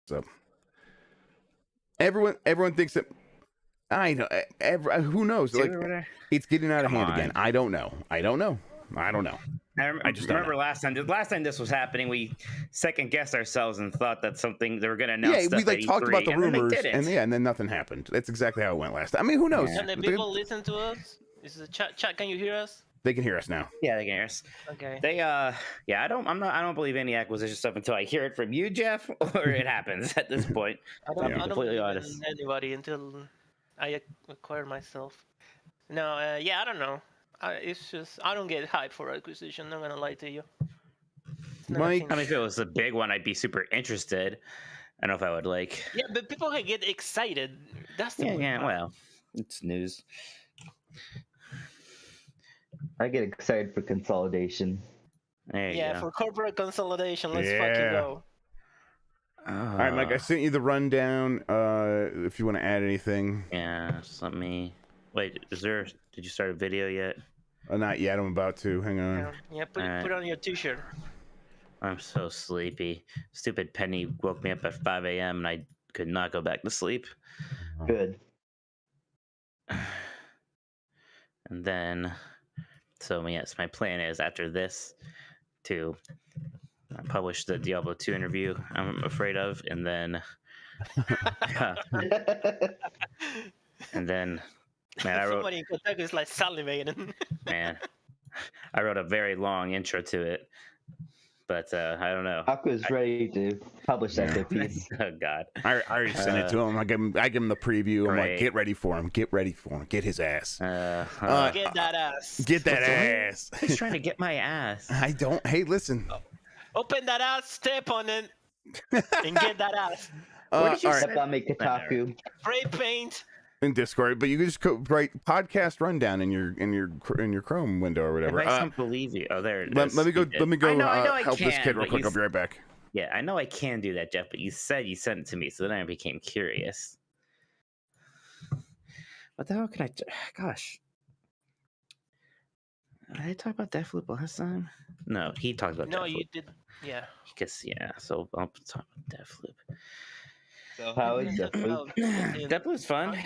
So everyone thinks that I know. Who knows? Like it's getting out of hand again. I don't know. I just remember last time this was happening, we second guessed ourselves and thought that they were going to announce. Yeah, we like talked about the rumors, and then nothing Yeah. happened. That's exactly how it went last time. I mean, who knows? Can the people listen to us? Is the chat? Can you hear us? They can hear us now. Yeah, they can hear us. Okay. They I don't believe any acquisition stuff until I hear it from you, Jeff, or it happens at this point. I don't believe in anybody until I acquire myself. No, yeah, I don't know. It's just I don't get hyped for acquisition. I'm not gonna lie to you. Mike, I mean, if it was a big one, I'd be super interested. I don't know if I would like. Yeah, but people can get excited. That's the well, it's news. I get excited for consolidation. There you go. For corporate consolidation, let's fucking go. All right, Mike, I sent you the rundown. If you want to add anything. Yeah, just let me. Wait, did you start a video yet? Not yet. I'm about to. Hang on. Yeah, put on your t-shirt. I'm so sleepy. Stupid Penny woke me up at 5 a.m. and I could not go back to sleep. Good. And then, so yes, my plan is after this to publish the Diablo 2 interview I'm afraid of, and then, man, I wrote. Somebody in Kentucky is like salivating. Man, I wrote a very long intro to it. But I don't know. Aqua's ready to publish that piece. Oh God! I already sent it to him. I give him the preview. I'm like, get ready for him. Get ready for him. Get his ass. Get that ass. Get that ass. He's trying to get my ass. I don't. Hey, listen. Open that ass, step on it, and get that ass. What did you say? Step on me, Kotaku. Spray paint. In Discord, but you can just write podcast rundown in your Chrome window or whatever. I don't believe you. Oh, there it is. Let me go. I help this kid real quick. I'll be right back. Yeah, I know I can do that, Jeff. But you said you sent it to me, so then I became curious. What the hell can I? Gosh, did I talk about Deathloop last time? No, he talked about. No, Deathloop. you did. Yeah. So I'll talk about Deathloop. So how is Deathloop? Deathloop's fun.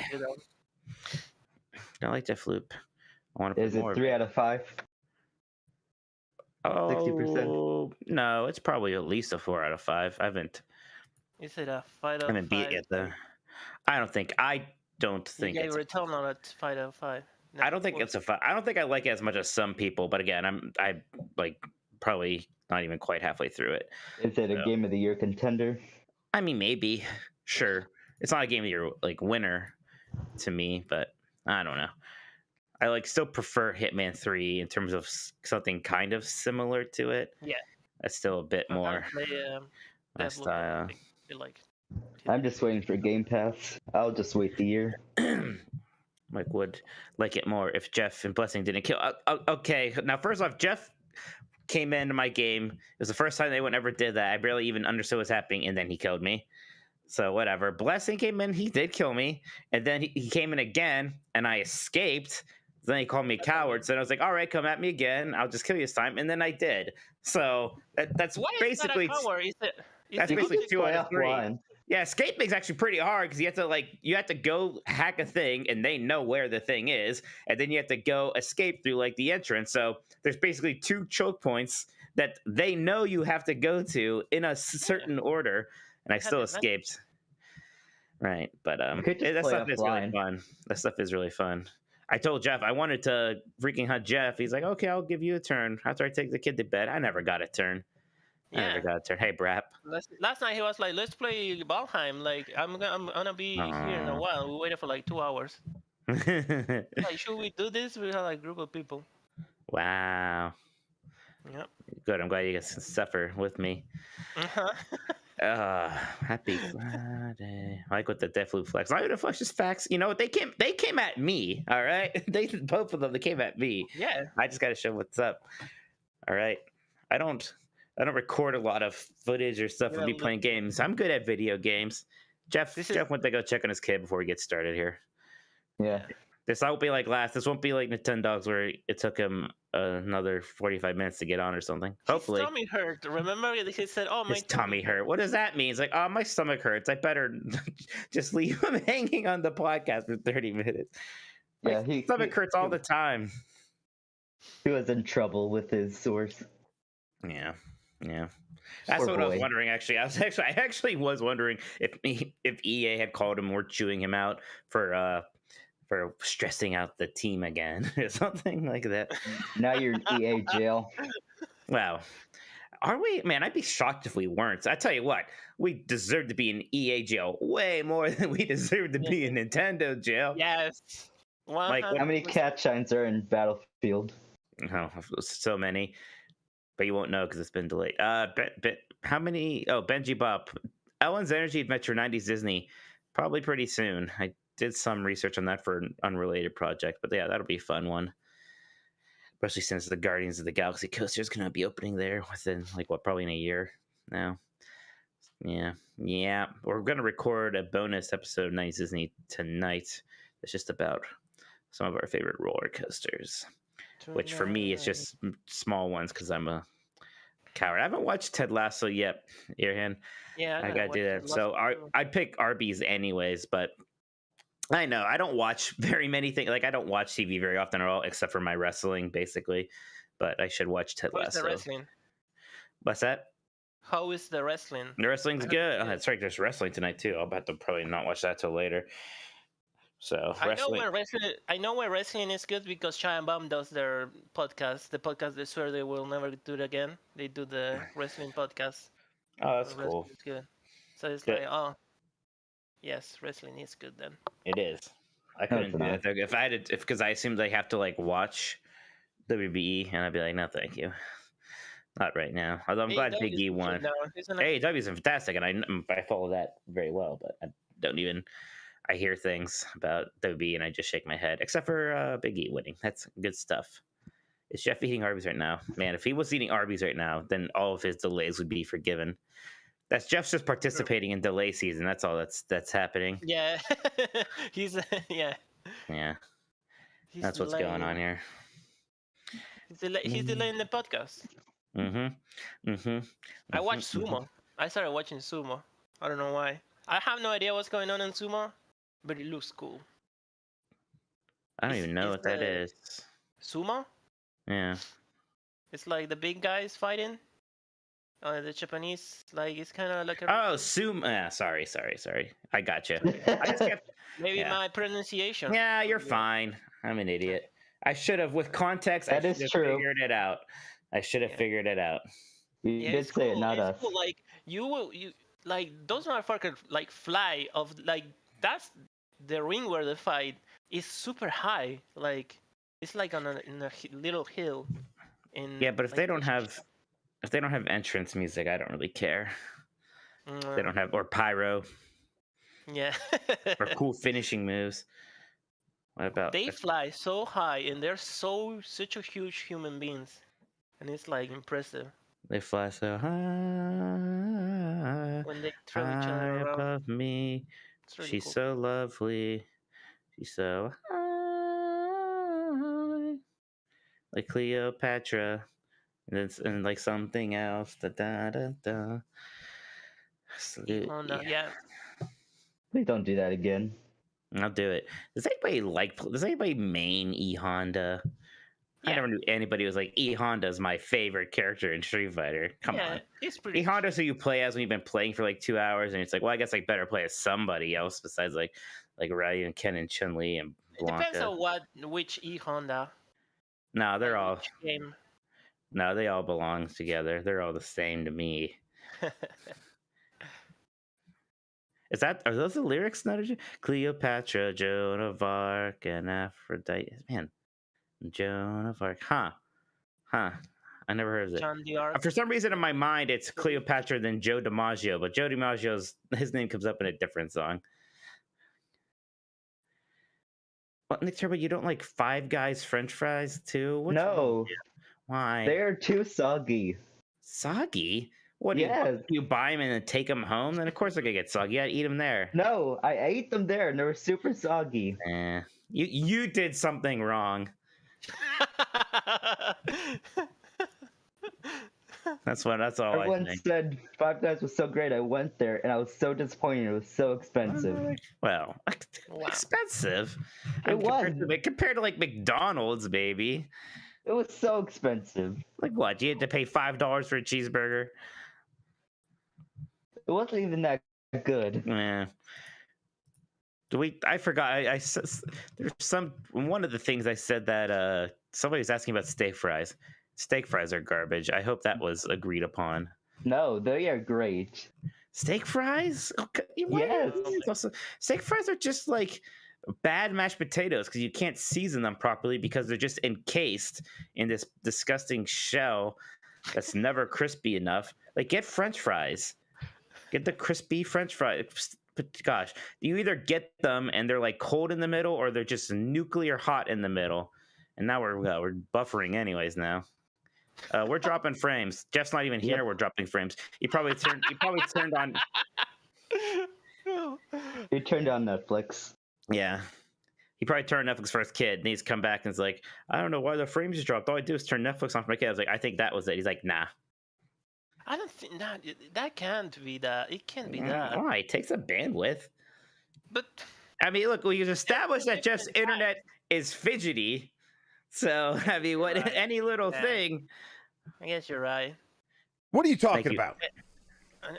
I like Deathloop. I want to. Is it 3 out of 5? Oh, 60%. No, it's probably at least a 4 out of 5. I haven't. Is it a 5 out of 5? I haven't beat it yet though. I don't think you gave return on it 5 out of 5. No, I don't think it's a 5. I don't think I like it as much as some people. But again, I like probably not even quite halfway through it. Is it a Game of the Year contender? I mean, maybe. Sure. It's not a Game of the Year like winner to me, but I don't know. I still prefer Hitman 3 in terms of something kind of similar to it. Yeah. That's still a bit more my style. I'm just waiting for Game Pass. I'll just wait the year. Mike would like it more if Jeff and Blessing didn't kill. Okay, now first off, Jeff came into my game. It was the first time anyone ever did that. I barely even understood what's happening, and then he killed me. So whatever. Blessing came in. He did kill me, and then he came in again, and I escaped. Then he called me a coward. So I was like, "All right, come at me again. I'll just kill you this time." And then I did. So that's basically that's basically 2 out of 3. Yeah, escaping is actually pretty hard because you have to go hack a thing, and they know where the thing is, and then you have to go escape through the entrance. So there's basically 2 choke points that they know you have to go to in a certain order, and I still escaped. Right, but that stuff is really fun. That stuff is really fun. I told Jeff I wanted to freaking hunt Jeff. He's like, "Okay, I'll give you a turn after I take the kid to bed." I never got a turn. I never got a turn. Hey, Brap. Last night he was like, "Let's play Valheim. Like, I'm gonna be here in a while." We waited for 2 hours. Like, should we do this? We have a group of people. Wow. Yep. Good. I'm glad you guys suffer with me. Happy Friday. I like what the Deathloop flex. I would have just facts. You know what? They came at me. All right. Both of them. They came at me. Yeah. I just got to show what's up. All right. I don't record a lot of footage or stuff of me playing games. I'm good at video games. Jeff went to go check on his kid before we get started here. Yeah. This won't be like last. This won't be like Nintendogs where it took him another 45 minutes to get on or something. Hopefully. His tummy hurt. Remember, he said, "Oh, my His tummy hurt. What does that mean? It's like, oh, my stomach hurts. I better just leave him hanging on the podcast for 30 minutes. My stomach hurts all the time. He was in trouble with his source. Yeah. That's what I was wondering. Actually, I actually was wondering if EA had called him or chewing him out for stressing out the team again or something like that. Now you're in EA jail. Wow. Are we? Man, I'd be shocked if we weren't. I tell you what, we deserve to be in EA jail way more than we deserve to be in Nintendo jail. Yes. Like, how many cat shines are in Battlefield? Oh, so many. But you won't know because it's been delayed. How many? Oh, Benji Bop. Ellen's Energy Adventure 90s Disney. Probably pretty soon. I did some research on that for an unrelated project. But yeah, that'll be a fun one. Especially since the Guardians of the Galaxy coaster is going to be opening there within, probably in a year now. Yeah. We're going to record a bonus episode of 90s Disney tonight. It's just about some of our favorite roller coasters. Which for me, it's just small ones because I'm a coward. I haven't watched Ted Lasso yet, Earhan. Yeah, I got to do that. So I'd pick Arby's anyways, but I know I don't watch very many things. Like I don't watch TV very often at all, except for my wrestling, basically. But I should watch Ted Lasso. How's the wrestling? What's that? How is the wrestling? The wrestling's good. Oh, that's right. There's wrestling tonight too. I'll have to probably not watch that till later. So I know when wrestling is good because Chai and Bum does their podcast. The podcast they swear they will never do it again. They do the wrestling podcast. Oh, that's cool. It's good. So it's good. Like, oh, yes, wrestling is good then. It is. I couldn't do that if I had because I assumed I have to watch WBE, and I'd be like, no, thank you, not right now. Although I'm glad Big E won. AEW is fantastic, and I follow that very well, but I don't even. I hear things about WB and I just shake my head, except for Big E winning. That's good stuff. Is Jeff eating Arby's right now? Man, if he was eating Arby's right now, then all of his delays would be forgiven. That's Jeff's just participating in delay season. That's all that's happening. Yeah. He's Yeah. That's what's going on here. He's delaying the podcast. I watch sumo. I started watching sumo. I don't know why. I have no idea what's going on in sumo, but it looks cool. I don't even know what that is. Sumo? Yeah. It's like the big guys fighting. The Japanese, it's kind of like a... Oh, sumo. Sorry. I got you. Maybe my pronunciation. Yeah, you're fine. I'm an idiot. I should have, with context, I should have figured it out. Figured it out. You did say it, not us. Cool. Those motherfuckers fly off, that's the ring where they fight is super high. It's on in a little hill. Yeah, but if they don't have entrance music, I don't really care. They don't have or pyro. Yeah. Or cool finishing moves. What about they fly so high and they're such a huge human beings, and it's impressive. They fly so high. When they throw each other around. Above me. Really She's cool. So lovely. She's so high. Like Cleopatra. And something else. Da da da da. Yeah. Please don't do that again. I'll do it. Does anybody main E Honda? Yeah. I never knew anybody who was like, E Honda is my favorite character in Street Fighter. Come on. It's pretty E Honda's who you play as when you've been playing for 2 hours, and it's like, well, I guess I better play as somebody else besides like Ryu and Ken and Chun-Li and Blanca. It depends on which E Honda. No, they're all game. No, they all belong together. They're all the same to me. Are those the lyrics? Cleopatra, Joan of Arc, and Aphrodite. Man, Joan of Arc. Huh. I never heard of it. John D'Arc. For some reason in my mind, it's Cleopatra than Joe DiMaggio, but Joe DiMaggio's his name comes up in a different song. What, Nick Turbo, you don't like Five Guys French fries too? No. Why? They're too soggy. Soggy? What do you buy them and then take them home? Then of course they're gonna get soggy. You gotta eat them there. No, I ate them there and they were super soggy. You did something wrong. That's all I Everyone think. said Five Guys was so great. I went there and I was so disappointed. It was so expensive. Well, Wow. expensive. It was. Compared to like McDonald's, baby. It was so expensive. Like what? You had to pay $5 for a cheeseburger? It wasn't even that good. Yeah. I forgot. There's one of the things I said that somebody was asking about steak fries. Steak fries are garbage. I hope that was agreed upon. No, they are great. Steak fries? Okay. Yes. Steak fries are just like bad mashed potatoes because you can't season them properly because they're just encased in this disgusting shell that's never crispy enough. Like, get French fries. Get the crispy French fries. But gosh, you either get them and they're like cold in the middle, or they're just nuclear hot in the middle. And now we're buffering anyways. Now we're dropping frames. Jeff's not even here. Yep. We're dropping frames. You probably turned on. You turned on Netflix. Yeah. He probably turned Netflix for his kid, and he's come back and is like, I don't know why the frames just dropped. All I do is turn Netflix on for my kid. I was like, I think that was it. He's like, nah. I don't think that can't be that. It can't be that. Why? It takes a bandwidth. But I mean, look, we've established that Jeff's internet is fidgety. So, I mean, what Right. any little Yeah. thing. I guess you're right. What are you Thank talking you. about?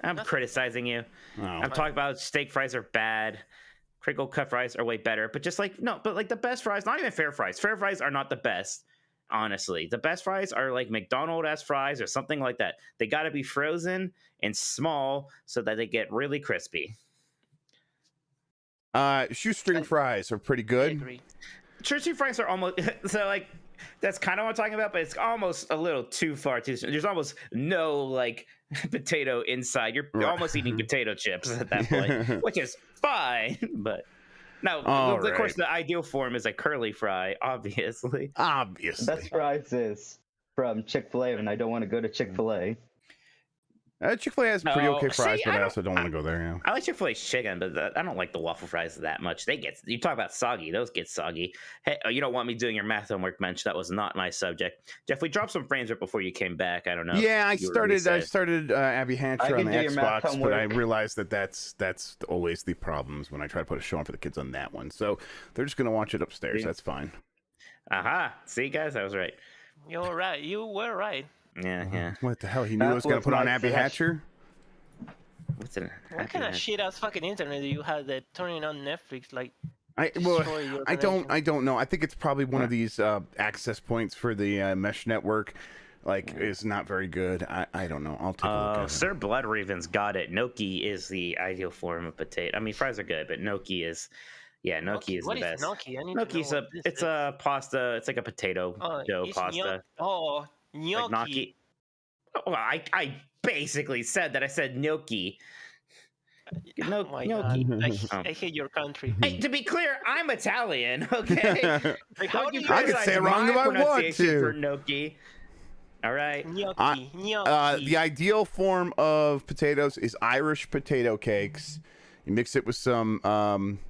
I'm Nothing. criticizing you. Oh. I'm talking about steak fries are bad. Crinkle cut fries are way better. But just like, no, but like the best fries, not even fair fries. Fair fries are not the best. Honestly, the best fries are like McDonald's fries or something like that. They got to be frozen and small so that they get really crispy. Shoestring fries are pretty I good. agree. Shoestring fries are almost so like that's kind of what I'm talking about, but it's almost a little too far too soon. There's almost no like potato inside. You're Right. almost eating potato chips at that point, which is fine. But no, All of course, right. the ideal form is a curly fry, obviously. Obviously. Best fries is from Chick-fil-A, and I don't want to go to Chick-fil-A. Chick-fil-A has pretty No, okay fries, see, but I I don't- also don't want to go there. Yeah. I like Chick-fil-A's chicken, but I don't like the waffle fries that much. You talk about soggy; those get soggy. Hey, you don't want me doing your math homework, Mensch. That was not my subject. Jeff, we dropped some frames right before you came back. I don't know. Yeah, I You were started reset. Abby I Hatcher on can the do your math Xbox, but I homework. realized that's always the problems when I try to put a show on for the kids on that one. So they're just gonna watch it upstairs. See? That's fine. Aha! See, guys, I was right. You're right. You were right. Yeah. What the hell? He knew I was gonna was put on my Abby suggestion. Hatcher. What's in What kind of shit ass fucking internet do you have that turning on Netflix like destroy your I connection? don't know. I think it's probably one of these access points for the mesh network. Like, is not very good. I don't know. I'll take a look at it. Sir Blood Raven's got it. Gnocchi is the ideal form of potato. I mean, fries are good, but gnocchi is gnocchi is What the best. gnocchi? I need to know Gnocchi's what this it's is. a pasta. It's like a potato dough it's pasta. Like Like gnocchi. Well, I basically said that. I said gnocchi. Oh my gnocchi. God. I hate your country. Hey, to be clear, I'm Italian. Okay. Like, how Don't do you you I can criticize say it wrong my if I want pronunciation to. For gnocchi. All right. gnocchi? The ideal form of potatoes is Irish potato cakes. You mix it with some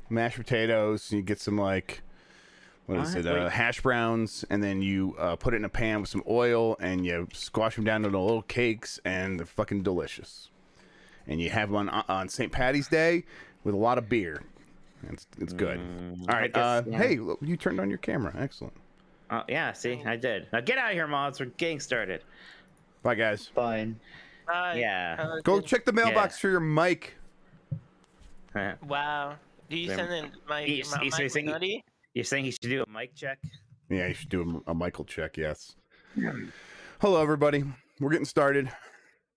mashed potatoes. And you get some like Wait. hash browns, and then you put it in a pan with some oil, and you squash them down into little cakes, and they're fucking delicious. And you have them on St. Patty's Day with a lot of beer. It's good. All right. guess, yeah. Hey, look, you turned on your camera. Excellent. Yeah, see, I did. Now get out of here, mods. We're getting started. Bye, guys. Fine. Yeah. Go check the mailbox for your mic. Wow. Do you send in my nutty? You're saying he should do a mic check? Yeah, you should do a Michael check. Yes. Hello, everybody. We're getting started.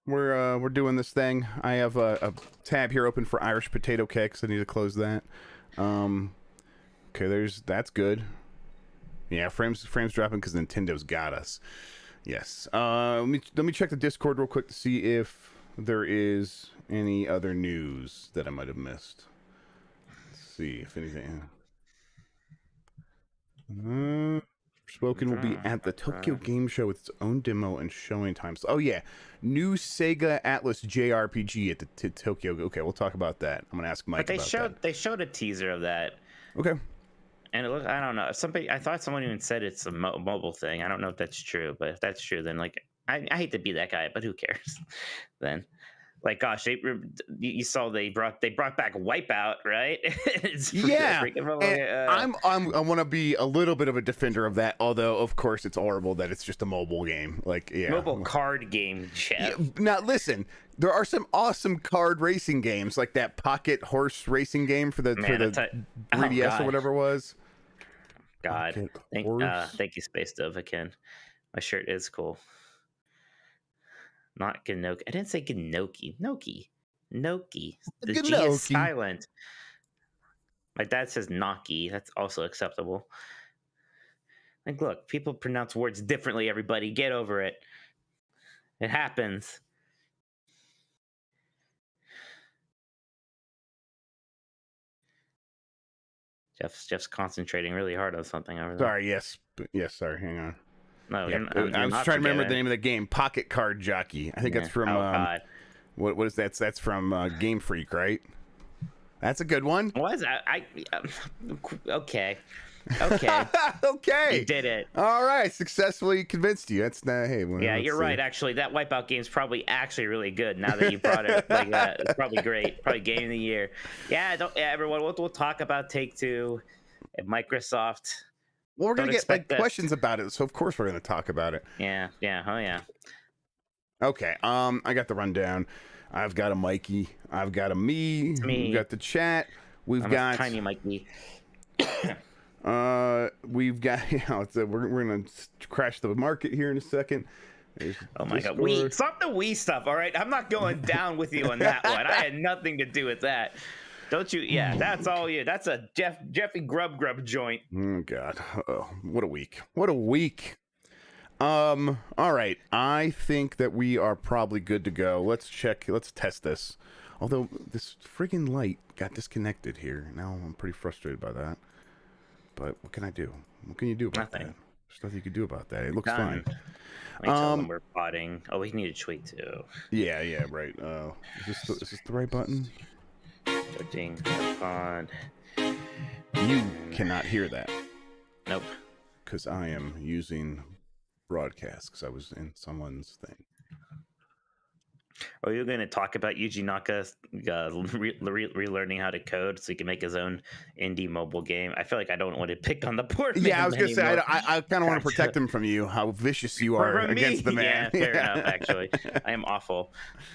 We're doing this thing. I have a tab here open for Irish potato cakes. I need to close that. Okay, that's good. Yeah, frames dropping because Nintendo's got us. Yes. Let me check the Discord real quick to see if there is any other news that I might have missed. Let's see if anything. Spoken will be at the Tokyo Game Show with its own demo and showing times. Oh yeah, new Sega Atlas JRPG at the Tokyo. Okay, we'll talk about that. I'm gonna ask Mike But about that. they showed a teaser of that. Okay. And it look, I don't know. I thought someone even said it's a mobile thing. I don't know if that's true, but if that's true, then like I hate to be that guy, but who cares? Then, like, gosh, you saw they brought back Wipeout, right? Yeah, and I want to be a little bit of a defender of that. Although, of course, it's horrible that it's just a mobile game. Like, yeah, mobile card game. Chef. Yeah, now, listen, there are some awesome card racing games, like that Pocket Horse racing game for the 3DS or whatever it was. God, thank you, Space Dove again. My shirt is cool. Not Ganoki. I didn't say Ganoki. Noki. The G is silent. My dad says Noki. That's also acceptable. Like, look, people pronounce words differently. Everybody, get over it. It happens. Jeff's concentrating really hard on something over there. Sorry, sorry, hang on. No, yeah, I was trying to remember the name of the game. Pocket Card Jockey. I think that's from what is that? That's from Game Freak, right? That's a good one. What is that? Okay. Okay. You did it. All right, successfully convinced you. That's not. Hey, well, yeah, you're right. Actually, that Wipeout game is probably really good. Now that you brought it like that, it's probably great. Probably game of the year. Yeah, everyone. We'll talk about Take-Two and Microsoft. Well, we're gonna get questions about it, so of course we're gonna talk about it. Yeah. Oh yeah. Okay. I got the rundown. I've got a Mikey. I've got a me. We've got the chat. We've got tiny Mikey. We've got we're gonna crash the market here in a second. Oh my God, stop the Wii stuff. All right, I'm not going down with you on that one. I had nothing to do with that. Don't you? Yeah, that's all you. That's a Jeffy Grubb joint. Oh God, what a week! What a week! All right, I think that we are probably good to go. Let's check. Let's test this. Although this friggin' light got disconnected here. Now I'm pretty frustrated by that. But what can I do? What can you do about that? There's nothing you can do about that. It looks fine. Let me tell them we're potting. Oh, we need a tweet too. Yeah, right. Is this the right button? Switching pod. You cannot hear that. Nope. Because I am using broadcast because I was in someone's thing. Are you going to talk about Yuji Naka relearning how to code so he can make his own indie mobile game? I feel like I don't want to pick on the poor man. Yeah, I was going to say, I kind of want to protect him from you, how vicious you are against the man. Yeah, fair enough, actually. I am awful.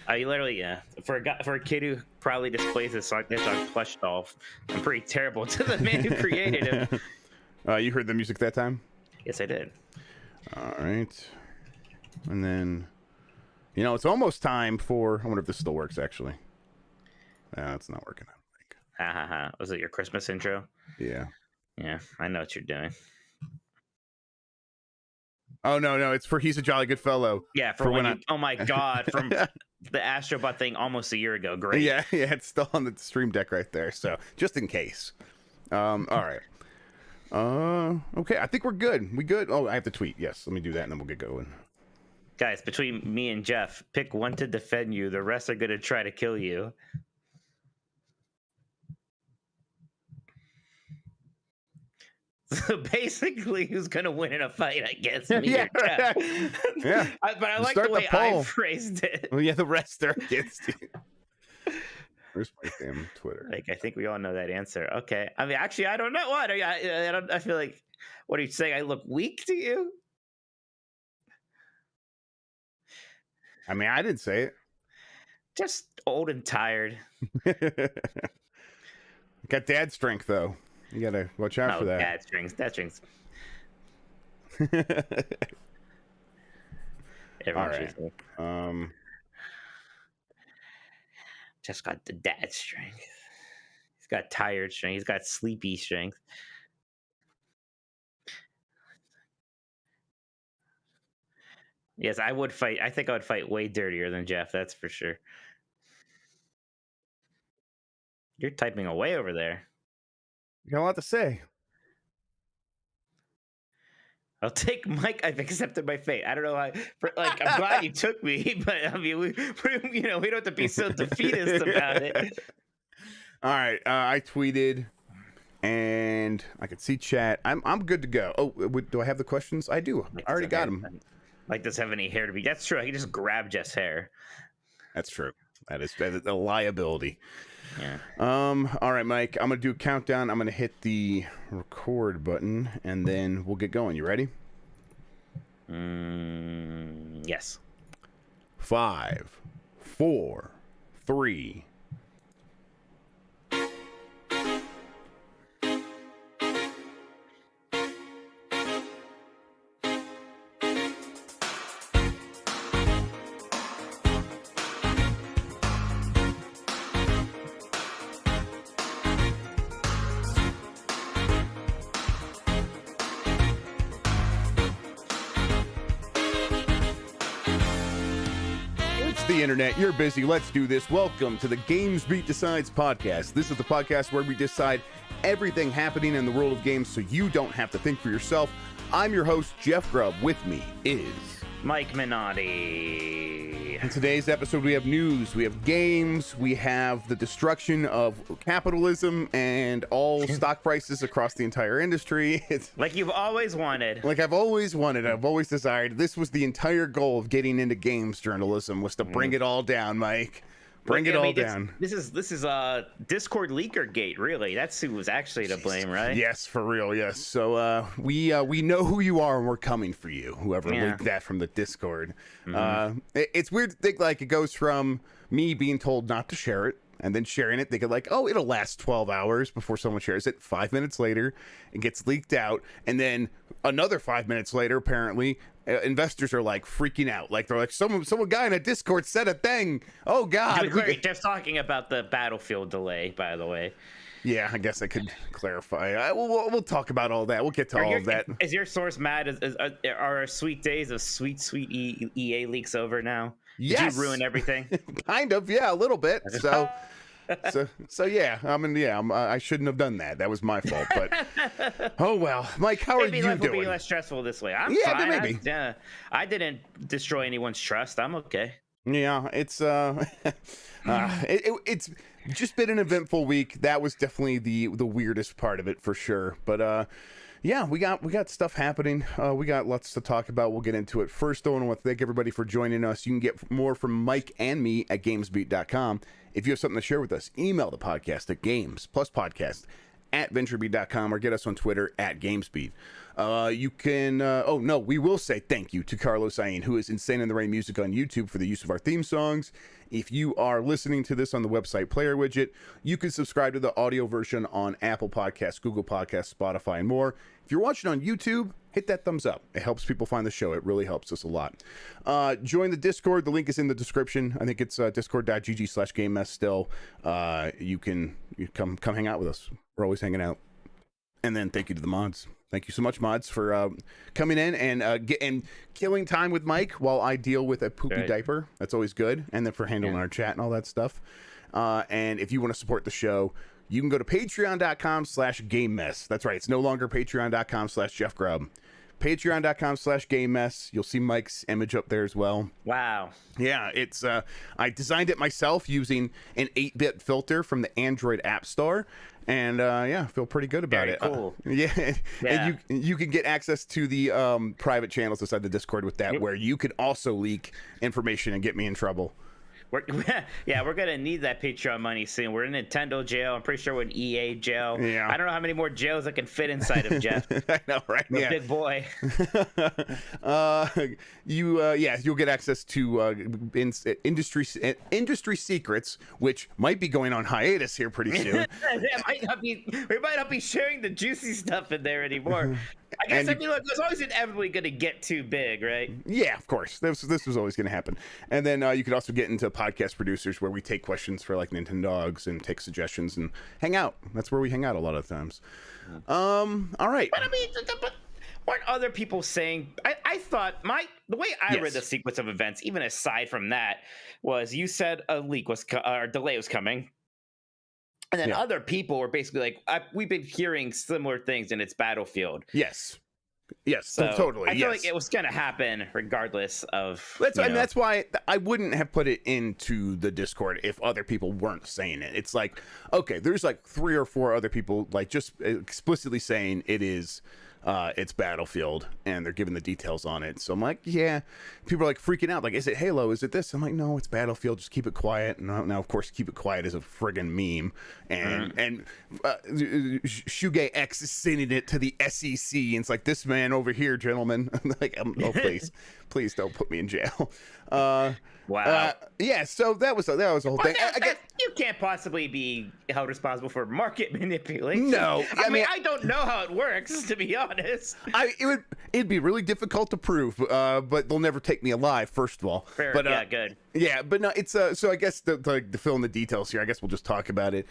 I literally, for a kid who probably displays his plush doll, I'm pretty terrible to the man who created him. You heard the music that time? Yes, I did. All right. And then... it's almost time for... I wonder if this still works, actually. No, it's not working, I don't think. Ha ha ha. Was it your Christmas intro? Yeah. Yeah, I know what you're doing. Oh, no, it's for He's a Jolly Good Fellow. Yeah, for when oh my God, from the Astrobot thing almost a year ago. Great. Yeah, it's still on the stream deck right there, so just in case. All right. Okay, I think we're good. We good? Oh, I have to tweet. Yes, let me do that, and then we'll get going. Guys, between me and Jeff, pick one to defend you. The rest are going to try to kill you. So basically, who's going to win in a fight? I guess me or Jeff. Yeah. But I like the way I phrased it. Well, yeah, the rest are against you. Where's my damn Twitter? Like, I think we all know that answer. Okay. I mean, actually, I don't know what. I feel like, what are you saying? I look weak to you? I mean, I didn't say it. Just old and tired. Got dad strength, though. You gotta watch out for that. Dad strength. Everyone all right. Just got the dad strength. He's got tired strength. He's got sleepy strength. Yes, I would fight. I think I would fight way dirtier than Jeff. That's for sure. You're typing away over there. You got a lot to say. I'll take Mike. I've accepted my fate. I don't know why. I'm glad you took me, but I mean, we don't have to be so defeatist about it. All right, I tweeted And I can see chat. I'm good to go. Oh, do I have the questions? I do. I already got them. Mike doesn't have any hair to be. That's true. I can just grab Jeff's hair. That's true. That is a liability. Yeah. All right, Mike. I'm gonna do a countdown. I'm gonna hit the record button, and then we'll get going. You ready? Yes. 5, 4, 3. The internet, you're busy, let's do this. Welcome to the Games Beat Decides podcast. This is the podcast where we decide everything happening in the world of games so you don't have to think for yourself. I'm your host, Jeff Grubb. With me is Mike Minotti. In today's episode, we have news, we have games, we have the destruction of capitalism and all stock prices across the entire industry. It's like you've always wanted. Like I've always wanted, I've always desired. This was the entire goal of getting into games journalism, was to bring it all down, Mike. Bring it all down. This is Discord leaker gate, really. That's who was actually to blame, right? Yes, for real. Yes. So we know who you are, and we're coming for you. Whoever leaked that from the Discord. It's weird to think like it goes from me being told not to share it, and then sharing it, thinking like, oh, it'll last 12 hours before someone shares it. 5 minutes later, it gets leaked out, and then another 5 minutes later, apparently. Investors are like freaking out, like they're like, some guy in a Discord said a thing. Oh God! Jeff's talking about the Battlefield delay, by the way. Yeah, I guess I could clarify. We'll talk about all that. We'll get to all of that. Is your source mad? Are our sweet days of sweet EA leaks over now? Yes. Did you ruin everything? Kind of, yeah, a little bit. So yeah, I shouldn't have done that. That was my fault. But oh well, Mike, how are you life doing? Will be less stressful this way. I'm fine. Maybe. I didn't destroy anyone's trust. I'm okay. Yeah, it's it's just been an eventful week. That was definitely the weirdest part of it for sure. But yeah, we got stuff happening. We got lots to talk about. We'll get into it. First, though, I want to thank everybody for joining us. You can get more from Mike and me at gamesbeat.com. If you have something to share with us, email the podcast at games+podcast@venturebeat.com or get us on Twitter at gamesbeat. You can, we will say thank you to Carlos Ayin, who is Insane in the Rain Music on YouTube for the use of our theme songs. If you are listening to this on the website player widget, you can subscribe to the audio version on Apple Podcasts, Google Podcasts, Spotify, and more. If you're watching on YouTube, hit that thumbs up. It helps people find the show. It really helps us a lot. Join the Discord. The link is in the description. I think it's discord.gg/GameMess still. You can come hang out with us. We're always hanging out. And then thank you to the mods. Thank you so much, mods, for coming in and killing time with Mike while I deal with a poopy diaper. That's always good. And then for handling our chat and all that stuff. And if you want to support the show, you can go to patreon.com/GameMess. That's right. It's no longer patreon.com/JeffGrubb. Patreon.com/GameMess. You'll see Mike's image up there as well. Wow. Yeah, it's I designed it myself using an 8-bit filter from the Android App Store. And I feel pretty good about Very it. Cool. And you can get access to the private channels inside the Discord with that, where you can also leak information and get me in trouble. We're gonna need that Patreon money soon. We're in Nintendo jail. I'm pretty sure we're in EA jail. Yeah. I don't know how many more jails I can fit inside of, Jeff. I know, right? I'm a big boy. You'll get access to industry secrets, which might be going on hiatus here pretty soon. We might not be sharing the juicy stuff in there anymore. I guess I feel like it's always inevitably going to get too big, right? Yeah, of course. This was always going to happen. And then you could also get into podcast producers, where we take questions for like Nintendogs and take suggestions and hang out. That's where we hang out a lot of times. All right. But I mean, weren't other people saying? I thought the way I read the sequence of events, even aside from that, was you said a leak was or delay was coming. And then other people were basically like, we've been hearing similar things, and it's Battlefield. Yes. Yes, So totally. I feel yes. like it was going to happen regardless of. That's why I wouldn't have put it into the Discord if other people weren't saying it. It's like, okay, there's like 3 or 4 other people like just explicitly saying it is. It's Battlefield, and they're giving the details on it. So I'm like, yeah. People are like freaking out. Like, is it Halo? Is it this? I'm like, no, it's Battlefield. Just keep it quiet. And now, of course, keep it quiet is a friggin' meme. And Shuge X is sending it to the SEC, and it's like, this man over here, gentlemen. Like, oh please don't put me in jail. Wow. Yeah. So that was the whole thing. You can't possibly be held responsible for market manipulation. No, I mean, I don't know how it works, to be honest. It'd be really difficult to prove, but they'll never take me alive. First of all, Fair, but yeah, good. Yeah, but no, it's so I guess to fill in the details here, I guess we'll just talk about it.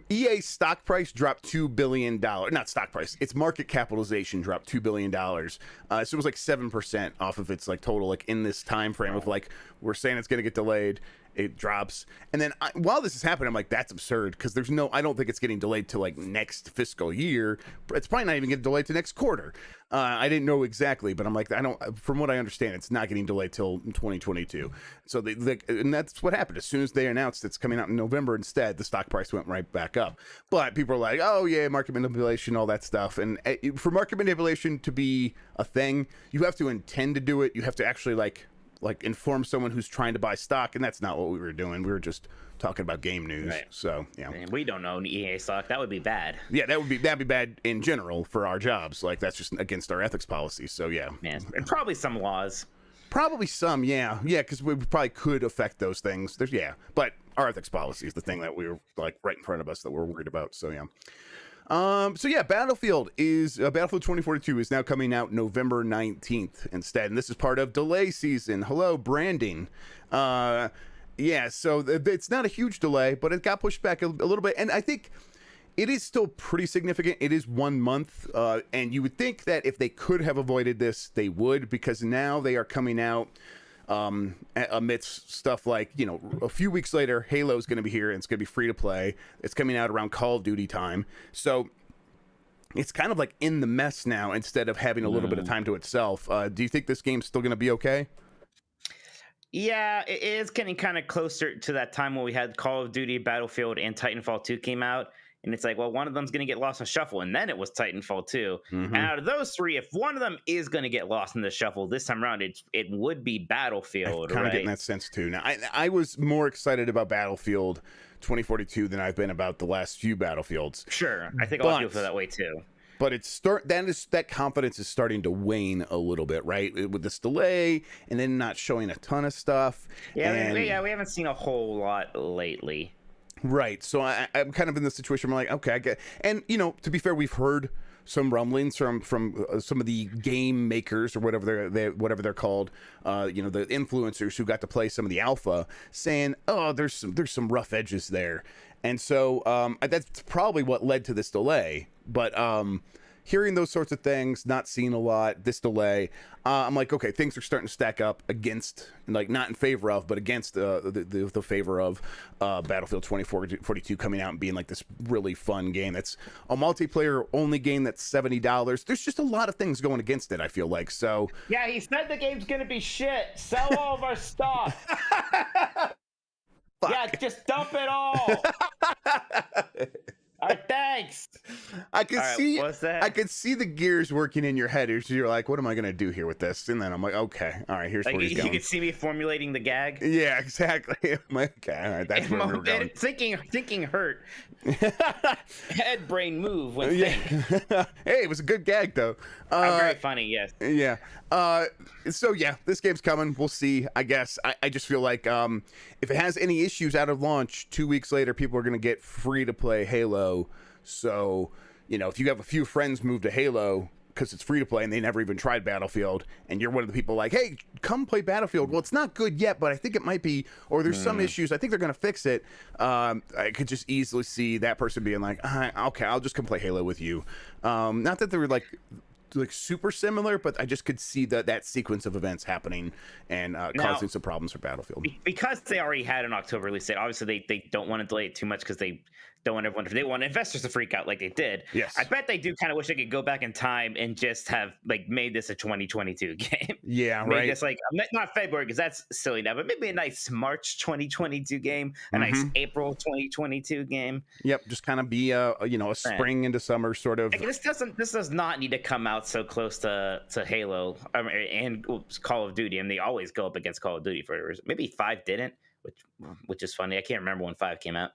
EA's stock price dropped $2 billion. Not stock price, its market capitalization dropped $2 billion. So it was like 7% off of its like total, like in this time frame of like, we're saying it's going to get delayed. It drops. And then while this is happening, I'm like, that's absurd, because I don't think it's getting delayed to like next fiscal year. It's probably not even getting delayed to next quarter. I didn't know exactly, but I'm like, from what I understand, it's not getting delayed till 2022. So and that's what happened. As soon as they announced it's coming out in November instead, the stock price went right back up. But people are like, oh yeah, market manipulation, all that stuff. And for market manipulation to be a thing, you have to intend to do it. You have to actually like inform someone who's trying to buy stock, and that's not what we were doing. We were just talking about game news. Right. So yeah, and we don't own EA stock. That would be bad. Yeah, that'd be bad in general for our jobs. Like, that's just against our ethics policy. So yeah, man, and probably some laws. Probably some, yeah, because we probably could affect those things. But our ethics policy is the thing that we're like right in front of us that we're worried about. So yeah. Battlefield 2042 is now coming out November 19th instead, and this is part of delay season. Hello, branding. So it's not a huge delay, but it got pushed back a little bit, and I think it is still pretty significant. It is 1 month, and you would think that if they could have avoided this, they would, because now they are coming out amidst stuff like, a few weeks later, Halo is going to be here and it's going to be free to play. It's coming out around Call of Duty time. So it's kind of like in the mess now instead of having a little bit of time to itself. Do you think this game's still going to be okay? Yeah, it is getting kind of closer to that time when we had Call of Duty, Battlefield, and Titanfall 2 came out. And it's like, well, one of them's going to get lost in shuffle, and then it was Titanfall 2. And out of those 3, if one of them is going to get lost in the shuffle this time around, it would be Battlefield. I'm kind of getting that sense too. Now, I was more excited about Battlefield 2042 than I've been about the last few Battlefields. Sure, I think a lot of people feel that way too. But that confidence is starting to wane a little bit, right? With this delay and then not showing a ton of stuff. Yeah, we haven't seen a whole lot lately. Right. So I'm kind of in this situation where I'm like, okay, I get, and to be fair, we've heard some rumblings from some of the game makers or whatever they're called, the influencers who got to play some of the alpha, saying, oh, there's some rough edges there. And so that's probably what led to this delay. But hearing those sorts of things, not seeing a lot, this delay, I'm like, okay, things are starting to stack up against, like, not in favor of, but against the favor of Battlefield 2042 coming out and being like this really fun game. That's a multiplayer only game that's $70. There's just a lot of things going against it, I feel like. So yeah, he said the game's gonna be shit. Sell all of our stuff. Fuck. Yeah, just dump it all. All right, thanks. I could see the gears working in your head. You're like, what am I gonna do here with this? And then I'm like, okay, all right, here's where he's going. You could see me formulating the gag. Yeah, exactly. I'm like, okay, all right, that's where we're going. Thinking hurt. Head brain move when think. Hey, it was a good gag though. Very funny, yes. Yeah. So yeah, this game's coming. We'll see. I guess I just feel like if it has any issues out of launch, 2 weeks later, people are gonna get free to play Halo. So if you have a few friends move to Halo because it's free to play and they never even tried Battlefield, and you're one of the people like, hey, come play Battlefield. Well, it's not good yet, but I think it might be, or there's some issues. I think they're gonna fix it. I could just easily see that person being like, okay, I'll just come play Halo with you. Not that they were like super similar, but I just could see that sequence of events happening and causing some problems for Battlefield. Because they already had an October release date, obviously they don't want to delay it too much because they don't want everyone, they want investors to freak out like they did. Yes. I bet they do kind of wish they could go back in time and just have like made this a 2022 game. Yeah, Maybe right. just like not February because that's silly now, but maybe a nice March 2022 game, a nice April 2022 game. Yep, just kind of be a spring into summer sort of. Like, this does not need to come out so close to Halo and Call of Duty, and they always go up against Call of Duty for maybe 5 didn't, which is funny. I can't remember when 5 came out.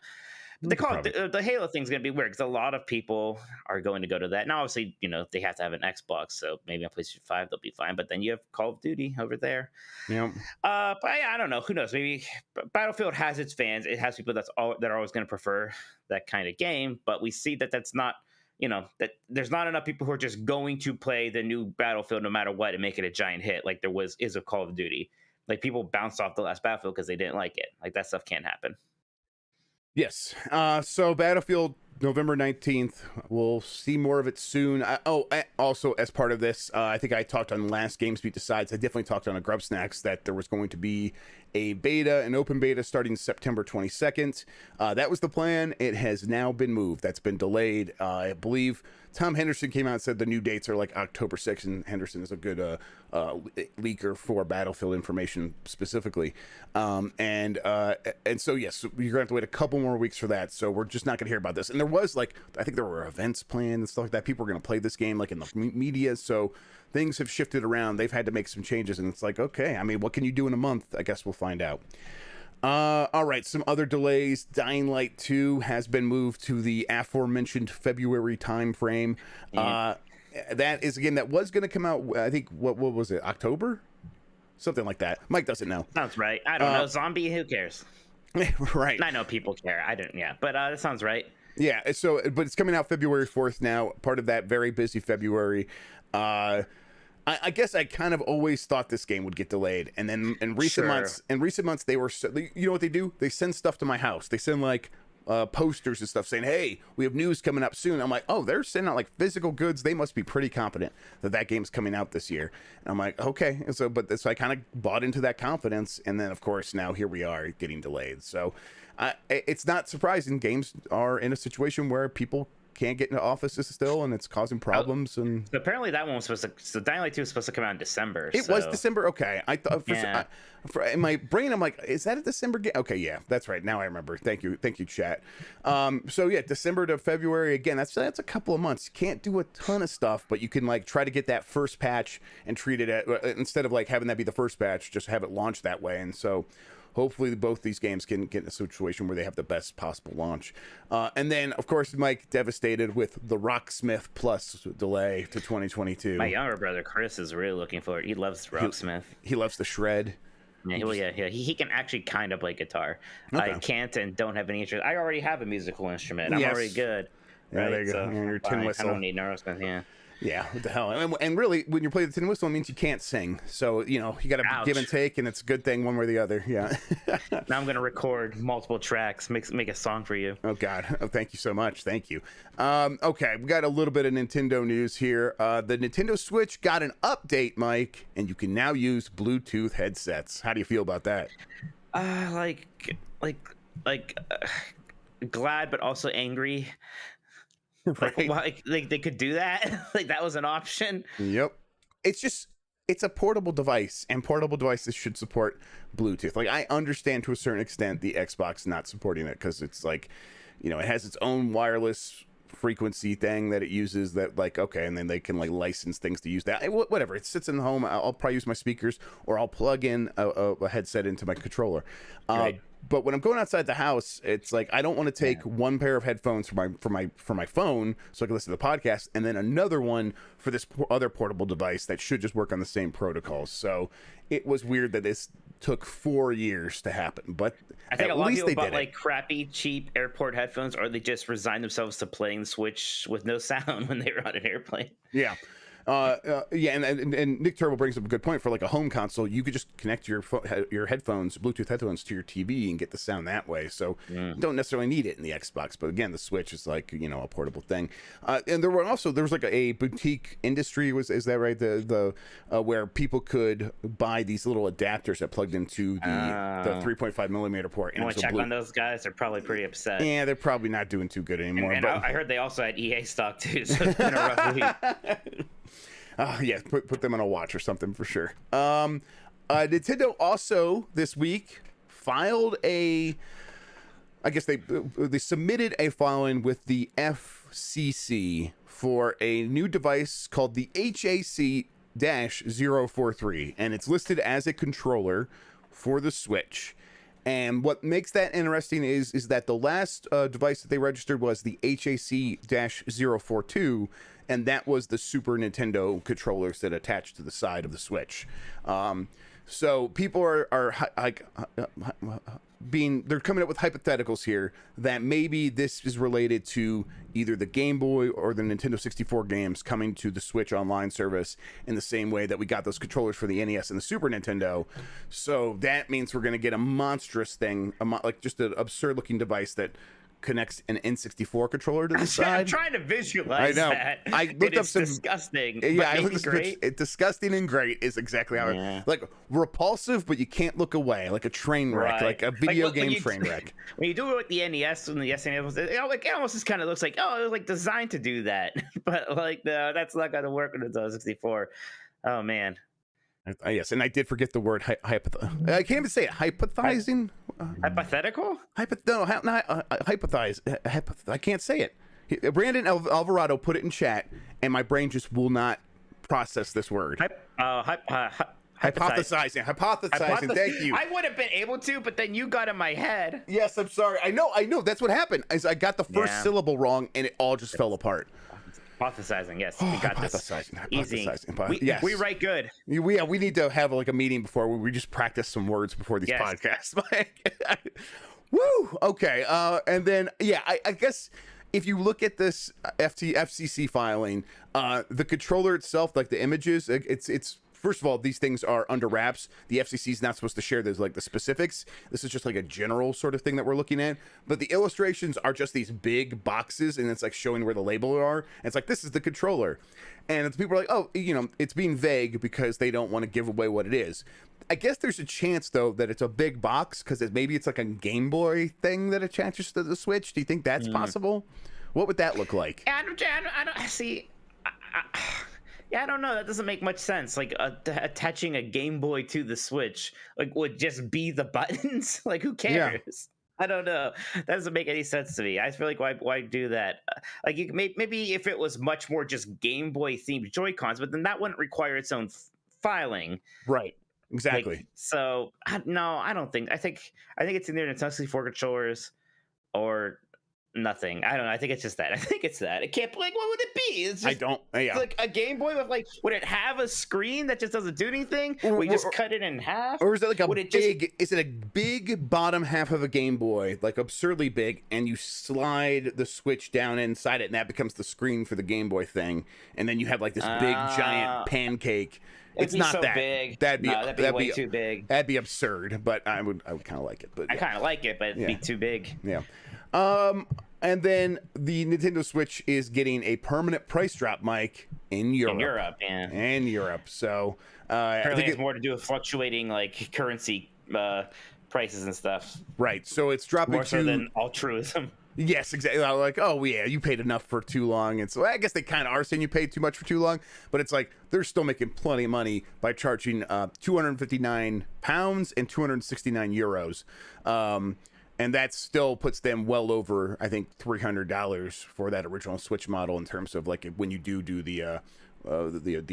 But the Halo thing's going to be weird because a lot of people are going to go to that. Now, obviously, they have to have an Xbox, so maybe on PlayStation 5 they'll be fine. But then you have Call of Duty over there. Yeah. But yeah, I don't know. Who knows? Maybe Battlefield has its fans. It has people that are always going to prefer that kind of game. But we see that that's not, that there's not enough people who are just going to play the new Battlefield no matter what and make it a giant hit like there is a Call of Duty. Like people bounced off the last Battlefield because they didn't like it. Like that stuff can't happen. Yes. So Battlefield, November 19th. We'll see more of it soon. Also, as part of this, I think I talked on last GameSpeak Decides. I definitely talked on a Grubb Snacks that there was going to be an open beta starting September 22nd. That was the plan. It has now been moved. That's been delayed. I believe Tom Henderson came out and said the new dates are like October 6th, and Henderson is a good leaker for Battlefield information specifically. And so, yes, you're going to have to wait a couple more weeks for that. So we're just not going to hear about this. And there was I think there were events planned and stuff like that. People were going to play this game like in the media. So things have shifted around. They've had to make some changes. And it's like, okay, I mean, what can you do in a month? I guess we'll find out. All right, some other delays. Dying Light 2 has been moved to the aforementioned February time frame. That is a game that was going to come out, I think, what was it, October? Something like that. Mike doesn't know. Sounds right. I don't know. Zombie, who cares? Right. I know people care. I don't, yeah. But that sounds right. Yeah, but it's coming out February 4th now, part of that very busy February. I guess I kind of always thought this game would get delayed, and then in recent months, they were. You know what they do? They send stuff to my house. They send posters and stuff saying, "Hey, we have news coming up soon." I'm like, "Oh, they're sending out like physical goods. They must be pretty confident that game's coming out this year." And I'm like, "Okay." So I kind of bought into that confidence, and then of course now here we are getting delayed. So it's not surprising. Games are in a situation where people can't get into offices still, and it's causing problems. And so apparently that one was supposed to. So Dying Light 2 was supposed to come out in December. It was December. Okay, I thought in my brain I'm like, is that a December game? Okay, yeah, that's right. Now I remember. Thank you, chat. So yeah, December to February again. That's a couple of months. You can't do a ton of stuff, but you can try to get that first patch and treat it instead of having that be the first patch, just have it launch that way. And so hopefully both these games can get in a situation where they have the best possible launch. And then, of course, Mike devastated with the Rocksmith Plus delay to 2022. My younger brother, Chris, is really looking forward. He loves Rocksmith. He loves the shred. Yeah, he can actually kind of play guitar. Okay. I can't and don't have any interest. I already have a musical instrument. I'm already good. Yeah, right? There you go. Your tin whistle. I don't need Rocksmith, yeah. Yeah, what the hell? And really, when you play the tin whistle, it means you can't sing. So, you got to give and take, and it's a good thing one way or the other. Yeah. Now I'm going to record multiple tracks, make a song for you. Oh, God. Oh, thank you so much. Thank you. Okay, we got a little bit of Nintendo news here. The Nintendo Switch got an update, Mike, and you can now use Bluetooth headsets. How do you feel about that? Glad, but also angry. Right. They could do that. That was an option. Yep. It's a portable device, and portable devices should support Bluetooth. I understand to a certain extent the Xbox not supporting it because it's it has its own wireless frequency thing that it uses that okay, and then they can license things to use that. Whatever. It sits in the home. I'll probably use my speakers, or I'll plug in a headset into my controller. Right. But when I'm going outside the house, it's I don't want to take one pair of headphones for my phone so I can listen to the podcast, and then another one for this other portable device that should just work on the same protocols. So it was weird that this took 4 years to happen, but I think a lot of people bought crappy, cheap airport headphones, or they just resigned themselves to playing the Switch with no sound when they were on an airplane. Yeah. Yeah, and Nick Turbo brings up a good point for like a home console. You could just connect your headphones, Bluetooth headphones, to your TV and get the sound that way. So you don't necessarily need it in the Xbox. But again, the Switch is like a portable thing. And there was like a boutique industry. Is that right? The where people could buy these little adapters that plugged into the 3.5 millimeter port. You want to check on those guys? They're probably pretty upset. Yeah, they're probably not doing too good anymore. And I heard they also had EA stock too. So it's been a rough week. Yeah, put them on a watch or something for sure. Nintendo also this week filed I guess they submitted a filing with the FCC for a new device called the HAC-043, and it's listed as a controller for the Switch. And what makes that interesting is that the last device that they registered was the HAC-042, and that was the Super Nintendo controllers that attached to the side of the Switch. So people are they're coming up with hypotheticals here that maybe this is related to either the Game Boy or the Nintendo 64 games coming to the Switch Online service in the same way that we got those controllers for the NES and the Super Nintendo. So that means we're going to get a monstrous thing, like just an absurd looking device that connects an N64 controller to the side. I'm trying to visualize that. I looked up some disgusting. Yeah, I looked great. Disgusting and great is exactly how like repulsive, but you can't look away, like a train wreck, like a video game train wreck. When you do it with the NES and the SNES, it almost just kind of looks like, oh, it was like designed to do that, but like no, that's not going to work with the 64. Oh man. Yes, and I did forget the word I can't even say it. Hypothesizing? Hypothetical? Hypothize. I can't say it. Brandon Alvarado put it in chat, and my brain just will not process this word. Hypothesizing. Thank you. I would have been able to, but then you got in my head. Yes, I'm sorry. I know. That's what happened. I got the first syllable wrong, and it all just fell apart. Hypothesizing, yes, we got this. Easy. Yes. We write good. We need to have like a meeting before we just practice some words before these podcasts. Woo. Okay. And then I guess if you look at this FCC filing, the controller itself, like the images, it's. First of all, these things are under wraps. The FCC is not supposed to share those, like the specifics. This is just like a general sort of thing that we're looking at. But the illustrations are just these big boxes, and it's like showing where the labels are. And it's like, this is the controller. And people are like, oh, it's being vague because they don't want to give away what it is. I guess there's a chance, though, that it's a big box because maybe it's like a Game Boy thing that attaches to the Switch. Do you think that's possible? What would that look like? I don't see. Yeah, I don't know. That doesn't make much sense. Like attaching a Game Boy to the Switch, like would just be the buttons. Like who cares? Yeah. I don't know. That doesn't make any sense to me. I feel like why do that? Like maybe if it was much more just Game Boy themed Joy-Cons, but then that wouldn't require its own filing. Right. Exactly. Like, so no, I don't think. I think it's in there in Nintendo 64 controllers or nothing. I don't know. I think it's just that. It can't be like, what would it be? It's just, it's like a Game Boy with like, would it have a screen that just doesn't do anything? We just cut it in half? Or is it like is it a big bottom half of a Game Boy, like absurdly big, and you slide the Switch down inside it and that becomes the screen for the Game Boy thing, and then you have like this big giant pancake. It's not so that big. That'd be way too big. That'd be absurd, but I would kind of like it. But I kind of like it, but it'd be too big. Yeah. And then the Nintendo Switch is getting a permanent price drop, Mike, in Europe. In Europe. So apparently it has more to do with fluctuating like currency prices and stuff. Right. So it's dropping more so than altruism. Yes, exactly. Like, oh yeah, you paid enough for too long, and so I guess they kind of are saying you paid too much for too long, but it's like they're still making plenty of money by charging £259 and 269 euros, and that still puts them well over, I think, $300 for that original Switch model in terms of like when you do the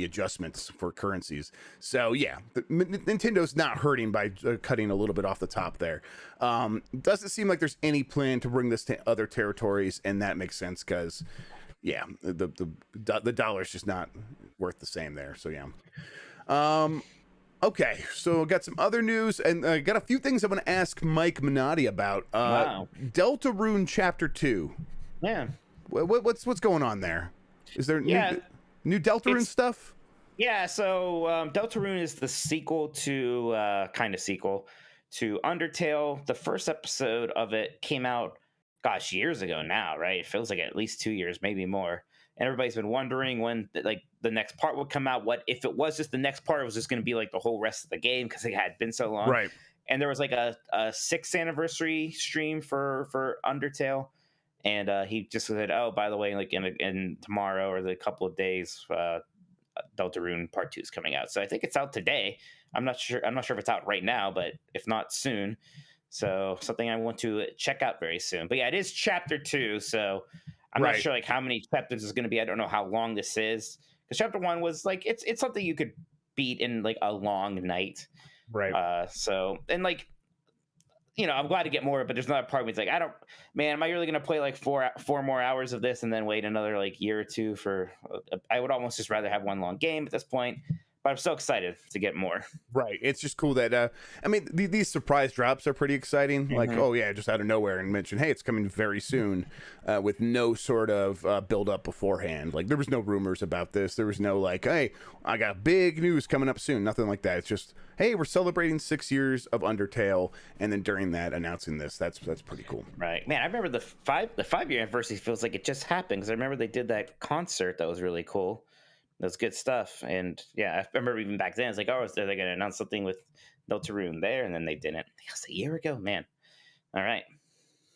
adjustments for currencies. So yeah, Nintendo's not hurting by cutting a little bit off the top there. Doesn't seem like there's any plan to bring this to other territories, and that makes sense because yeah, the dollar's just not worth the same there. So yeah. Okay, so got some other news, and got a few things I want to ask Mike Minotti about. Wow. Deltarune Chapter 2. Yeah. What's going on there? Is there? Yeah. New Deltarune stuff? Yeah, so Deltarune is the sequel to kind of sequel to Undertale. The first episode of it came out, gosh, years ago now, right? It feels like at least 2 years, maybe more. And everybody's been wondering when like the next part would come out. What if it was just the next part? It was just going to be like the whole rest of the game because it had been so long, Right? And there was like a 6th anniversary stream for Undertale, and he just said, "Oh, by the way, like in tomorrow or the couple of days." Deltarune Part 2 is coming out, so I think it's out today. I'm not sure if it's out right now, but if not, soon. So something I want to check out very soon. But yeah, it is chapter 2, so I'm not sure like how many chapters is going to be. I don't know how long this is, because chapter 1 was like it's something you could beat in like a long night, right? So and like, you know, I'm glad to get more, but there's another part where it's like, am I really going to play like four more hours of this and then wait another like year or two for, I would almost just rather have one long game at this point, but I'm so excited to get more. Right. It's just cool that, I mean, these surprise drops are pretty exciting. Like, oh yeah, just out of nowhere and mention, hey, it's coming very soon, with no sort of build up beforehand. Like there was no rumors about this. There was no like, hey, I got big news coming up soon. Nothing like that. It's just, hey, we're celebrating 6 years of Undertale, and then during that announcing this. That's pretty cool. Right, man. I remember the 5-year anniversary feels like it just happened, because I remember they did that concert that was really cool. That's good stuff. And yeah, I remember even back then, it's like, oh, they're going to announce something with Deltarune there, and then they didn't. That was a year ago, man. All right.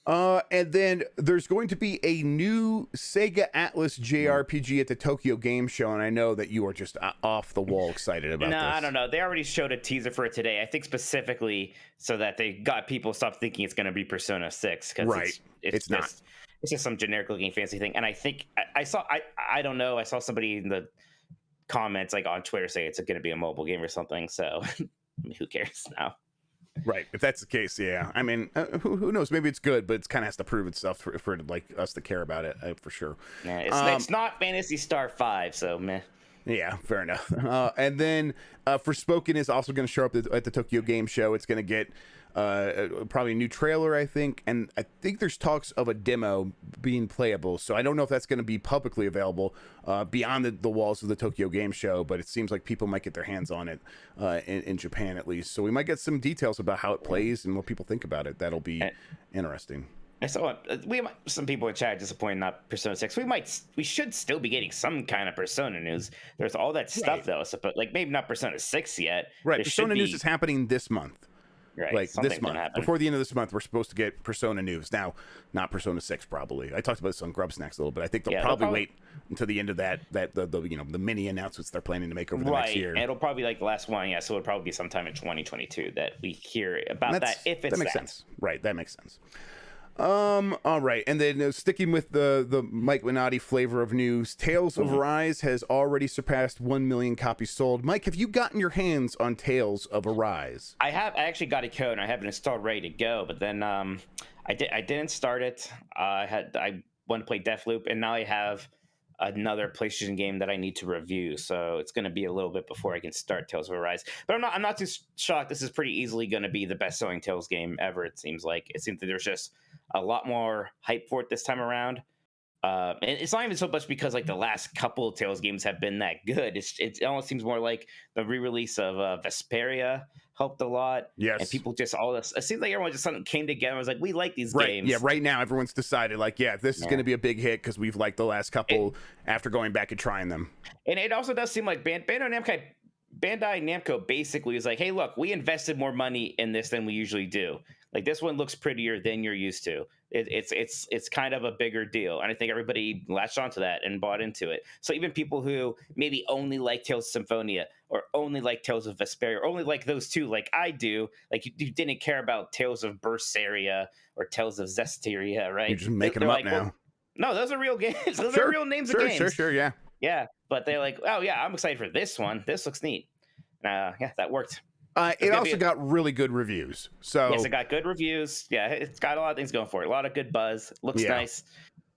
And then there's going to be a new Sega Atlas JRPG at the Tokyo Game Show, and I know that you are just off the wall excited about this. No, I don't know. They already showed a teaser for it today. I think specifically so that they got people to stop thinking it's going to be Persona 6. Right. It's not. It's just some generic looking fancy thing. And I think I don't know. I saw somebody in the comments like on Twitter say it's going to be a mobile game or something. So who cares now? Right. If that's the case, yeah. I mean, who knows? Maybe it's good, but it kind of has to prove itself for like us to care about it, for sure. Yeah, it's not Phantasy Star 5, so meh. Yeah, fair enough. And then Forspoken is also going to show up at the Tokyo Game Show. It's going to get probably a new trailer, I think, and I think there's talks of a demo being playable. So I don't know if that's going to be publicly available beyond the walls of the Tokyo Game Show, but it seems like people might get their hands on it in Japan at least. So we might get some details about how it plays and what people think about it. That'll be interesting. I saw some people in chat disappointed not Persona 6. We should still be getting some kind of Persona news. There's all that stuff though, so, but like maybe not Persona 6 yet. Right, Persona news is happening this month. Right, like this month. Before the end of this month, we're supposed to get Persona news. Now, not Persona 6 probably. I talked about this on Grubb Snacks a little bit. I think they'll probably wait until the end of the mini announcements they're planning to make over the next year. And it'll probably be like the last one, yeah. So it'll probably be sometime in 2022 that we hear about that. If it's that makes sense, right? That makes sense. All right, and then sticking with the Mike Minotti flavor of news, Tales of Arise has already surpassed 1 million copies sold. Mike, have you gotten your hands on Tales of Arise? I have. I actually got a code and I have it installed ready to go, but then I didn't start it. I wanted to play Deathloop, and now I have another PlayStation game that I need to review, so it's going to be a little bit before I can start Tales of Arise. But I'm not too shocked. This is pretty easily going to be the best-selling Tales game ever. It seems like that there's just a lot more hype for it this time around. And it's not even so much because like the last couple of Tales games have been that good. It almost seems more like the re-release of Vesperia helped a lot. Yes. And people just it seems like everyone just suddenly came together and was like, we like these games. Yeah, right now everyone's decided like, this is going to be a big hit because we've liked the last couple after going back and trying them. And it also does seem like Bandai Namco basically is like, hey, look, we invested more money in this than we usually do. Like this one looks prettier than you're used to. It's kind of a bigger deal, and I think everybody latched onto that and bought into it. So even people who maybe only like Tales of Symphonia or only like Tales of Vesperia or only like those two, like I do, like you didn't care about Tales of Berseria or Tales of Zestiria, right? You're just making them up now. Well, no, those are real games. Those are real names of games. Sure, yeah. Yeah, but they're like, oh yeah, I'm excited for this one. This looks neat. Yeah, that worked. It also got really good reviews. So yes, it got good reviews. Yeah, it's got a lot of things going for it. A lot of good buzz. Looks nice.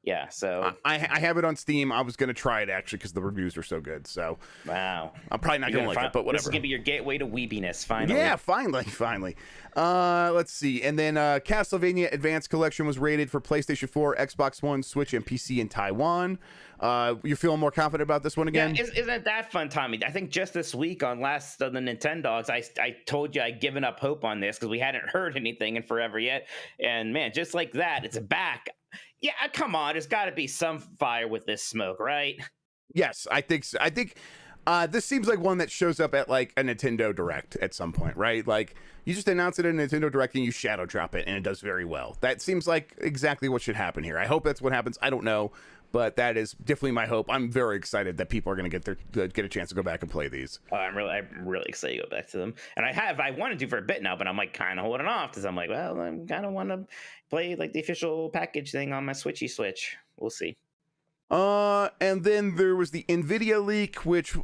Yeah, so I have it on Steam. I was gonna try it actually because the reviews are so good. So wow, I'm probably not gonna like it, but whatever. This is gonna be your gateway to weebiness, finally. Yeah, finally. Let's see. And then Castlevania Advanced Collection was rated for PlayStation 4, Xbox One, Switch, and PC in Taiwan. You're feeling more confident about this one again? Yeah, isn't that fun, Tommy? I think just this week on Last of the Nintendogs, I told you I'd given up hope on this because we hadn't heard anything in forever yet. And man, just like that, it's back. Yeah, come on. There's got to be some fire with this smoke, right? Yes, I think so. I think this seems like one that shows up at like a Nintendo Direct at some point, right? Like you just announce it in a Nintendo Direct and you shadow drop it and it does very well. That seems like exactly what should happen here. I hope that's what happens. I don't know, but that is definitely my hope. I'm very excited that people are going to get a chance to go back and play these. I'm really excited to go back to them. And I wanted to for a bit now, but I'm like kind of holding off because I'm like, well, I kind of want to play like the official package thing on my Switch. We'll see. And then there was the Nvidia leak, which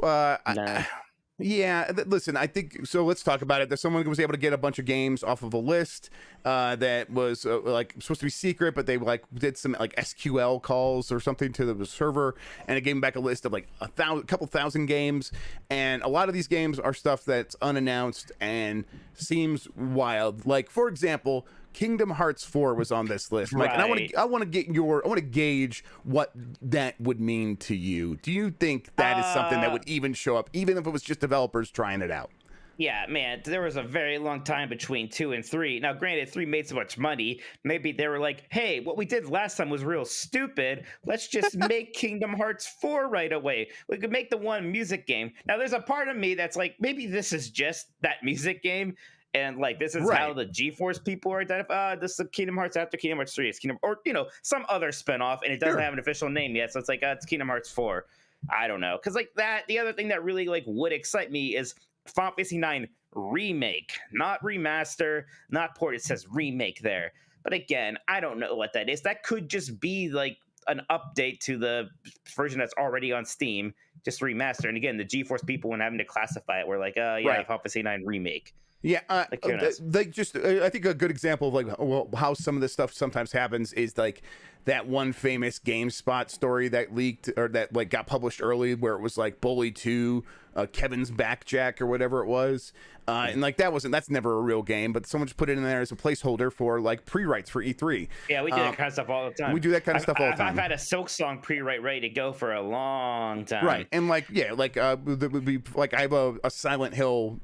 listen, I think so. Let's talk about it. That someone was able to get a bunch of games off of a list that was like supposed to be secret, but they like did some like SQL calls or something to the server, and it gave them back a list of like a couple thousand games. And a lot of these games are stuff that's unannounced and seems wild. Like for example, Kingdom Hearts 4 was on this list. Mike, and I want to gauge what that would mean to you. Do you think that is something that would even show up, even if it was just developers trying it out? Yeah, man, there was a very long time between 2 and 3. Now, granted, 3 made so much money. Maybe they were like, hey, what we did last time was real stupid. Let's just make Kingdom Hearts 4 right away. We could make the one music game. Now, there's a part of me that's like, maybe this is just that music game. And like this is how the GeForce people are identified. This is Kingdom Hearts after Kingdom Hearts 3. It's Kingdom, or some other spinoff, and it doesn't have an official name yet. So it's like it's Kingdom Hearts 4. I don't know, because like that. The other thing that really like would excite me is Final Fantasy 9 remake, not remaster, not port. It says remake there. But again, I don't know what that is. That could just be like an update to the version that's already on Steam, just remaster. And again, the GeForce people, when having to classify it, were like, Final Fantasy 9 remake. Yeah, I think a good example of like how some of this stuff sometimes happens is like that one famous GameSpot story that leaked or that like got published early where it was like Bully 2, Kevin's Backjack or whatever it was. And like that's never a real game, but someone just put it in there as a placeholder for like pre-writes for E3. Yeah, we do that kind of stuff all the time. We do that kind of stuff all the time. I've had a Silk Song pre-write ready to go for a long time. Right, and like there would be like I have a Silent Hill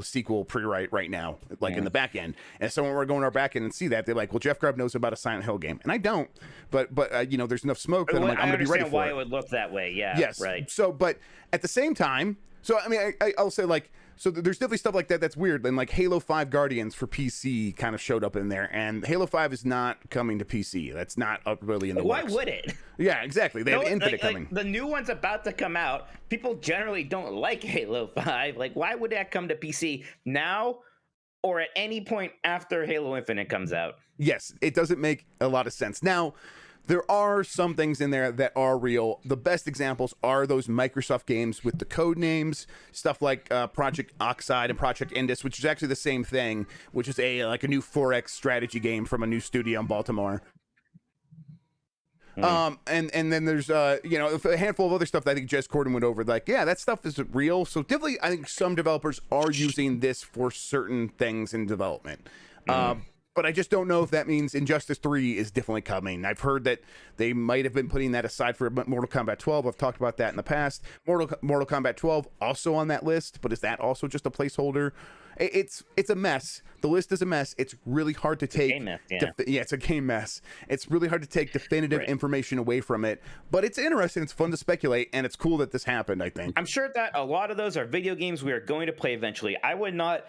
sequel pre-write right now, like in the back end. And if someone were to go in our back end and see that, they're like, well, Jeff Grubb knows about a Silent Hill game, and I don't. But there's enough smoke that I'm like, I'm going to be ready for it. I understand why it would look that way. Yeah. Yes. Right. So, but at the same time, so I mean, I'll say like. So there's definitely stuff like that that's weird. And like Halo 5 Guardians for PC kind of showed up in there. And Halo 5 is not coming to PC. That's not really in the works. Why would it? Yeah, exactly. They have Infinite coming. The new one's about to come out. People generally don't like Halo 5. Like, why would that come to PC now or at any point after Halo Infinite comes out? Yes, it doesn't make a lot of sense. Now, there are some things in there that are real. The best examples are those Microsoft games with the code names, stuff like Project Oxide and Project Indus, which is actually the same thing, which is a new 4X strategy game from a new studio in Baltimore. And then there's a handful of other stuff that I think Jez Corden went over. Like, yeah, that stuff is real. So definitely, I think some developers are using this for certain things in development. But I just don't know if that means Injustice 3 is definitely coming. I've heard that they might have been putting that aside for Mortal Kombat 12. I've talked about that in the past. Mortal Kombat 12 also on that list, but is that also just a placeholder? It's a mess. The list is a mess. It's really hard to take. It's a game mess. It's really hard to take definitive information away from it. But it's interesting. It's fun to speculate, and it's cool that this happened, I think. I'm sure that a lot of those are video games we are going to play eventually. I would not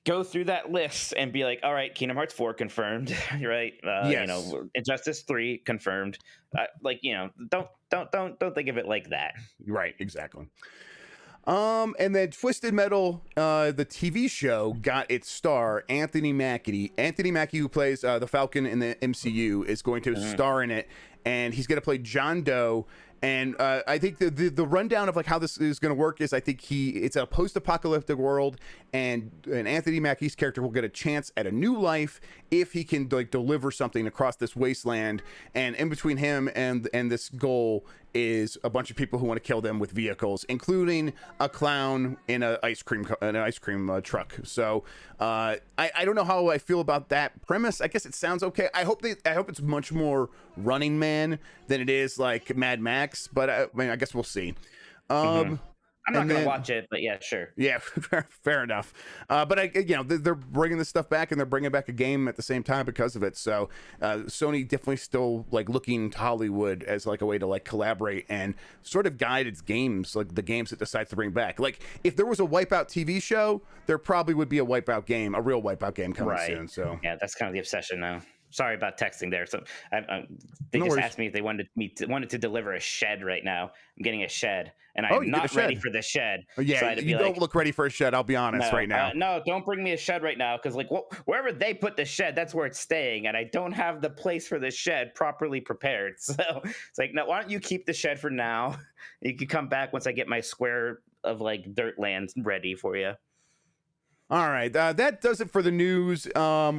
go through that list and be like, all right, Kingdom Hearts 4 confirmed, right? Yes. Injustice 3 confirmed. Don't think of it like that. Right, exactly. And then Twisted Metal, the TV show, got its star, Anthony Mackie. Anthony Mackie, who plays the Falcon in the MCU, is going to star in it. and he's going to play John Doe. And I think the rundown of like how this is going to work is I think it's a post-apocalyptic world, and Anthony Mackie's character will get a chance at a new life if he can like deliver something across this wasteland. And in between him and this goal is a bunch of people who want to kill them with vehicles, including a clown in an ice cream truck. So I don't know how I feel about that premise. I guess it sounds okay. I hope it's much more Running Man than it is like Mad Max, but I mean, I guess we'll see. I'm not gonna watch it, but yeah, sure. Yeah, fair enough. But they're bringing this stuff back, and they're bringing back a game at the same time because of it. So Sony definitely still like looking to Hollywood as like a way to like collaborate and sort of guide its games, like the games it decides to bring back. Like if there was a Wipeout TV show, there probably would be a Wipeout game, a real Wipeout game coming soon. So yeah, that's kind of the obsession now. Sorry about texting there. So they No just worries. asked me if they wanted to deliver a shed right now. I'm getting a shed, and I'm not ready for the shed. Yeah, so I had to you be don't look ready for a shed. I'll be honest right now. No, don't bring me a shed right now, because like wherever they put the shed, that's where it's staying, and I don't have the place for the shed properly prepared. So it's like, no, why don't you keep the shed for now? You can come back once I get my square of like dirt land ready for you. All right, that does it for the news.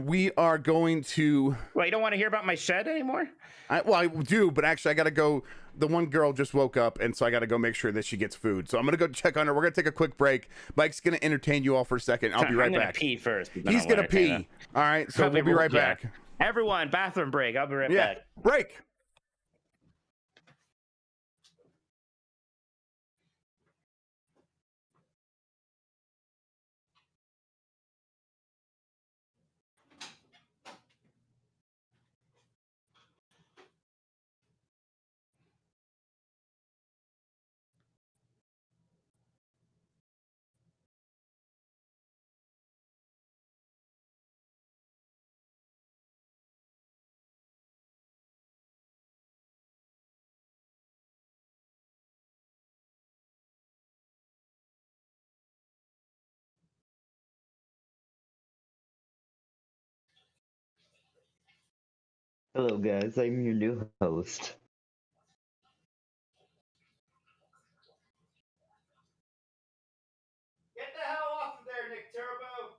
We are going to. Well, you don't want to hear about my shed anymore? I do, but actually, I got to go. The one girl just woke up, and so I got to go make sure that she gets food. So I'm going to go check on her. We're going to take a quick break. Mike's going to entertain you all for a second. I'll be right back. Pee first. He's going to pee. All right, so we'll be right back. Everyone, bathroom break. I'll be right back. Break. Hello, guys. I'm your new host. Get the hell off of there, Nick Turbo!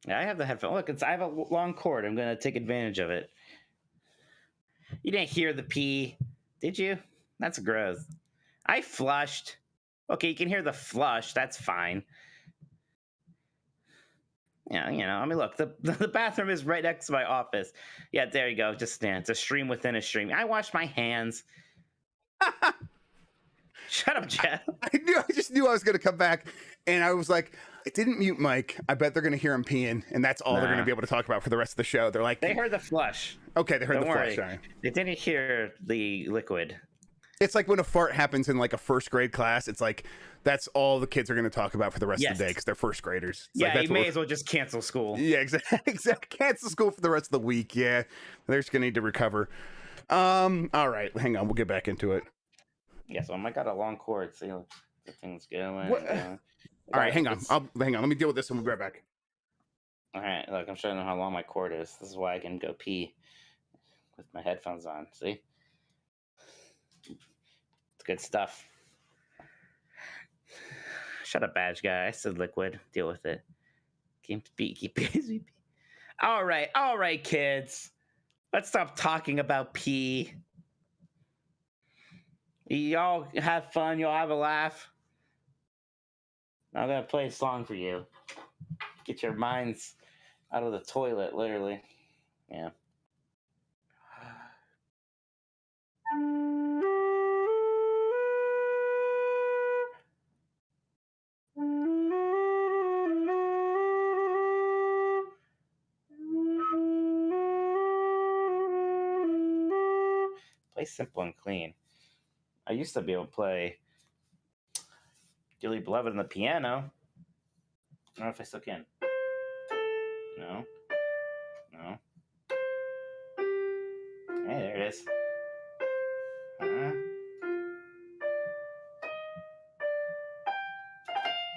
Yeah, I have the headphone. Look, I have a long cord. I'm gonna take advantage of it. You didn't hear the pee, did you? That's gross. I flushed. Okay, you can hear the flush. That's fine. Yeah, I mean, look, the bathroom is right next to my office. Yeah, there you go. Just stand. It's a stream within a stream. I washed my hands. Shut up, Jeff. I just knew I was going to come back, and I was like, I didn't mute Mike. I bet they're going to hear him peeing, and that's all they're going to be able to talk about for the rest of the show. They're like, they heard the flush. Okay, they heard Don't the worry. flush. Right. They didn't hear the liquid. It's like when a fart happens in like a first grade class. It's like that's all the kids are going to talk about for the rest of the day because they're first graders. It's yeah, like, you may as well just cancel school. Yeah, exactly. Cancel school for the rest of the week. Yeah, they're just going to need to recover. All right, hang on. We'll get back into it. Yeah, so I got a long cord. See, the thing's going. All right, hang on. Hang on. Let me deal with this and we'll be right back. All right, look, I'm showing them how long my cord is. This is why I can go pee with my headphones on. See? It's good stuff. Shut up, badge guy. I said liquid. Deal with it. Keep busy. All right, kids. Let's stop talking about pee. Y'all have fun. Y'all have a laugh. I'm gonna play a song for you. Get your minds out of the toilet, literally. Yeah. Play simple and clean. I used to be able to play Dearly Beloved on the piano. I don't know if I still can. No. No. Hey, there it is.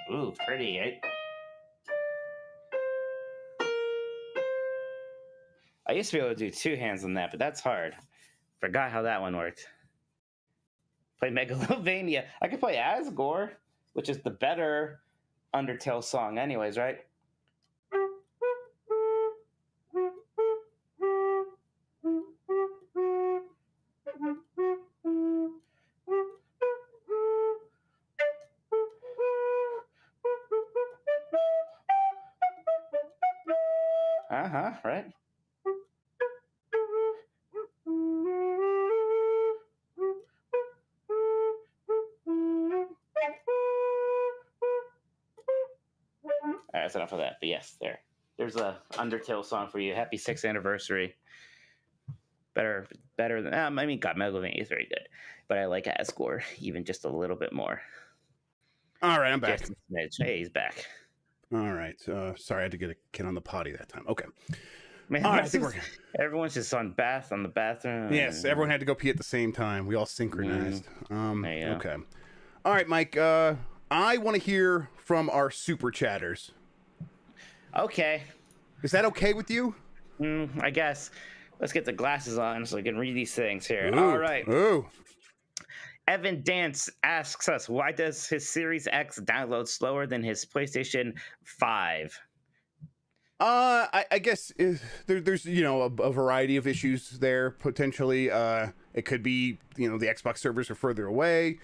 Ooh, pretty, eh? I used to be able to do two hands on that, but that's hard. Forgot how that one worked. Play Megalovania. I could play Asgore, which is the better Undertale song anyways, right? Uh-huh, right? All right, that's enough of that. But yes, there's a Undertale song for you. Happy 6th anniversary. Better than I mean, God, Megalovania is very good, but I like Asgore even just a little bit more. All right, I'm back. Hey, he's back. All right. Sorry, I had to get a kid on the potty that time. Okay. Man, All right, I think we're good. Everyone's just on the bathroom. Yes, everyone had to go pee at the same time. We all synchronized. There you go. Okay. All right, Mike. I want to hear from our super chatters. Okay. Is that okay with you? I guess. Let's get the glasses on so I can read these things here. Ooh, All right. Ooh. Evan Dance asks us, why does his Series X download slower than his PlayStation 5? I guess there's a variety of issues there potentially. It could be the Xbox servers are further away.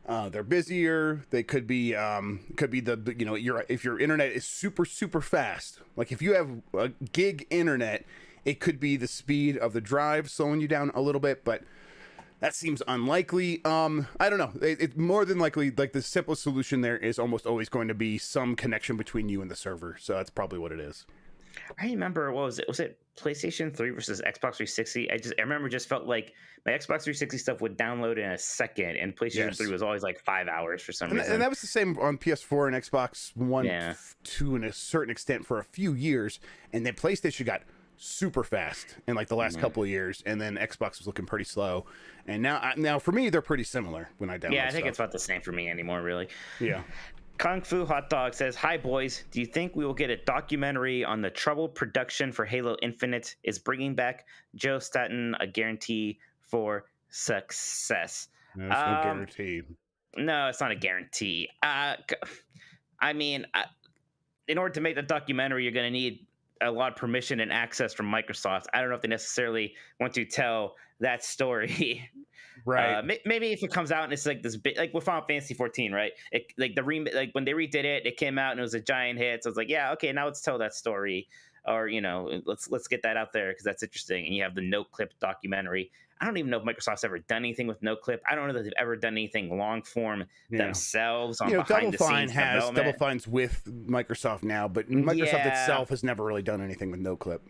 They're busier. They could be if your internet is super fast. Like if you have a gig internet, it could be the speed of the drive slowing you down a little bit, but that seems unlikely. I don't know. It's more than likely, like the simplest solution there is almost always going to be some connection between you and the server. So that's probably what it is. I remember, what was it? Was it PlayStation 3 versus Xbox 360? I remember just felt like my Xbox 360 stuff would download in a second, and PlayStation 3 was always like 5 hours for some reason. And that was the same on PS4 and Xbox One, to a certain extent for a few years. And then PlayStation got super fast in like the last couple of years, and then Xbox was looking pretty slow. And now for me, they're pretty similar when I download. Yeah, I think it's about the same for me anymore, really. Yeah. Kung Fu Hot Dog says, "Hi boys, do you think we will get a documentary on the troubled production for Halo Infinite? Is bringing back Joe Staten a guarantee for success?" No, it's no guarantee. No, it's not a guarantee. I mean, in order to make the documentary, you're going to need a lot of permission and access from Microsoft. I don't know if they necessarily want to tell that story. Right. Maybe if it comes out and it's like this big, like with Final Fantasy 14, right? It like like when they redid it, it came out and it was a giant hit. So it's like, yeah, okay, now let's tell that story, or let's get that out there because that's interesting. And you have the no clip documentary. I don't even know if Microsoft's ever done anything with no clip. I don't know that they've ever done anything long form themselves on behind the scenes development. Double Fine's with Microsoft now, but Microsoft itself has never really done anything with no clip.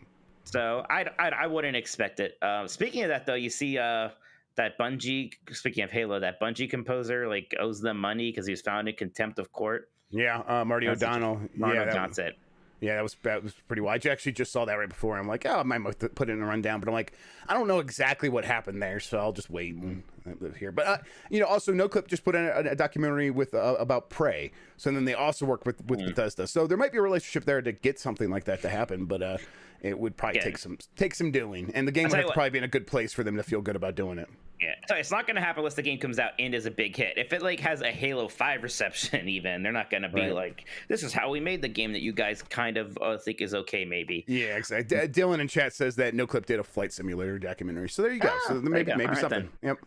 So I wouldn't expect it. Speaking of that, though, you see that Bungie, speaking of Halo, that Bungie composer like owes them money because he was found in contempt of court. Yeah, Marty O'Donnell. That's it. Yeah, that was pretty wild. I actually just saw that right before. I'm like, I might put it in a rundown, but I'm like, I don't know exactly what happened there, so I'll just wait and live here. But also NoClip just put in a documentary with about Prey. So then they also work with Bethesda. So there might be a relationship there to get something like that to happen, but it would probably take some doing, and the game would have to probably be in a good place for them to feel good about doing it. Yeah, so it's not going to happen unless the game comes out and is a big hit. If it like has a Halo 5 reception, even they're not going to be like, "This is how we made the game that you guys kind of think is okay." Maybe. Yeah, exactly. Dylan in chat says that NoClip did a flight simulator documentary, so there you go. So maybe something. Yep.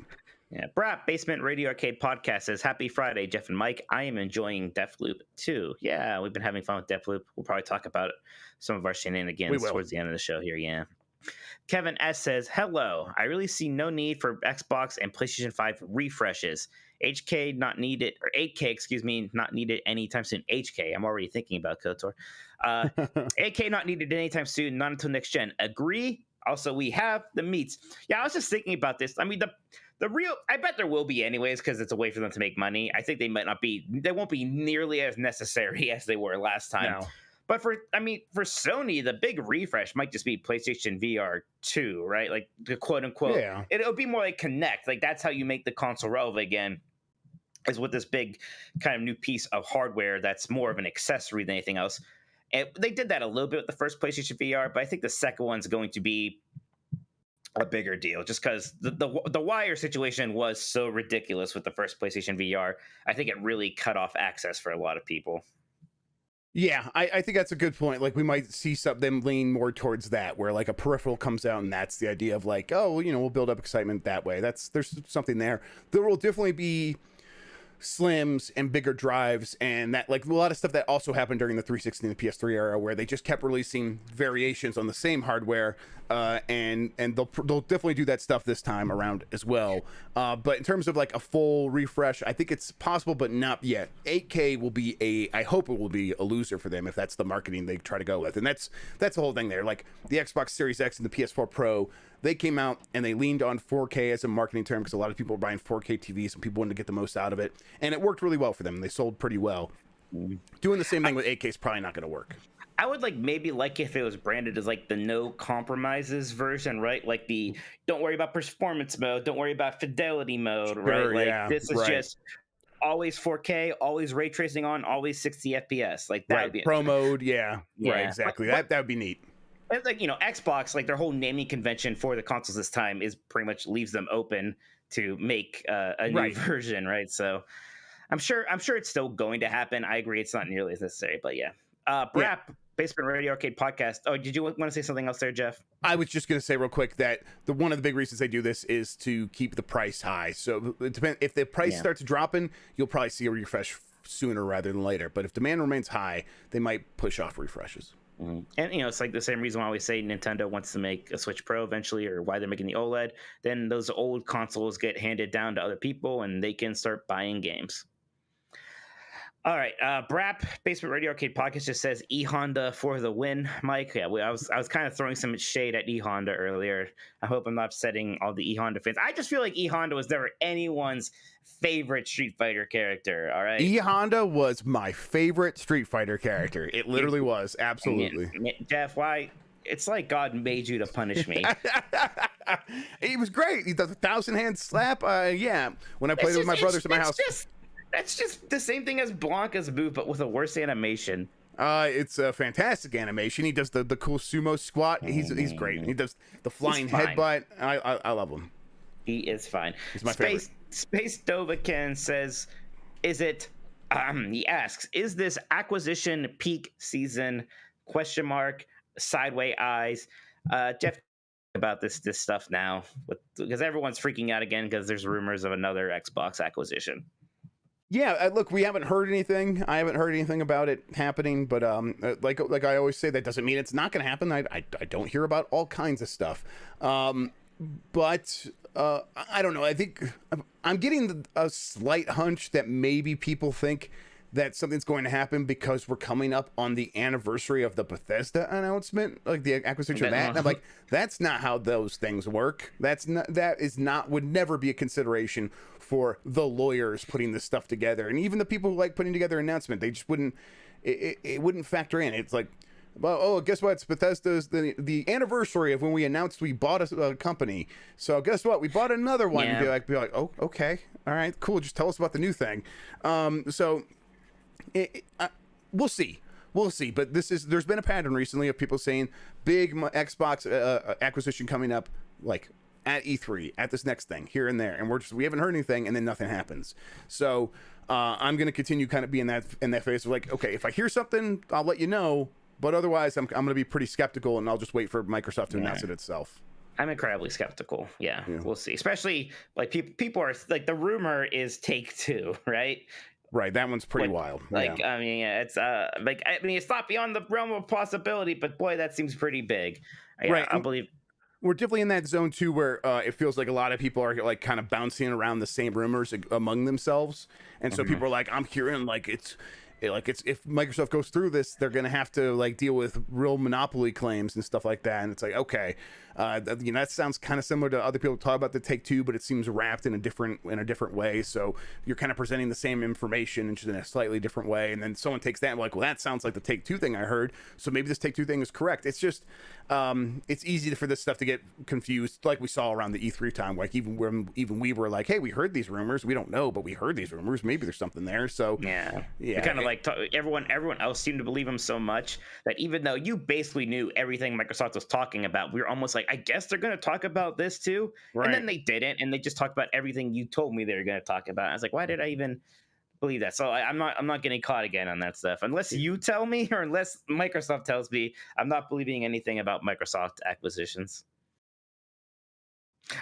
Yeah, Brap Basement Radio Arcade Podcast says, "Happy Friday, Jeff and Mike. I am enjoying Deathloop too. Yeah, we've been having fun with Deathloop. We'll probably talk about some of our shenanigans towards the end of the show here. Yeah." Kevin S says, "Hello. I really see no need for Xbox and PlayStation 5 refreshes. HK not needed, or 8K, excuse me, not needed anytime soon. HK, I'm already thinking about KOTOR. 8K not needed anytime soon, not until next gen. Agree? Also, we have the meats." Yeah, I was just thinking about this. I mean, the real, I bet there will be anyways, because it's a way for them to make money. I think they won't be nearly as necessary as they were last time. No. But for Sony, the big refresh might just be PlayStation VR 2, right? Like the quote unquote, it'll be more like Connect. Like that's how you make the console relevant again, is with this big kind of new piece of hardware that's more of an accessory than anything else. And they did that a little bit with the first PlayStation VR, but I think the second one's going to be a bigger deal, just because the wire situation was so ridiculous with the first PlayStation VR. I think it really cut off access for a lot of people. Yeah, I think that's a good point. Like we might see them lean more towards that, where like a peripheral comes out, and that's the idea of like, oh, we'll build up excitement that way. There's something there. There will definitely be slims and bigger drives, and that like a lot of stuff that also happened during the 360 and the PS3 era, where they just kept releasing variations on the same hardware, and they'll definitely do that stuff this time around as well. But in terms of like a full refresh, I think it's possible, but not yet. 8K will be I hope it will be a loser for them if that's the marketing they try to go with, and that's the whole thing there. Like the Xbox Series X and the PS4 Pro, they came out and they leaned on 4K as a marketing term because a lot of people were buying 4K TVs and people wanted to get the most out of it. And it worked really well for them. They sold pretty well. Doing the same thing with 8K is probably not going to work. I would maybe if it was branded as like the no compromises version, right? Like the don't worry about performance mode, don't worry about fidelity mode, right? Like this is just always 4K, always ray tracing on, always 60 FPS. Like that would be pro mode, right, exactly. That would be neat. It's like, Xbox, like their whole naming convention for the consoles this time is pretty much leaves them open to make a new version, right? So I'm sure it's still going to happen. I agree, it's not nearly as necessary, but yeah. Brap, Basement Radio Arcade Podcast. Oh, did you want to say something else there, Jeff? I was just going to say real quick that one of the big reasons they do this is to keep the price high. So it depends, if the price starts dropping, you'll probably see a refresh sooner rather than later. But if demand remains high, they might push off refreshes. Mm-hmm. And it's like the same reason why we say Nintendo wants to make a Switch Pro eventually, or why they're making the OLED. Then those old consoles get handed down to other people, and they can start buying games. All right, Brap Basement Radio Arcade Podcast just says E Honda for the win, Mike. Yeah, I was kind of throwing some shade at E Honda earlier. I hope I'm not upsetting all the E Honda fans. I just feel like E Honda was never anyone's favorite Street Fighter character. All right, E Honda was my favorite Street Fighter character. It literally was, absolutely. Jeff, why? It's like God made you to punish me. He was great. He does a 1,000-hand slap. Yeah, when I played with my brothers in my house. That's just the same thing as Blanca's move, but with a worse animation. It's a fantastic animation. He does the cool sumo squat. He's great. He does the flying headbutt. I love him. He is fine. He's my favorite. Space Dovakin says, "Is it?" He asks, "Is this acquisition peak season? ? Sideway eyes." Jeff, about this stuff now, because everyone's freaking out again because there's rumors of another Xbox acquisition. Yeah, look, we haven't heard anything. I haven't heard anything about it happening, but like I always say, that doesn't mean it's not going to happen. I don't hear about all kinds of stuff, but I don't know. I think I'm getting a slight hunch that maybe people think that something's going to happen because we're coming up on the anniversary of the Bethesda announcement, like the acquisition of that. And I'm like, that's not how those things work. Would never be a consideration for the lawyers putting this stuff together. And even the people who like putting together an announcement, they just wouldn't, it wouldn't factor in. It's like, well, oh, guess what? It's Bethesda's the anniversary of when we announced we bought a company. So guess what? We bought another one. Yeah. And be like, oh, okay, all right, cool. Just tell us about the new thing. We'll see. But there's been a pattern recently of people saying big Xbox acquisition coming up, like at E3, at this next thing, here and there, and we haven't heard anything, and then nothing happens. So I'm going to continue kind of being in that phase of like, okay, if I hear something, I'll let you know. But otherwise, I'm going to be pretty skeptical, and I'll just wait for Microsoft to announce it itself. I'm incredibly skeptical. Yeah, Yeah. we'll see. Especially like people are like, the rumor is Take-Two, right? Right, that one's pretty wild. Like, yeah. I mean, yeah, it's like, I mean, it's not beyond the realm of possibility, but boy, that seems pretty big. Yeah, Right, I believe. We're definitely in that zone too, where it feels like a lot of people are like kind of bouncing around the same rumors among themselves, and so people are like, "I'm hearing like it's if Microsoft goes through this, they're gonna have to like deal with real monopoly claims and stuff like that." And it's like, okay, that sounds kind of similar to other people talk about the Take-Two, but it seems wrapped in a different way. So you're kind of presenting the same information just in a slightly different way, and then someone takes that and like, well, that sounds like the Take-Two thing I heard, so maybe this Take-Two thing is correct. It's just it's easy for this stuff to get confused, like we saw around the E3 time. Like even we were like, hey, we heard these rumors, we don't know, but we heard these rumors, maybe there's something there. So Yeah. It kind of like everyone else seemed to believe him so much that even though you basically knew everything Microsoft was talking about, we were almost like, I guess they're going to talk about this too. Right. And then they didn't, and they just talked about everything you told me they were going to talk about. I was like, why did I even believe that? So I'm not getting caught again on that stuff unless you tell me, or unless Microsoft tells me. I'm not believing anything about Microsoft acquisitions.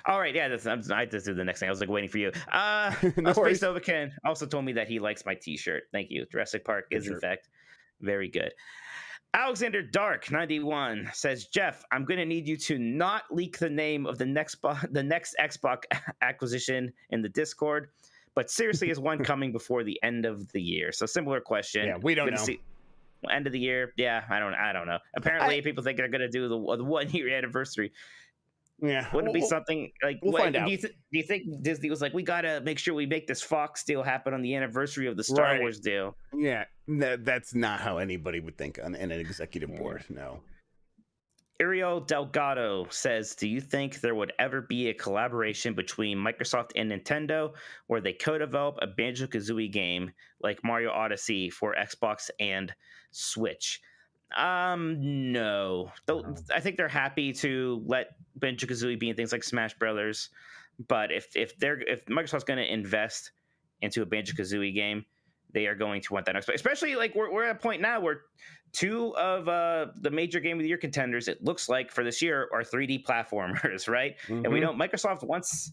All right, yeah, I just did the next thing. I was like waiting for you. No Space worries. Novakin also told me that he likes my T-shirt. Thank you. Jurassic Park is in fact very good. Alexander Dark 91 says, Jeff, I'm going to need you to not leak the name of the next Xbox acquisition in the Discord, but seriously, is one coming before the end of the year? So similar question. Yeah, we don't know. End of the year? Yeah, I don't know. Apparently, people think they're going to do the 1 year anniversary. Yeah, Wouldn't it be something like? We'll find out. Do you think Disney was like, we gotta make sure we make this Fox deal happen on the anniversary of the Star Wars deal? Yeah, that's not how anybody would think on an executive board. No. Ariel Delgado says, do you think there would ever be a collaboration between Microsoft and Nintendo where they co-develop a Banjo-Kazooie game like Mario Odyssey for Xbox and Switch? No. I think they're happy to let Banjo-Kazooie be in things like Smash Brothers, but if Microsoft's going to invest into a Banjo-Kazooie game, they are going to want that next. Especially like we're at a point now where two of the major Game of the Year contenders, it looks like, for this year are 3D platformers, right? Mm-hmm. And we know Microsoft wants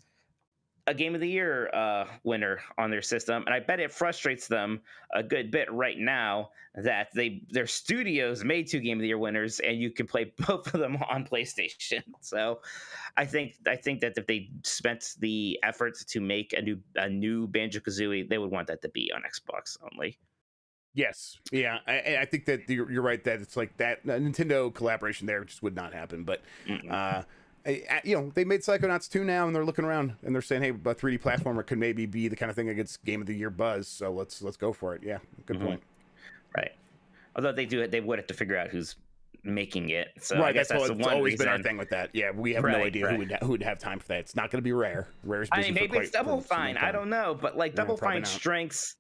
a Game of the Year winner on their system, and I bet it frustrates them a good bit right now that their studios made two Game of the Year winners, and you can play both of them on PlayStation. So, I think that if they spent the efforts to make a new Banjo-Kazooie, they would want that to be on Xbox only. Yes, yeah, I think that you're right that it's like that Nintendo collaboration there just would not happen, but. They made Psychonauts 2 now, and they're looking around and they're saying, "Hey, a 3D platformer could maybe be the kind of thing that gets Game of the Year buzz." So let's go for it. Yeah, good point. Right. Although they would have to figure out who's making it. So right, I guess that's always reason. been our thing with that. Yeah, we have no idea who would have time for that. It's not going to be Rare. Rare's busy. I mean, maybe it's Double Fine. I don't know, but like Double Fine's strengths.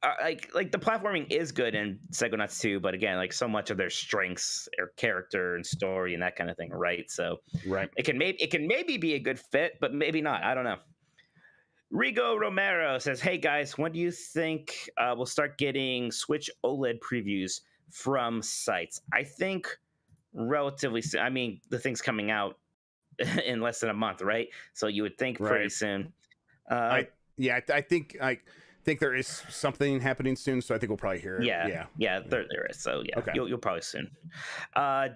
Like the platforming is good in Psychonauts 2, but again, like so much of their strengths are character and story and that kind of thing, right? So it can maybe be a good fit, but maybe not. I don't know. Rigo Romero says, "Hey guys, when do you think we'll start getting Switch OLED previews from sites?" I think relatively soon. I mean, the thing's coming out in less than a month, right? So you would think pretty soon. I think there is something happening soon, so I think we'll probably hear it. Yeah, there is. So yeah, okay. You'll probably soon.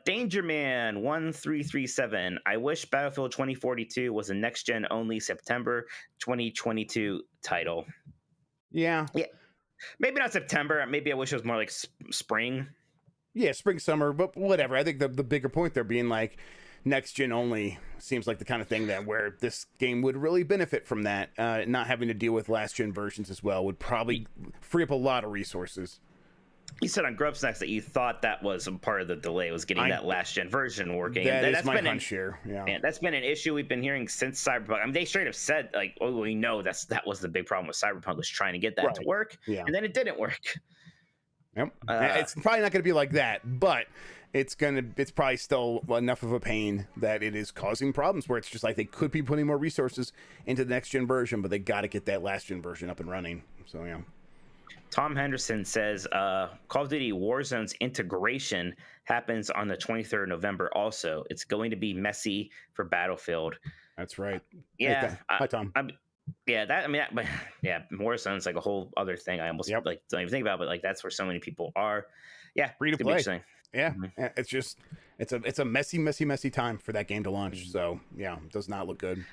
Danger Man 1337. I wish Battlefield 2042 was a next gen only September 2022 title. Yeah. Maybe not September. Maybe I wish it was more like spring. Yeah, spring, summer, but whatever. I think the bigger point there being like next gen only seems like the kind of thing that where this game would really benefit from that, not having to deal with last gen versions as well would probably free up a lot of resources. You said on Grubb's Next that you thought that was a part of the delay was getting that last gen version working. That's my hunch here. Yeah, that's been an issue we've been hearing since Cyberpunk. I mean, they straight up said like, "Oh, we know that was the big problem with Cyberpunk was trying to get that to work, and then it didn't work." Yep, it's probably not going to be like that, but it's probably still enough of a pain that it is causing problems where it's just like they could be putting more resources into the next gen version, but they got to get that last gen version up and running. So yeah. Tom Henderson says Call of Duty Warzone's integration happens on the 23rd of November also. It's going to be messy for Battlefield. That's right. Yeah. Hi, Tom. Warzone's like a whole other thing. I almost like don't even think about, but like that's where so many people are. Yeah, free to play. Yeah, it's just it's a messy time for that game to launch. So yeah, it does not look good.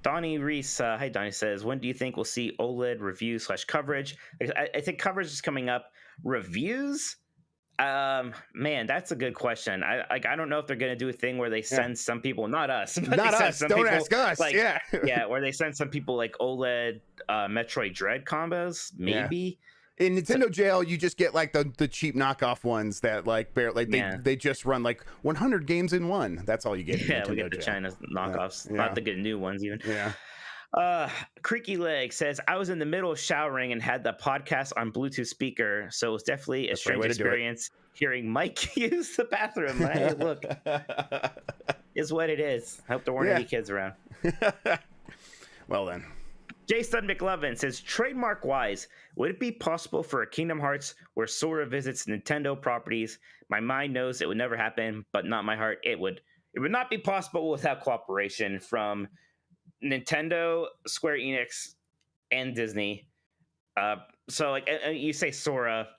Donnie Reese, hi Donnie, says, when do you think we'll see OLED reviews / coverage? I think coverage is coming up. Reviews? Man, that's a good question. I don't know if they're gonna do a thing where they send some people, not us, but not us. Don't people, ask us. Like, yeah, where they send some people like OLED Metroid Dread combos, maybe. Yeah. In Nintendo jail, you just get like the cheap knockoff ones that like they just run like 100 games in one. That's all you get. Yeah, we get the China knockoffs, not the good new ones even. Yeah. Creaky Leg says, I was in the middle of showering and had the podcast on Bluetooth speaker, so it was definitely a strange experience hearing Mike use the bathroom. Hey, look, is what it is. I hope there weren't any kids around. Well then. Jason McLovin says, trademark wise, would it be possible for a Kingdom Hearts where Sora visits Nintendo properties? My mind knows it would never happen, but not my heart. It would not be possible without cooperation from Nintendo, Square Enix, and Disney. So like you say Sora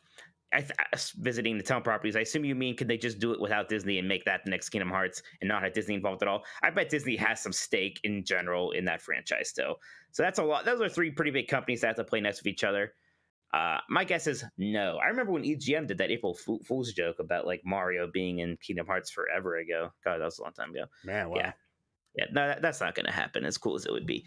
visiting the town properties, I assume you mean could they just do it without Disney and make that the next Kingdom Hearts and not have Disney involved at all? I bet Disney has some stake in general in that franchise still. So that's a lot. Those are three pretty big companies that have to play next with each other. My guess is no. I remember when EGM did that April Fool's joke about like Mario being in Kingdom Hearts forever ago. God, that was a long time ago. Man, wow. Yeah, no, that's not going to happen as cool as it would be.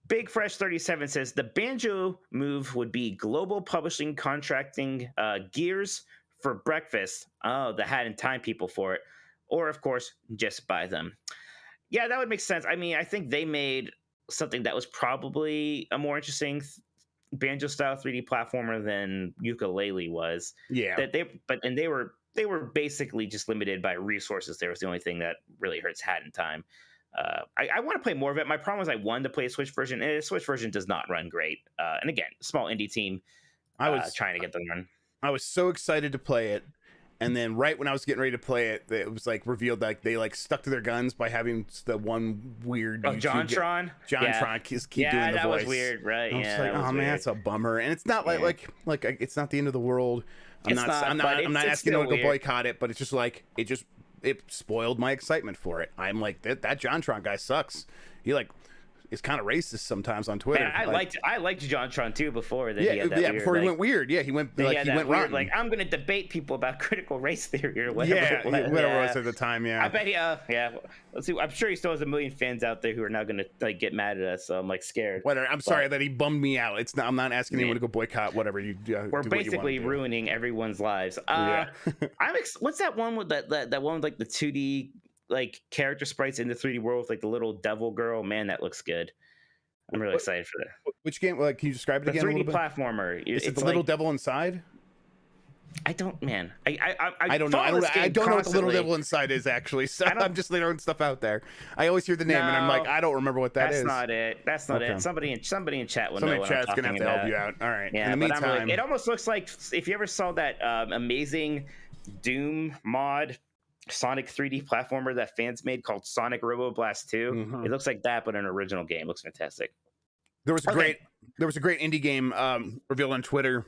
Big Fresh 37 says the Banjo move would be global publishing contracting Gears for breakfast. Oh, the Hat in Time people for it. Or, of course, just buy them. Yeah, that would make sense. I mean, I think they made something that was probably a more interesting Banjo-style 3D platformer than Yooka-Laylee was. Yeah. They were basically just limited by resources. There was the only thing that really hurts Hat in Time. I want to play more of it. My problem is I wanted to play a Switch version, and the Switch version does not run great. And again, small indie team. I was trying to get them run. I was so excited to play it, and then right when I was getting ready to play it, it was like revealed like they like stuck to their guns by having the one weird JonTron keep doing the voice. Yeah, that was weird, right? I was like, oh man, that's a bummer. And it's not like it's not the end of the world. I'm not asking anyone to boycott it, but it's just like it spoiled my excitement for it. I'm like, that JonTron guy sucks. He like is kind of racist sometimes on Twitter. Man, I liked JonTron too before that. He went weird. Yeah, he went rotten. Like, I'm going to debate people about critical race theory or whatever. Whatever it was at the time. Yeah, I bet he. Let's see. I'm sure he still has a million fans out there who are now going to like get mad at us. So I'm like scared. Whatever. I'm sorry that he bummed me out. It's not. I'm not asking anyone to go boycott whatever you do. We're basically ruining everyone's lives. What's that one with that one with like the 2D like character sprites in the 3D world with like the little devil girl? Man, that looks good. I'm really excited for that. Which game? Like, can you describe it again? The 3D platformer. Is it the little devil inside? I don't, man. I don't know. I don't know what the little devil inside is actually. So I'm just throwing stuff out there. I always hear the name and I'm like, I don't remember what that is. That's not it. Somebody in chat will know what I'm talking about. Somebody in chat's gonna have to help you out. All right. Yeah, in the meantime, it almost looks like if you ever saw that amazing Doom mod Sonic 3D platformer that fans made called Sonic Robo Blast 2. Mm-hmm. It looks like that, but an original game. It looks fantastic. There was a great indie game revealed on Twitter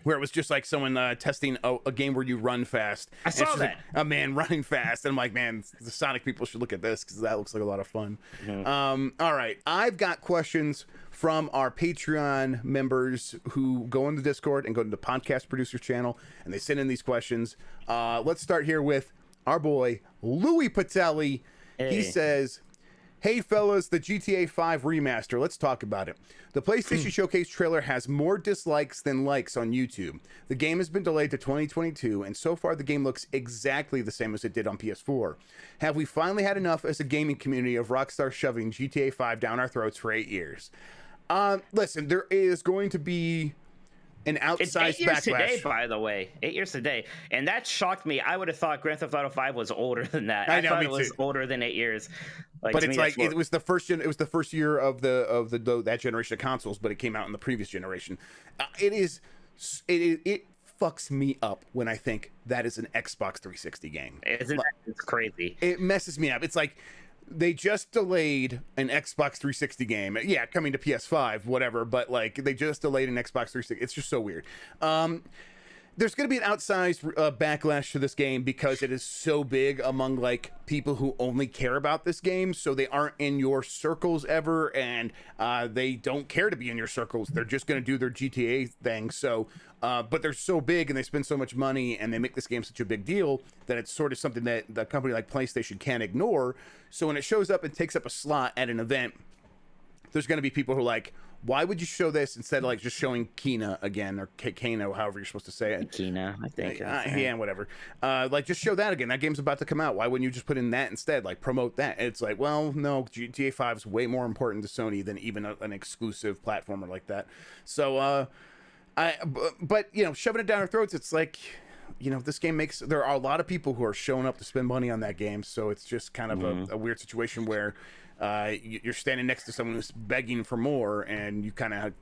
where it was just like someone testing a game where you run fast. I saw that. Like, a man running fast. And I'm like, man, the Sonic people should look at this because that looks like a lot of fun. Mm-hmm. All right. I've got questions from our Patreon members who go in the Discord and go to the podcast producer channel, and they send in these questions. Let's start here with our boy, Louis Patelli. Hey. He says, hey fellas, the GTA 5 remaster, let's talk about it. The PlayStation Showcase trailer has more dislikes than likes on YouTube. The game has been delayed to 2022, and so far the game looks exactly the same as it did on PS4. Have we finally had enough as a gaming community of Rockstar shoving GTA 5 down our throats for 8 years? Listen, there is going to be an It's outsized 8 years backlash. today, by the way. 8 years today. And that shocked me. I would have thought Grand Theft Auto 5 was older than that. I know, thought me it was too. older than 8 years. Like, But to it's me, like that's it was the first year of that generation of consoles, but it came out in the previous generation. It fucks me up when I think that is an Xbox 360 game. it's crazy. It messes me up. It's like they just delayed an Xbox 360 game. Yeah, coming to PS5, whatever, but like they just delayed an Xbox 360. It's just so weird. There's going to be an outsized backlash to this game because it is so big among like people who only care about this game, so they aren't in your circles ever, and they don't care to be in your circles. They're just going to do their GTA thing. So, but they're so big and they spend so much money and they make this game such a big deal that it's sort of something that the company like PlayStation can't ignore. So when it shows up and takes up a slot at an event, there's going to be people who are like, why would you show this instead of like just showing Kena again, or Kano, however you're supposed to say it? Kena, I think. Yeah, whatever. Like, just show that again. That game's about to come out. Why wouldn't you just put in that instead? Like, promote that. It's like, well, no, GTA 5 is way more important to Sony than even an exclusive platformer like that. So, but you know, shoving it down our throats, it's like, you know, this game there are a lot of people who are showing up to spend money on that game. So it's just kind of a weird situation where you're standing next to someone who's begging for more, and you kind of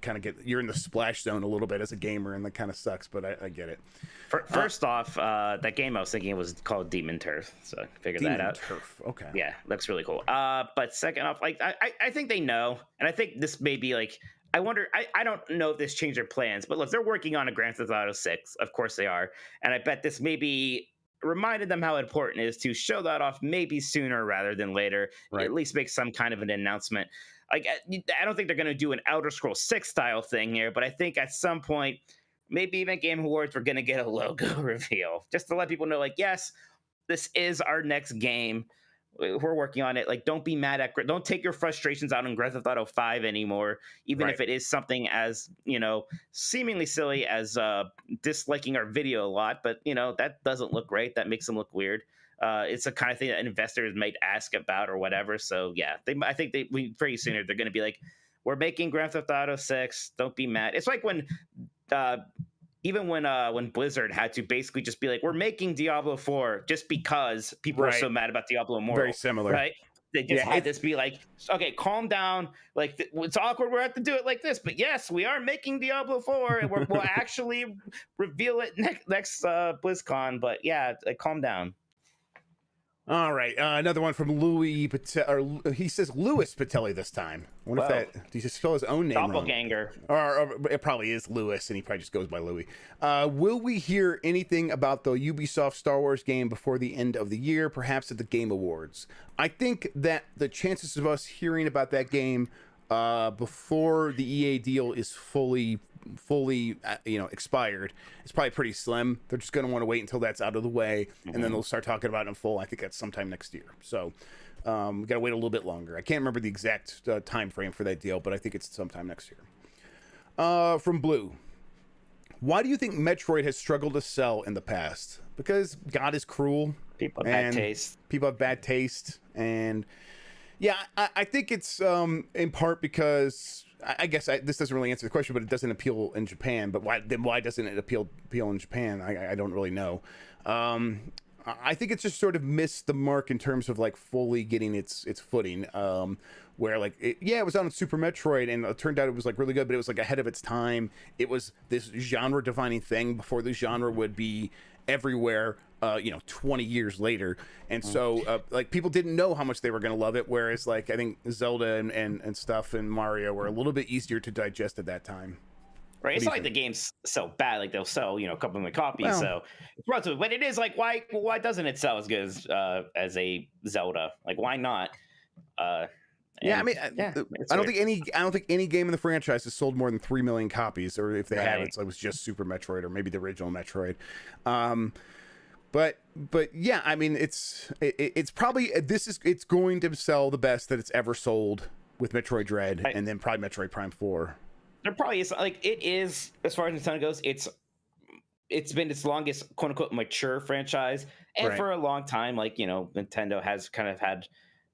you're in the splash zone a little bit as a gamer, and that kind of sucks. But I get it. First off, that game I was thinking was called Demon Turf, so I figured that out. Turf. Okay. Yeah, looks really cool. But second off, like I think they know, and I think this may be like, I wonder. I don't know if this changed their plans, but look, they're working on a Grand Theft Auto 6. Of course they are, and I bet this maybe reminded them how important it is to show that off maybe sooner rather than later. Right. At least make some kind of an announcement. Like, I don't think they're going to do an Elder Scrolls 6 style thing here, but I think at some point, maybe even Game Awards, we're going to get a logo reveal just to let people know, like, yes, this is our next game. We're working on it. Like, don't be mad at, don't take your frustrations out on Grand Theft Auto 5 anymore, even if it is something as, you know, seemingly silly as disliking our video a lot. But, you know, that doesn't look great. That makes them look weird. It's the kind of thing that investors might ask about or whatever. So, yeah, I think pretty soon they're going to be like, we're making Grand Theft Auto 6. Don't be mad. It's like when even when Blizzard had to basically just be like, we're making Diablo 4 just because people are so mad about Diablo Immortal. Very similar. Right? They just had this be like, okay, calm down. Like, it's awkward. We have to do it like this. But yes, we are making Diablo 4, and we'll actually reveal it next BlizzCon. But yeah, calm down. All right, another one from Louis Patel, or he says Louis Patelli this time. I wonder if that, did he just spell his own name Doppelganger. wrong? Or it probably is Louis, and he probably just goes by Louis. Will we hear anything about the Ubisoft Star Wars game before the end of the year, perhaps at the Game Awards? I think that the chances of us hearing about that game before the EA deal is fully expired, it's probably pretty slim. They're just going to want to wait until that's out of the way, and then they'll start talking about it in full. I think that's sometime next year. So we got to wait a little bit longer. I can't remember the exact time frame for that deal, but I think it's sometime next year. From Blue, why do you think Metroid has struggled to sell in the past? Because God is cruel. People have bad taste. People have bad taste, and yeah, I think it's in part because I guess this doesn't really answer the question, but it doesn't appeal in Japan. But why doesn't it appeal in Japan? I don't really know. I think it's just sort of missed the mark in terms of like fully getting its footing. Where like it was on Super Metroid, and it turned out it was like really good, but it was like ahead of its time. It was this genre defining thing before the genre would be everywhere. 20 years later, and so like people didn't know how much they were going to love it, whereas like I think Zelda and stuff and Mario were a little bit easier to digest at that time. Right, it's not like the games sell bad. Like they'll sell, a couple of million copies. So it's relative, but it is like why doesn't it sell as good as a Zelda? Like why not? I don't think any game in the franchise has sold more than 3 million copies, or if they have, it was just Super Metroid or maybe the original Metroid. But yeah, I mean, it's probably it's going to sell the best that it's ever sold with Metroid Dread, and then probably Metroid Prime 4. There probably is, like, it is, as far as Nintendo goes, it's been its longest quote unquote mature franchise, and for a long time, like, Nintendo has kind of had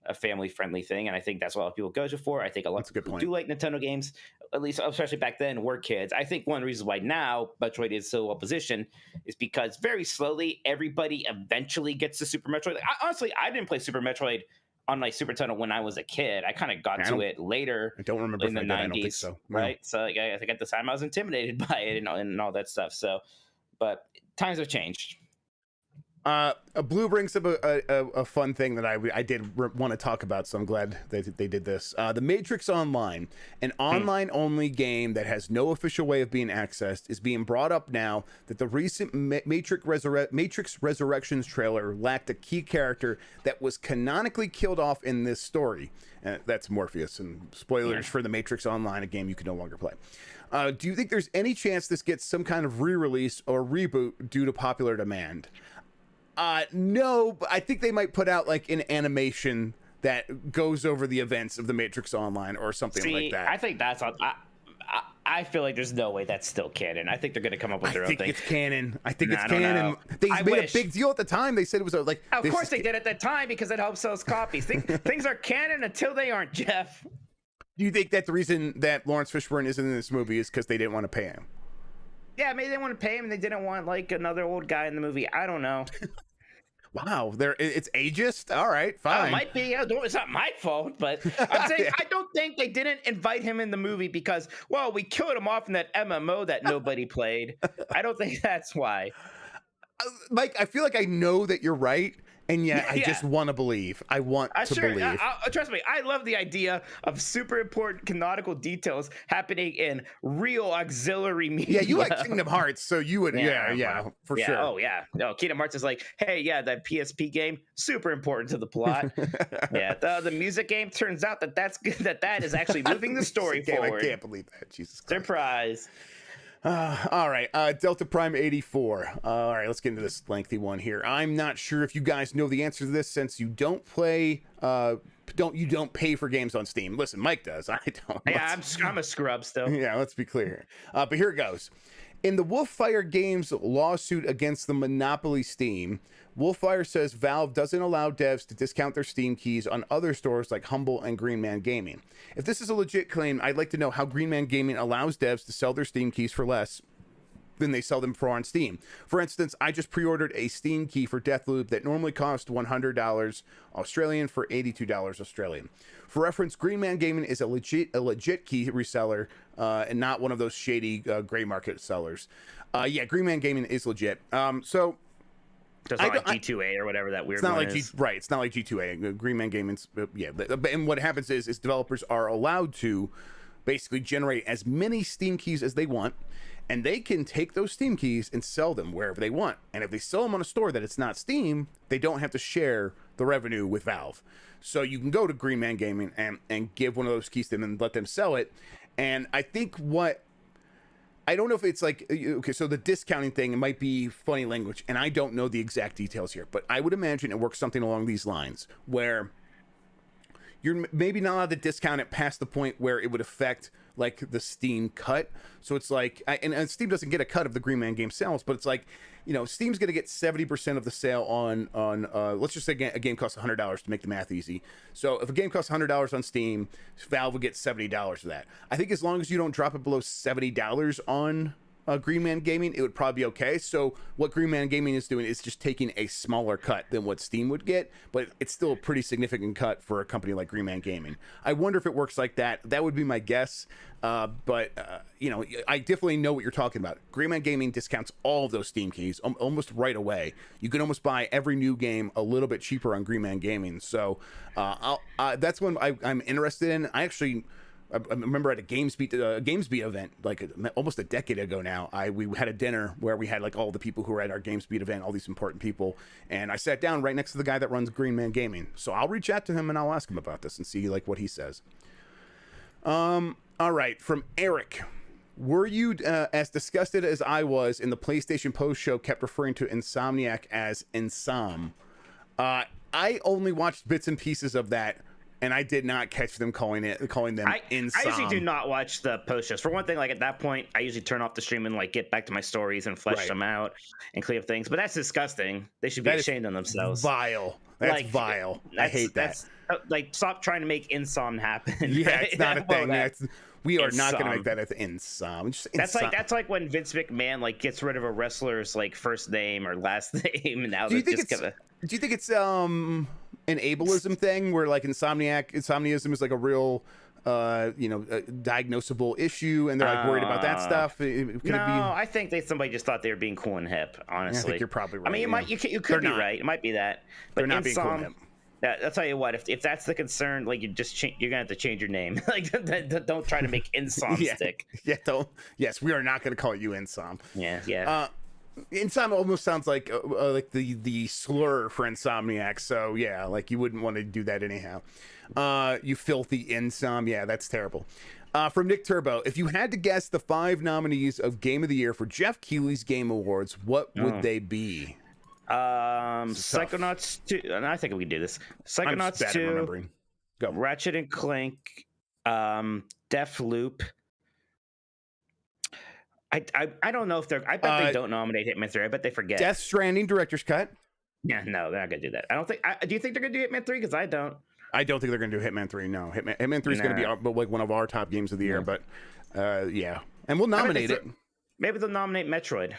a family-friendly thing, and I think that's what a lot of people go to for. I think a lot That's a good of people point. do like Nintendo games, at least especially back then, were kids. I think one of the reasons why now Metroid is so well positioned is because very slowly everybody eventually gets to Super Metroid. Like, honestly, I didn't play Super Metroid on like Super Nintendo when I was a kid. I kind of got to it later. I don't remember in the if I did. 90s, I don't think so. No. Right? So like, I think at the time I was intimidated by it and all that stuff. So, but times have changed. Blue brings up a fun thing that I did want to talk about, so I'm glad they did this. The Matrix Online, an online-only game that has no official way of being accessed, is being brought up now that the recent Matrix Resurrections trailer lacked a key character that was canonically killed off in this story. That's Morpheus, and spoilers for the Matrix Online, a game you can no longer play. Do you think there's any chance this gets some kind of re-release or reboot due to popular demand? No, but I think they might put out like an animation that goes over the events of the Matrix Online or something like that. I think that's I feel like there's no way that's still canon. I think they're going to come up with their own thing. It's canon. I think it's I don't canon. know. They I made wish. a big deal at the time. They said it was like. Of course they did at that time because it helps sell copies. Things are canon until they aren't, Jeff. Do you think that the reason that Lawrence Fishburne isn't in this movie is because they didn't want to pay him? Yeah, maybe they want to pay him and they didn't want like another old guy in the movie. I don't know. Wow, it's ageist. All right, fine. It might be. It's not my fault, but I'm saying I don't think they didn't invite him in the movie because, well, we killed him off in that MMO that nobody played. I don't think that's why. Mike, I feel like I know that you're right, and yet I just want to believe. I want to believe. Trust me, I love the idea of super important canonical details happening in real auxiliary media. Yeah, you like Kingdom Hearts, so you would, for sure. Oh, yeah. No, Kingdom Hearts is like, hey, yeah, that PSP game, super important to the plot. Yeah, the music game turns out that is actually moving the story forward. I can't believe that. Jesus Christ. Surprise. All right, Delta Prime 84. All right, let's get into this lengthy one here. I'm not sure if you guys know the answer to this since you don't play, don't pay for games on Steam. Listen, Mike does. I don't. Yeah, I'm a scrub still. Yeah, let's be clear. But here it goes. In the Wolfire Games lawsuit against the monopoly Steam, Wolfire says Valve doesn't allow devs to discount their Steam keys on other stores like Humble and Green Man Gaming. If this is a legit claim, I'd like to know how Green Man Gaming allows devs to sell their Steam keys for less than they sell them for on Steam. For instance, I just pre-ordered a Steam key for Deathloop that normally cost $100 Australian for $82 Australian. For reference, Green Man Gaming is a legit key reseller and not one of those shady gray market sellers. Yeah, Green Man Gaming is legit. So it's not like G2A or whatever that weird one is. Right, it's not like G2A. Green Man Gaming's, yeah. And what happens is developers are allowed to basically generate as many Steam keys as they want, and they can take those Steam keys and sell them wherever they want. And if they sell them on a store that it's not Steam, they don't have to share the revenue with Valve. So you can go to Green Man Gaming and give one of those keys to them and let them sell it. And I think I don't know if it's like, okay, so the discounting thing, it might be funny language, and I don't know the exact details here, but I would imagine it works something along these lines, where you're maybe not allowed to discount it past the point where it would affect like the Steam cut. So it's like, and Steam doesn't get a cut of the Green Man game sales, but it's like, you know, Steam's going to get 70% of the sale on let's just say a game costs $100 to make the math easy. So if a game costs $100 on Steam, Valve will get $70 of that. I think as long as you don't drop it below $70 on Green Man Gaming, it would probably be okay. So what Green Man Gaming is doing is just taking a smaller cut than what Steam would get, but it's still a pretty significant cut for a company like Green Man Gaming. I wonder if it works like that. That would be my guess. But you know, I definitely know what you're talking about. Green Man Gaming discounts all of those Steam keys almost right away. You can almost buy every new game a little bit cheaper on Green Man Gaming. So that's one I'm interested in. I remember at a GamesBeat event, like almost a decade ago now, we had a dinner where we had like all the people who were at our GamesBeat event, all these important people, and I sat down right next to the guy that runs Green Man Gaming. So I'll reach out to him and I'll ask him about this and see like what he says. All right, from Eric. Were you as disgusted as I was in the PlayStation Post show kept referring to Insomniac as Insom? I only watched bits and pieces of that, and I did not catch them calling them Insom. I usually do not watch the post shows. For one thing, like at that point, I usually turn off the stream and like get back to my stories and flesh them out and clear up things. But that's disgusting. They should be ashamed of themselves. Vile. That's like, vile. I hate that. Like, stop trying to make Insom happen. Yeah, right? it's not a thing. We are not going to Insom. make that as Insom. That's like when Vince McMahon like gets rid of a wrestler's like first name or last name, and now do you they're think just it's an ableism thing where like insomniism is like a real diagnosable issue, and they're like worried about that stuff? I think somebody just thought they were being cool and hip. Honestly, I think you're probably right. I mean, you could be right. It might be that, but they're not being cool and hip. I'll tell you what. If that's the concern, like you're gonna have to change your name. Like don't try to make Insom stick. Yeah, don't. Yes, we are not going to call you Insom. Yeah. Insom almost sounds like the slur for Insomniac. So yeah, like you wouldn't want to do that anyhow. You filthy Insom. Yeah, that's terrible. From Nick Turbo, if you had to guess the 5 nominees of Game of the Year for Jeff Keighley's Game Awards, what would they be? Psychonauts 2, and I think we can do this. Psychonauts 2, Go. Ratchet and Clank, Deathloop. I don't know if I bet they don't nominate Hitman 3. I bet they forget. Death Stranding Director's Cut. Yeah, no, they're not gonna do that. I don't think. Do you think they're gonna do Hitman 3? Because I don't. I don't think they're gonna do Hitman 3. No, Hitman 3 is gonna be like one of our top games of the year. But yeah, and we'll nominate it. Maybe they'll nominate Metroid.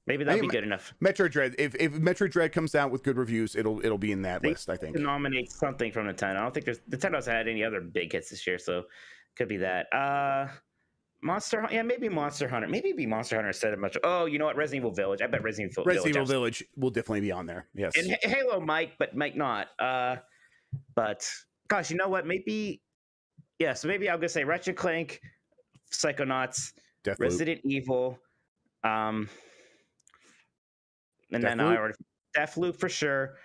Maybe that'd be good enough. Metroid Dread. If Metroid Dread comes out with good reviews, it'll be in that list. I think. Nominate something from Nintendo. I don't think Nintendo hasn't had any other big hits this year, so could be that. Monster, maybe Monster Hunter. Maybe it'd be Monster Hunter instead of Metro. Oh, you know what? Resident Evil Village. I bet Resident Evil Village will definitely be on there. Yes. And Halo might, but might not. But gosh, you know what? Maybe. Yeah. So maybe I'm gonna say Ratchet Clank, Psychonauts, Deathloop. Resident Evil, and then I already Deathloop for sure.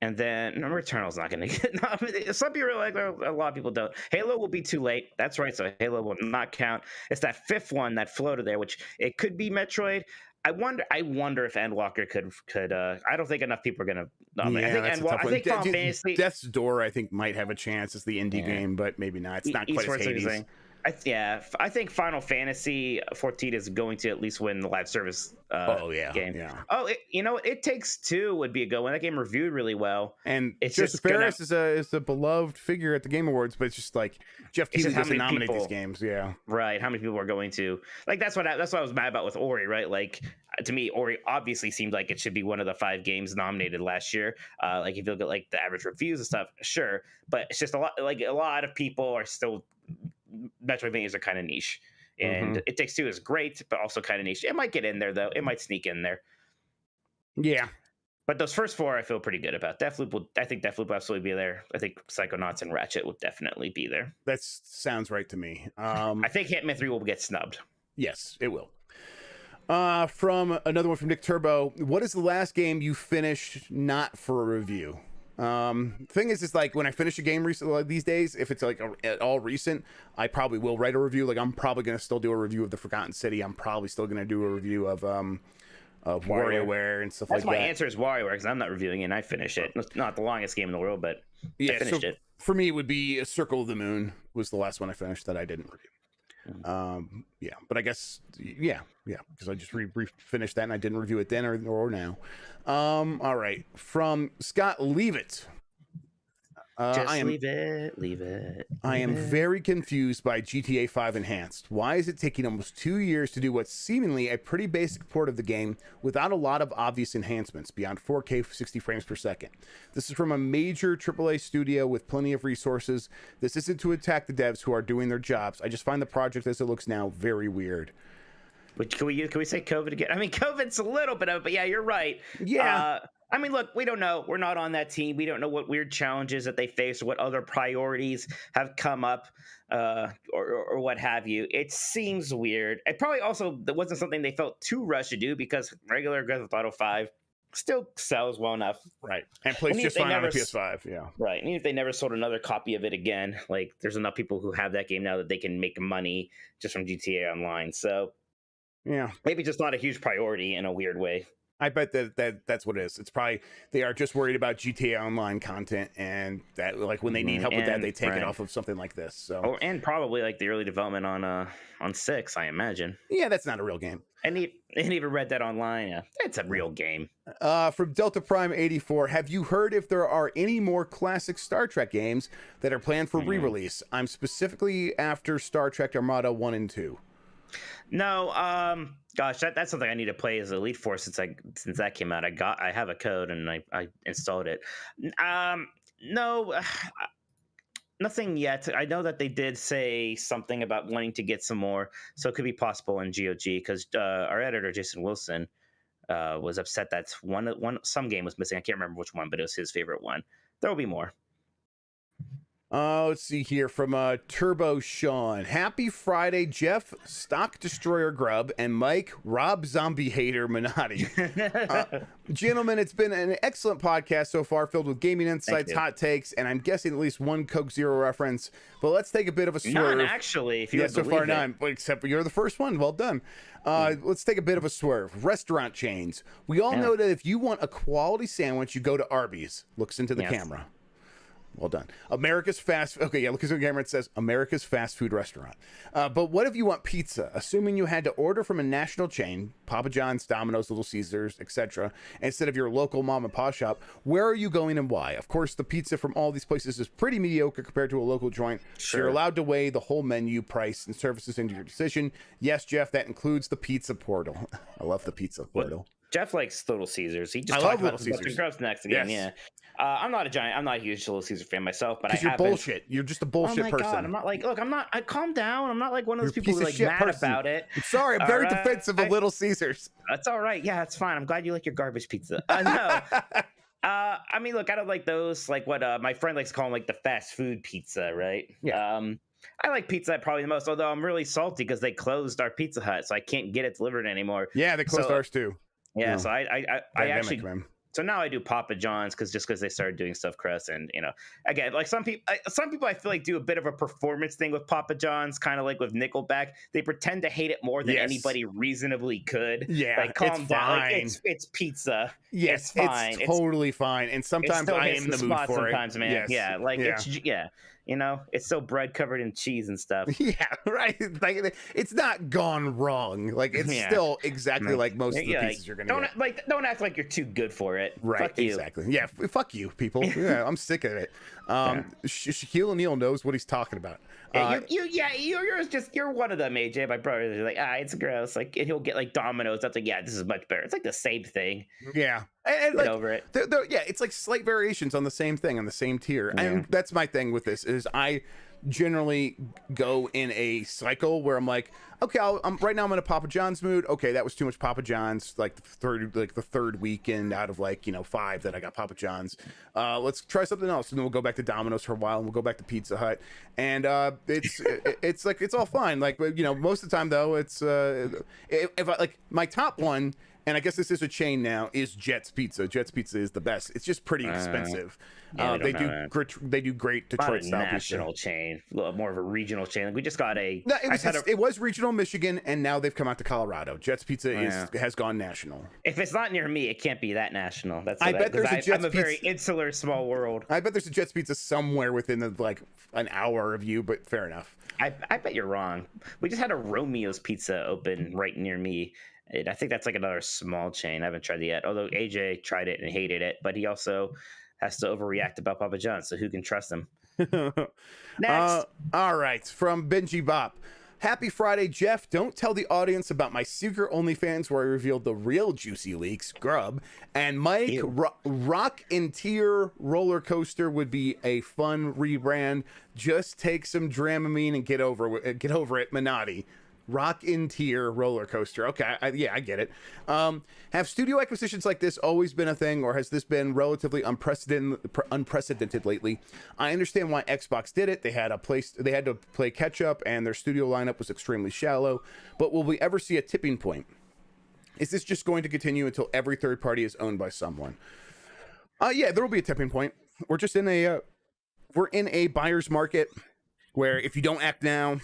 And then Returnal's not going to get nominated. Some people like, a lot of people don't. Halo will be too late. That's right. So Halo will not count. It's that 5th one that floated there, which it could be Metroid. I wonder if Endwalker could. I don't think enough people are going to nominate. Yeah, I think Final Fantasy. Death's Door, I think, might have a chance as the indie game, but maybe not. It's not quite as Hades. I think Final Fantasy 14 is going to at least win the live service game. Yeah. Oh, It Takes Two would be a good one. That game reviewed really well. And Joseph Ferris is a beloved figure at the Game Awards, but it's just like Jeff Keighley doesn't nominate these games. Yeah. Right. How many people are going to like? That's what I was mad about with Ori. Right. Like to me, Ori obviously seemed like it should be one of the 5 games nominated last year. Like if you look at like the average reviews and stuff, sure, but it's just a lot of people are still. Metroidvanias are kind of niche, and It Takes Two is great, but also kind of niche. It might get in there though. It might sneak in there. Yeah, but those first 4, I feel pretty good about. I think Deathloop will absolutely be there. I think Psychonauts and Ratchet will definitely be there. That sounds right to me. I think Hitman 3 will get snubbed. Yes, it will. From another one from Nick Turbo. What is the last game you finished not for a review? Thing is, it's like when I finish a game recently, like these days, if it's like at all recent, I probably will write a review. Like I'm probably gonna still do a review of The Forgotten City. I'm probably still gonna do a review of WarioWare and stuff like that. That's my answer is WarioWare because I'm not reviewing it and I finished it. It's not the longest game in the world, but I finished it. For me, it would be Circle of the Moon was the last one I finished that I didn't review. But I guess because I just finished that and I didn't review it then or now. All right, from Scott, leave it. Leave it. I am very confused by GTA 5 Enhanced. Why is it taking almost 2 years to do what's seemingly a pretty basic port of the game without a lot of obvious enhancements beyond 4K 60 frames per second? This is from a major AAA studio with plenty of resources. This isn't to attack the devs who are doing their jobs. I just find the project as it looks now very weird. Can we say COVID again? I mean, COVID's a little bit of it, but yeah, you're right. Yeah. I mean, look, we don't know. We're not on that team. We don't know what weird challenges that they face or what other priorities have come up or what have you. It seems weird. It probably also wasn't something they felt too rushed to do because regular Grand Theft Auto 5 still sells well enough. Right. And plays just fine on the PS5. Yeah. Right. And even if they never sold another copy of it again, like there's enough people who have that game now that they can make money just from GTA Online. So yeah, maybe just not a huge priority in a weird way. I bet that's what it is. It's probably they are just worried about GTA Online content, and that like when they need help with that, they take it off of something like this. So and probably like the early development on 6, I imagine. yeah, that's not a real game. And even read that online. Yeah, it's a real game. From Delta Prime 84, have you heard if there are any more classic Star Trek games that are planned for re-release? I'm specifically after Star Trek Armada 1 and 2. No, gosh, that's something I need to play as Elite Four since that came out. I have a code and I installed it. No, nothing yet. I know that they did say something about wanting to get some more, so it could be possible in GOG because our editor Jason Wilson was upset that some game was missing. I can't remember which one, but it was his favorite one. There will be more. Let's see here from Turbo Sean. Happy Friday, Jeff, Stock Destroyer Grubb, and Mike, Rob Zombie Hater Minotti. Gentlemen, it's been an excellent podcast so far, filled with gaming insights, hot takes, and I'm guessing at least one Coke Zero reference. But let's take a bit of a swerve. None, actually. If you so far none, except you're the first one. Well done. Let's take a bit of a swerve. Restaurant chains. We all know that if you want a quality sandwich, you go to Arby's. Looks into the camera. Well done. America's fast. Okay, yeah. Look at the camera. It says America's fast food restaurant. But what if you want pizza? Assuming you had to order from a national chain, Papa John's, Domino's, Little Caesars, etc., instead of your local mom and pop shop, where are you going and why? Of course, the pizza from all these places is pretty mediocre compared to a local joint. So you're allowed to weigh the whole menu, price, and services into your decision. Yes, Jeff, that includes the pizza portal. I love the pizza portal. Jeff likes Little Caesars. He just I talked love about Little Caesars. Grubb's next again. Yes. Yeah. I'm not a huge Little Caesar fan myself, but you're bullshit. You're just a bullshit person. God, I'm not like, look, I calm down. I'm not like one of those people who like mad about it. I'm sorry, I'm very defensive of Little Caesars. That's all right. Yeah, that's fine. I'm glad you like your garbage pizza. No. I mean, look, I don't like those, like what my friend likes to call them, like the fast food pizza, right? Yeah. I like Pizza Hut probably the most, although I'm really salty because they closed our Pizza Hut, so I can't get it delivered anymore. Yeah, they closed ours too. Yeah, so I actually, man. so now I do Papa John's because they started doing stuffed crust, and again, like some people I feel like do a bit of a performance thing with Papa John's, kind of like with Nickelback. They pretend to hate it more than anybody reasonably could. Yeah, like calm down. Fine. Like, it's pizza. Yes, it's fine. It's totally fine. And sometimes I am in the mood for sometimes, it. man. Yes. Yeah, like it's still bread covered in cheese and stuff. Yeah, right. Like it's not gone wrong. Like it's still exactly like most of the pieces you're gonna get. Don't act like you're too good for it. Right. Fuck you. Exactly. Yeah. Fuck you, people. Yeah, I'm sick of it. Shaquille O'Neal knows what he's talking about. You're one of them, AJ. My brother. They're like, it's gross. Like, and he'll get like Domino's. That's like, this is much better. It's like the same thing. Yeah. And Get like, over it. It's like slight variations on the same thing, on the same tier. Yeah. And that's my thing with this is I generally go in a cycle where I'm like, okay, right now I'm in a Papa John's mood. Okay, that was too much Papa John's. Like the third weekend out of 5 that I got Papa John's. Let's try something else, and then we'll go back to Domino's for a while, and we'll go back to Pizza Hut, and it's like it's all fine. Like most of the time though, it's if I like my top one. And I guess this is a chain now, is Jet's Pizza. Jet's Pizza is the best. It's just pretty expensive. They do great Detroit style pizza. National chain, more of a regional chain. Like we just got a. No, it was regional Michigan, and now they've come out to Colorado. Jet's Pizza has gone national. If it's not near me, it can't be that national. I bet there's a Jet's Pizza. I'm a very insular, small world. I bet there's a Jet's Pizza somewhere within an hour of you, but fair enough. I bet you're wrong. We just had a Romeo's Pizza open right near me. And I think that's like another small chain. I haven't tried it yet. Although AJ tried it and hated it, but he also has to overreact about Papa John's. So who can trust him? Next. All right. From Benji Bop. Happy Friday, Jeff. Don't tell the audience about my secret OnlyFans where I revealed the real juicy leaks, Grubb. And Mike, Rock and Tier Roller Coaster would be a fun rebrand. Just take some Dramamine and get over it, Minotti. Rock in Tier Roller Coaster. Okay, I get it. Have studio acquisitions like this always been a thing, or has this been relatively unprecedented lately? I understand why Xbox did it. They had to play catch up, and their studio lineup was extremely shallow. But will we ever see a tipping point? Is this just going to continue until every third party is owned by someone? Yeah, there will be a tipping point. We're just in a buyer's market where if you don't act now,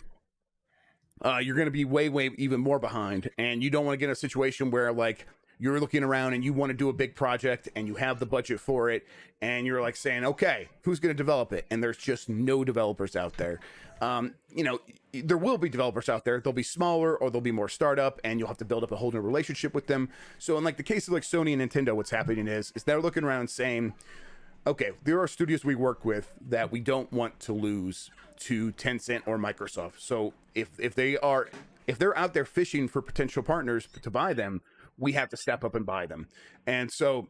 you're going to be way even more behind, and you don't want to get in a situation where you're looking around and you want to do a big project and you have the budget for it, and you're like saying, okay, who's going to develop it? And there's just no developers out there. You know, there will be developers out there. They'll be smaller or they'll be more startup, and you'll have to build up a whole new relationship with them. So in like the case of like Sony and Nintendo, what's happening is they're looking around and saying, okay, there are studios we work with that we don't want to lose to Tencent or Microsoft. So if they're out there fishing for potential partners to buy them, we have to step up and buy them. And so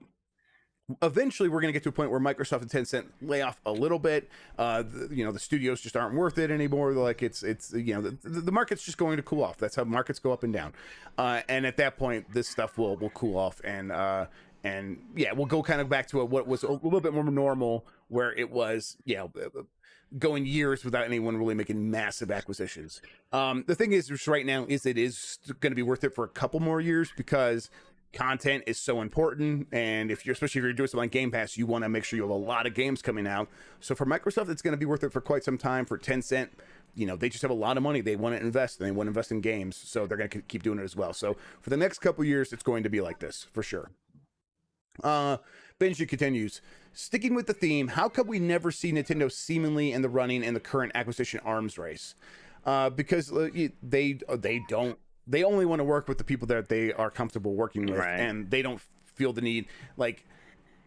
eventually we're going to get to a point where Microsoft and Tencent lay off a little bit. You know, the studios just aren't worth it anymore. Like it's you know, the market's just going to cool off. That's how markets go up and down. And at that point, this stuff will cool off, and yeah, we'll go kind of back to what was a little bit more normal, where it was, you know, going years without anyone really making massive acquisitions. The thing is, just right now, is it is going to be worth it for a couple more years, because content is so important, and especially if you're doing something like Game Pass, you want to make sure you have a lot of games coming out. So for Microsoft, it's going to be worth it for quite some time. For Tencent, you know, they just have a lot of money they want to invest, and they want to invest in games, so they're going to keep doing it as well. So for the next couple years, it's going to be like this for sure. Benji continues, sticking with the theme, how come we never see Nintendo seemingly in the running in the current acquisition arms race? Because they only want to work with the people that they are comfortable working with, right, and they don't feel the need. Like,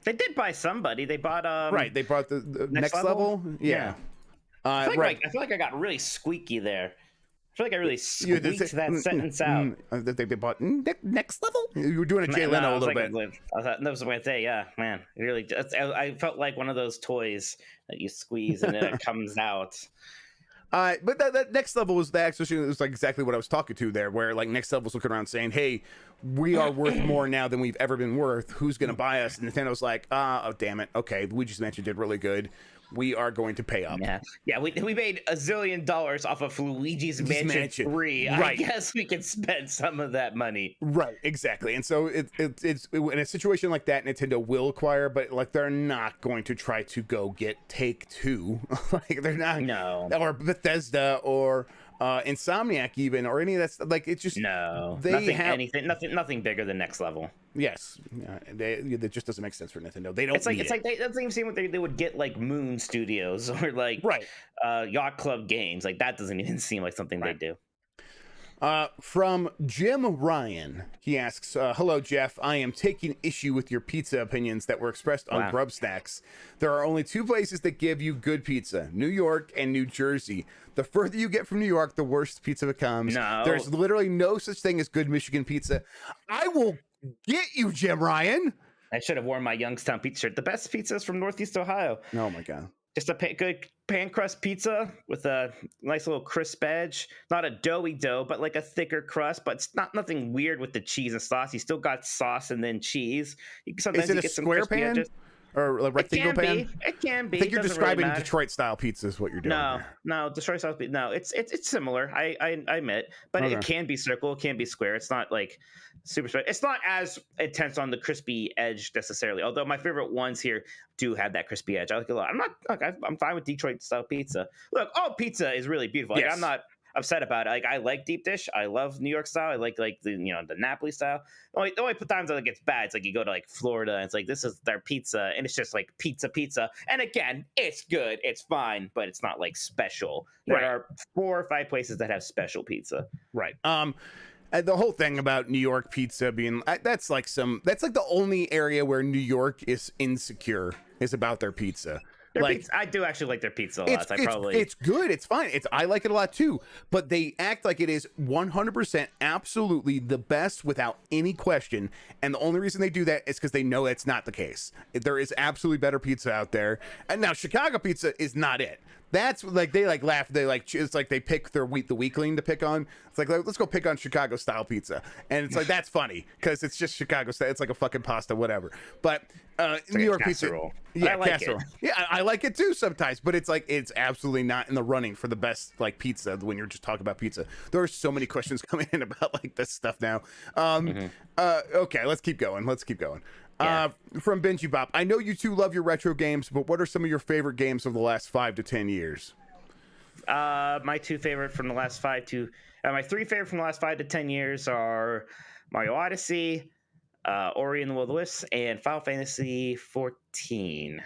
they did buy somebody. They bought right. They bought the next level. Yeah. I feel like I got really squeaky there. I feel like I really squeaked that sentence out. They bought next level. You were doing a Jay Leno a little bit. I thought that was what I say. Yeah, man, it really. I felt like one of those toys that you squeeze and then it comes out. But that next level was the actually, it was like exactly what I was talking to there, where like next level's looking around saying, "Hey, we are worth more now than we've ever been worth. Who's going to buy us?" And Nintendo's like, "Oh, damn it. Okay, Luigi's Mansion did really good. We are going to pay up." Yeah. We made $1 zillion off of Luigi's Mansion 3. Right. I guess we can spend some of that money. Right, exactly. And so it's in a situation like that, Nintendo will acquire, but like they're not going to try to go get Take-Two. Like they're not. No. Or Bethesda or Insomniac even, or any of that stuff. Like it's just nothing bigger than next level. Yes, that just doesn't make sense for Nintendo. They don't. It's like they doesn't even seem like they would get like Moon Studios or like Yacht Club Games. Like that doesn't even seem like something they do. From Jim Ryan, he asks, hello, Jeff. I am taking issue with your pizza opinions that were expressed on Grubb Snacks. There are only two places that give you good pizza, New York and New Jersey. The further you get from New York, the worse the pizza becomes. No. There's literally no such thing as good Michigan pizza. I will get you, Jim Ryan. I should have worn my Youngstown pizza shirt. The best pizza is from Northeast Ohio. Oh, my God. Just a good pan crust pizza with a nice little crisp edge. Not a doughy dough, but like a thicker crust. But it's nothing weird with the cheese and sauce. You still got sauce and then cheese. Is it a square pan? Edges. Or a rectangle pan? It can be. I think you're describing really Detroit-style pizza is what you're doing. No, Detroit-style pizza. No, it's similar. I admit, but it can be circle, it can be square. It's not like super square. It's not as intense on the crispy edge necessarily. Although my favorite ones here do have that crispy edge. I like it a lot. I'm fine with Detroit-style pizza. Look, all pizza is really beautiful. Like, I'm not upset about it. Like I like deep dish. I love New York style. I like the the Napoli style. The only times that it gets bad, it's like you go to like Florida and it's like this is their pizza and it's just like pizza. And again, it's good, it's fine, but it's not like special. There are 4 or 5 places that have special pizza. Right. The whole thing about New York pizza being that's like the only area where New York is insecure is about their pizza. I do actually like their pizza a lot. It's good. It's fine. I like it a lot too. But they act like it is 100% absolutely the best without any question. And the only reason they do that is because they know it's not the case. There is absolutely better pizza out there. And now Chicago pizza is not it. That's like they like laugh. They like it's like they pick the weakling to pick on. It's like let's go pick on Chicago style pizza, and it's like that's funny because it's just Chicago style. It's like a fucking pasta, whatever. But New York pizza, casserole. Yeah, I like it too sometimes. But it's like it's absolutely not in the running for the best like pizza when you're just talking about pizza. There are so many questions coming in about like this stuff now. Okay, let's keep going. From Benji Bop, I know you two love your retro games, but what are some of your favorite games of the last 5 to 10 years? My 3 favorite from the last 5 to 10 years are Mario Odyssey, Ori and the Will of the Wisps, and Final Fantasy 14.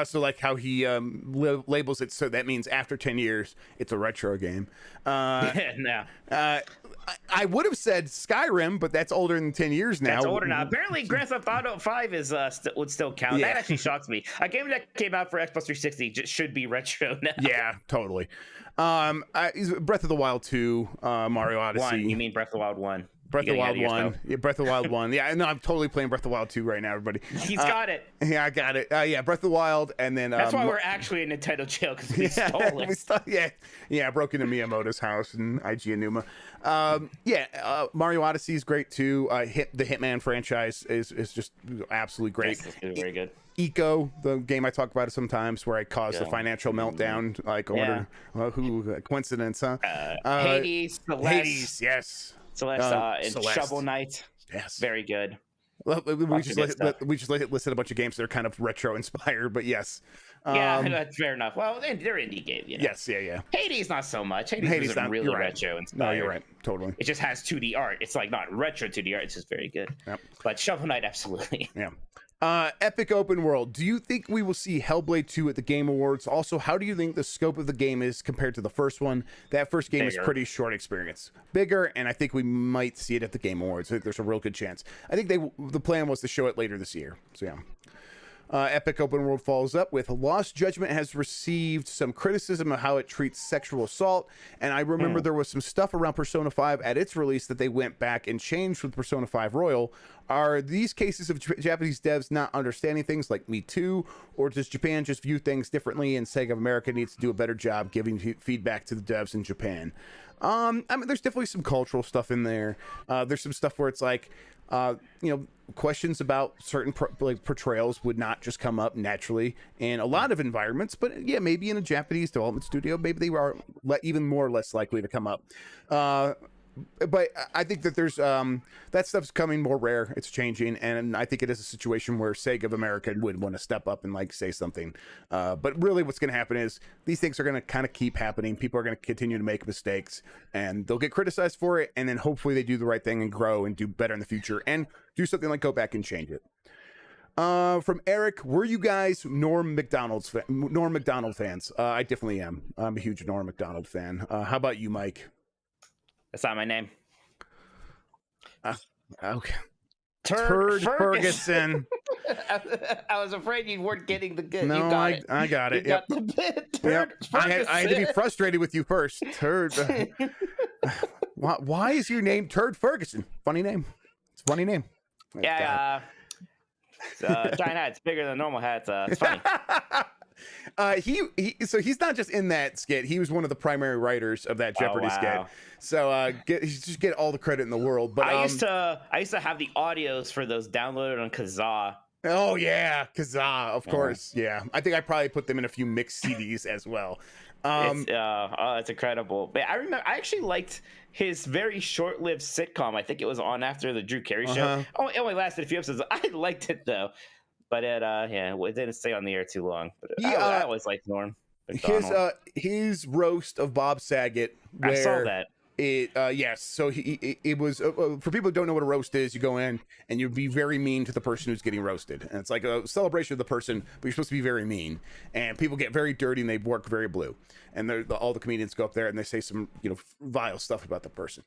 So like how he labels it, so that means after 10 years, it's a retro game. No, I would have said Skyrim, but that's older than 10 years now. that's older now. Apparently, Grand Theft Auto 5 is would still count. Yeah. That actually shocks me. A game that came out for Xbox 360 just should be retro now. Yeah, totally. Breath of the Wild 2, Mario Odyssey. 1, you mean Breath of the Wild 1? Breath of the Wild 1. Yeah, Breath of the Wild 1. Yeah, no, I'm totally playing Breath of the Wild 2 right now, everybody. He's got it. Yeah, I got it. Yeah, Breath of the Wild, and then... That's why we're actually in Nintendo jail, because we stole it. I broke into Miyamoto's house in IG Enuma. Mario Odyssey is great, too. The Hitman franchise is just absolutely great. Yes, it's very good. Eco, the game I talk about it sometimes, where I caused a financial meltdown. Like, I wonder who... coincidence, huh? Hades, Celeste. Hades, yes. Celeste, and Celeste. Shovel Knight. Yes. Very good. Well, we just listed a bunch of games that are kind of retro inspired, but yes. That's fair enough. Well, they're indie games, you know. Yes, yeah. Hades not so much. Hades isn't really retro inspired. No, you're right. Totally. It just has 2D art. It's like not retro 2D art. It's just very good. Yep. But Shovel Knight, absolutely. Yeah. Epic open world. Do you think we will see Hellblade 2 at the Game Awards? Also, how do you think the scope of the game is compared to the first one? That first game is pretty short experience. Bigger, and I think we might see it at the Game Awards. I think there's a real good chance. I think the plan was to show it later this year. So, yeah. Epic Open World follows up with Lost Judgment has received some criticism of how it treats sexual assault. And I remember there was some stuff around Persona 5 at its release that they went back and changed with Persona 5 Royal. Are these cases of Japanese devs not understanding things like Me Too, or does Japan just view things differently and Sega of America needs to do a better job giving feedback to the devs in Japan? I mean, there's definitely some cultural stuff in there. There's some stuff where it's like, questions about certain portrayals would not just come up naturally in a lot of environments, but yeah, maybe in a Japanese development studio, maybe they are even more or less likely to come up. But I think that there's that stuff's coming more rare. It's changing, and I think it is a situation where Sega of America would want to step up and like say something. But really, what's going to happen is these things are going to kind of keep happening. People are going to continue to make mistakes, and they'll get criticized for it, and then hopefully they do the right thing and grow and do better in the future and do something like go back and change it. From Eric, were you guys Norm Macdonald fans? I definitely am. I'm a huge Norm Macdonald fan. How about you, Mike? That's not my name. Okay. Turd Ferguson. I was afraid you weren't getting the good. No, you got it. I got it. You got the bit. Turd Ferguson. I had to be frustrated with you first. Turd. Why is your name Turd Ferguson? Funny name. It's a funny name. Yeah. Giant hat's bigger than normal hats. It's funny. So he's not just in that skit. He was one of the primary writers of that Jeopardy skit. So just get all the credit in the world. But I used to have the audios for those downloaded on Kazaa. Oh yeah, Kazaa, of course. Yeah, I think I probably put them in a few mixed CDs as well. It's incredible. But I remember I actually liked his very short-lived sitcom. I think it was on after the Drew Carey show. Oh, it only lasted a few episodes. I liked it though. But it didn't stay on the air too long. But I always liked Norm Macdonald. His roast of Bob Saget. Where I saw that. Yes. So it was for people who don't know what a roast is. You go in and you be very mean to the person who's getting roasted, and it's like a celebration of the person, but you're supposed to be very mean. And people get very dirty and they work very blue. And all the comedians go up there and they say some vile stuff about the person.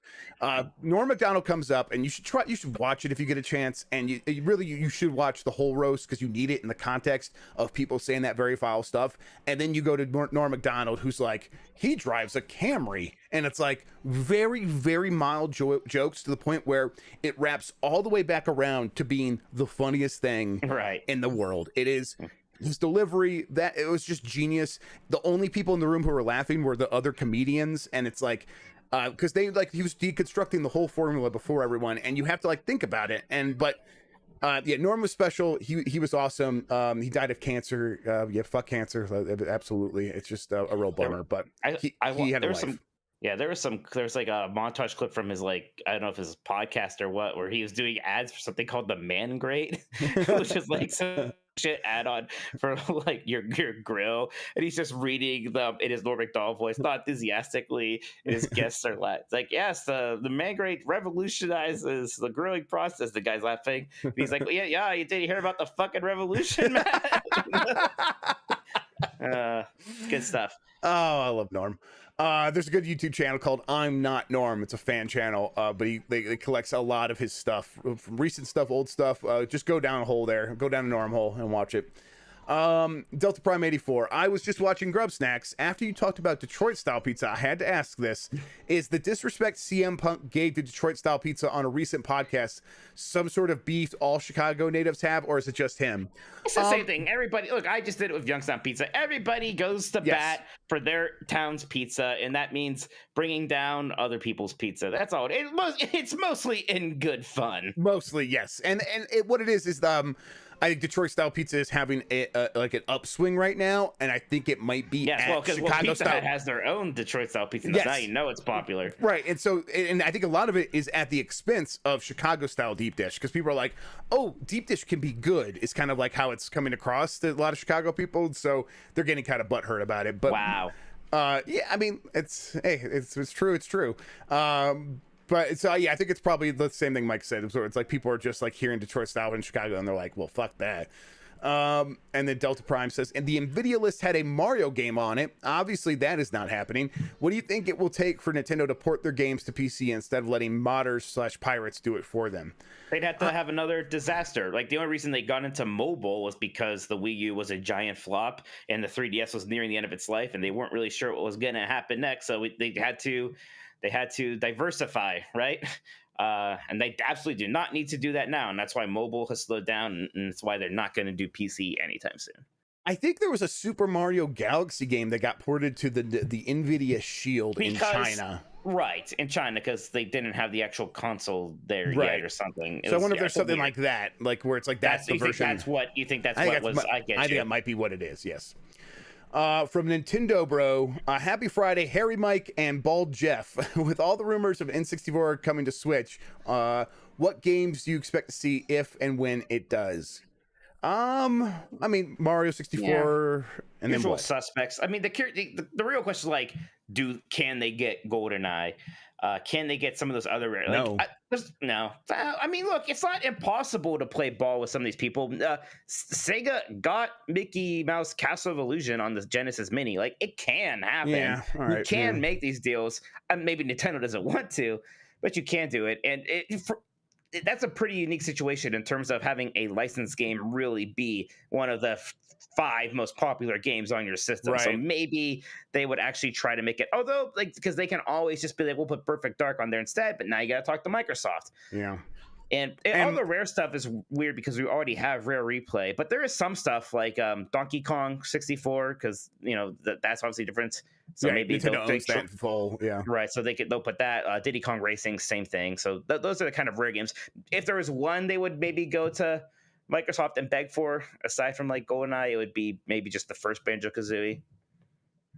Norm Macdonald comes up, and you should watch it if you get a chance. And you should watch the whole roast because you need it in the context of people saying that very vile stuff. And then you go to Norm Macdonald, who's like, he drives a Camry, and it's like very, very mild jokes to the point where it wraps all the way back around to being the funniest thing in the world. It is. His delivery, that it was just genius. The only people in the room who were laughing were the other comedians, and it's like because he was deconstructing the whole formula before everyone, and you have to think about it. Norm was special. He was awesome. He died of cancer. Fuck cancer. Absolutely, it's just a real bummer. But he had a life. There's like a montage clip from his I don't know if his podcast or what, where he was doing ads for something called the Man Grate, which is so shit add-on for like your grill, and he's just reading them in his Norm Macdonald voice, not enthusiastically. And his guests are like, it's like, yes, the Mangrate revolutionizes the grilling process. The guy's laughing. And he's like, well, yeah, you did hear about the fucking revolution, man? Good stuff. Oh, I love Norm. There's a good YouTube channel called I'm Not Norm. It's a fan channel, but they collects a lot of his stuff, from recent stuff, old stuff. Just go down a hole there. Go down a Norm hole and watch it. Delta Prime 84. I was just watching Grubb Snacks. After you talked about Detroit-style pizza, I had to ask this. Is the disrespect CM Punk gave to Detroit-style pizza on a recent podcast some sort of beef all Chicago natives have, or is it just him? It's the same thing. Everybody, look, I just did it with Youngstown Pizza. Everybody goes to bat for their town's pizza, and that means bringing down other people's pizza. That's all. It's mostly in good fun. Mostly, yes. And what it is I think Detroit style pizza is having like an upswing right now, and I think it might be because Chicago Pizza style Hut has their own Detroit style pizza. Yes. Now you know it's popular, right? And so, and I think a lot of it is at the expense of Chicago style deep dish, because people are like, "Oh, deep dish can be good." It's kind of like how it's coming across to a lot of Chicago people, so they're getting kind of butthurt about it. But wow, yeah, I mean, it's true. It's true. But so yeah, I think it's probably the same thing Mike said. It's like people are just like hearing Detroit style in Chicago, and they're like, "Well, fuck that." And then Delta Prime says, and the Nvidia list had a Mario game on it. Obviously, that is not happening. What do you think it will take for Nintendo to port their games to PC instead of letting modders / pirates do it for them? They'd have to have another disaster. Like, the only reason they got into mobile was because the Wii U was a giant flop, and the 3DS was nearing the end of its life, and they weren't really sure what was going to happen next. So they had to diversify, right? And they absolutely do not need to do that now. And that's why mobile has slowed down, and it's why they're not going to do PC anytime soon. I think there was a Super Mario Galaxy game that got ported to the Nvidia Shield in China. Right, in China, because they didn't have the actual console there yet or something. So I wonder if there's something like that, like where it's like that's the version. That's what you think. I think that might be what it is. Yes. From Nintendo Bro, happy Friday, Harry Mike and Bald Jeff. With all the rumors of N64 coming to Switch, what games do you expect to see if and when it does? I mean, Mario 64 and usual then what? Suspects. I mean, the real question is like, can they get GoldenEye? Can they get some of those other rare? No. No. I mean, look, it's not impossible to play ball with some of these people. Sega got Mickey Mouse Castle of Illusion on the Genesis Mini. Like, it can happen. Yeah, all right, you can make these deals. Maybe Nintendo doesn't want to, but you can do it. And that's a pretty unique situation in terms of having a licensed game really be one of the 5 most popular games on your system. Right. So maybe they would actually try to make it, although, like, because they can always just be like, we'll put Perfect Dark on there instead, but now you got to talk to Microsoft. Yeah. And all the Rare stuff is weird because we already have Rare Replay, but there is some stuff like Donkey Kong 64, because that's obviously different. So maybe Nintendo owns that full, right. So they'll put that. Diddy Kong Racing, same thing. So those are the kind of Rare games. If there was one, they would maybe go to Microsoft and beg for, aside from like GoldenEye, it would be maybe just the first Banjo-Kazooie.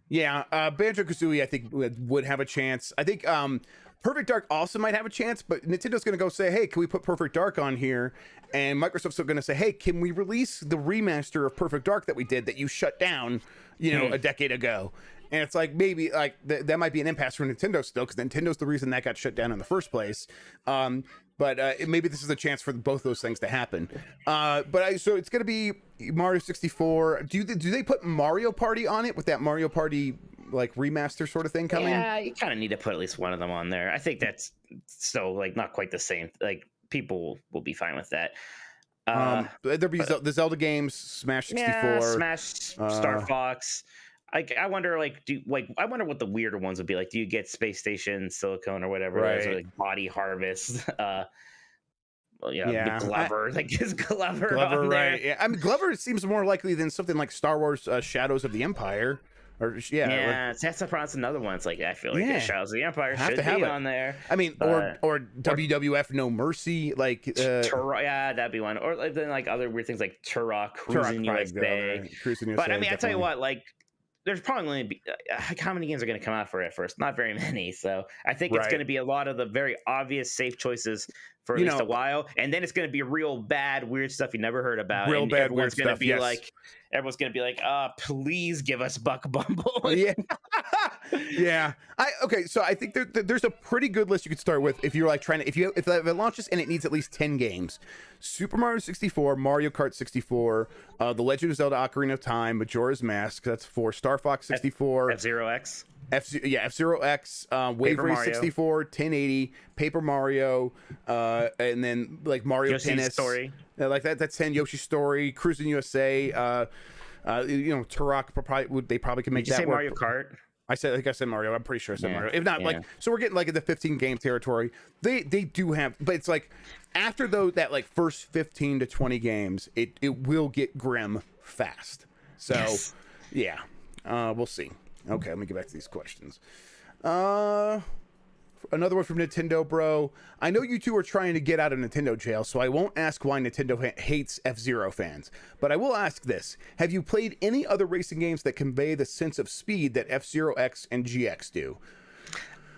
Yeah, Banjo-Kazooie I think would have a chance. I think Perfect Dark also might have a chance, but Nintendo's going to go say, hey, can we put Perfect Dark on here? And Microsoft's going to say, hey, can we release the remaster of Perfect Dark that we did that you shut down, a decade ago? And it's like, maybe like that might be an impasse for Nintendo still, because Nintendo's the reason that got shut down in the first place. But maybe this is a chance for both those things to happen. So it's going to be Mario 64. Do they put Mario Party on it with that Mario Party like remaster sort of thing coming? Yeah, you kind of need to put at least one of them on there. I think that's still like not quite the same. Like, people will be fine with that. There'll be the Zelda games, Smash 64, Smash, Star Fox. I wonder, I wonder what the weirder ones would be. Like, do you get Space Station, Silicone, or whatever? Right. Or like Body Harvest. Glover. Is Glover on there? Right? Yeah, I mean, Glover seems more likely than something like Star Wars: Shadows of the Empire. That's the problem. It's another one. It's like, I feel like the Shadows of the Empire should be on there. I mean, or WWF No Mercy, like that'd be one. Or then like other weird things like Turok, Cruising USA. Cruising USA. But I mean, I tell you what, like, there's probably going to be how many games are going to come out for it first? Not very many. So I think it's Right. going to be a lot of the very obvious safe choices for at least a while, and then it's going to be real bad weird stuff you never heard about. Real and bad weird everyone's gonna stuff. be Yes. like, everyone's going to be like, please give us Buck Bumble. Yeah. Yeah. Okay, so I think there's a pretty good list you could start with if you're like trying to if it launches and it needs at least 10 games. Super Mario 64, Mario Kart 64, The Legend of Zelda Ocarina of Time, Majora's Mask, that's 4, Star Fox 64, F-Zero X. F-Zero X, Wave Race Mario. 64, 1080, Paper Mario, and then like Mario Yoshi's Tennis. Story. Like that's 10, Yoshi's Story, Cruising USA, Turok, they probably can make Did you that say work. Mario Kart? I think I said Mario. I'm pretty sure I said Yeah, Mario. If not, like, so we're getting like in the 15 game territory. They do have, but it's like after that like first 15 to 20 games, it will get grim fast. So Yes. yeah, we'll see. Okay, let me get back to these questions. Another one from Nintendo Bro. I know you two are trying to get out of Nintendo jail, so I won't ask why Nintendo hates F-Zero fans. But I will ask this. Have you played any other racing games that convey the sense of speed that F-Zero X and GX do?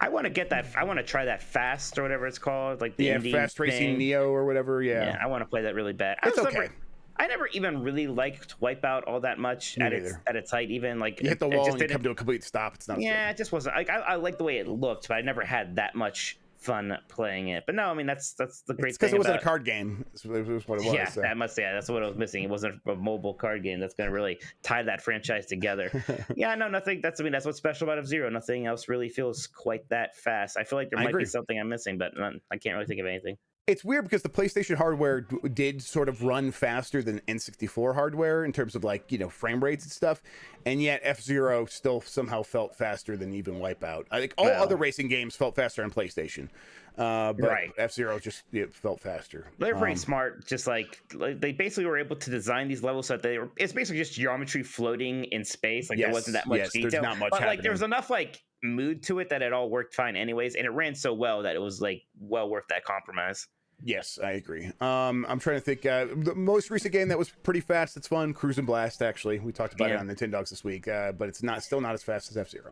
I want to get that. I want to try that Fast or whatever it's called, like the indie Fast Racing thing. Neo or whatever, Yeah, I want to play that really bad. It's okay. I never even really liked Wipeout all that much at its height. Even like You hit the wall just and you come to a complete stop. It's not as Yeah, it just wasn't. Like I like the way it looked, but I never had that much fun playing it. But no, I mean that's the great thing. because it wasn't about a card game. It was what it was. Yeah, so. that's what I was missing. It wasn't a mobile card game that's going to really tie that franchise together. Yeah, no, nothing. That's what's special about F-Zero. Nothing else really feels quite that fast. I feel like there might be something I'm missing, but I can't really think of anything. It's weird because the PlayStation hardware did sort of run faster than N64 hardware in terms of like, frame rates and stuff. And yet F-Zero still somehow felt faster than even Wipeout. I think all other racing games felt faster on PlayStation. But F-Zero just felt faster. They're pretty smart. Just like they basically were able to design these levels so that it's basically just geometry floating in space. Like there wasn't that much detail. There's not much but happening. like there was enough like mood to it that it all worked fine anyways, and it ran so well that it was like well worth that compromise. Yes, I agree. I'm trying to think. The most recent game that was pretty fast, it's fun, Cruis'n Blast, actually. We talked about it on Nintendogs this week, but it's still not as fast as F-Zero.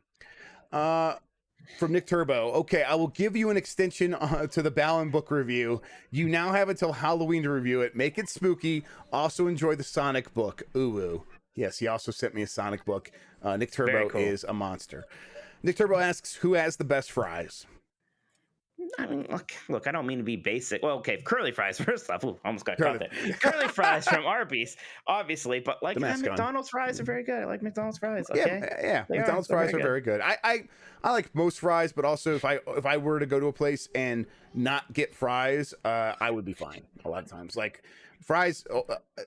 From Nick Turbo. Okay, I will give you an extension to the Balan book review. You now have until Halloween to review it. Make it spooky. Also enjoy the Sonic book. Ooh. Yes, he also sent me a Sonic book. Nick Turbo is a monster. Nick Turbo asks, who has the best fries? I mean, look, I don't mean to be basic. Well, okay, curly fries first off. Ooh, almost got caught there. Curly fries from Arby's, obviously, but like McDonald's fries are very good. I like McDonald's fries. Okay? Yeah. McDonald's fries are very good. I like most fries, but also if I were to go to a place and not get fries, I would be fine. A lot of times, like fries,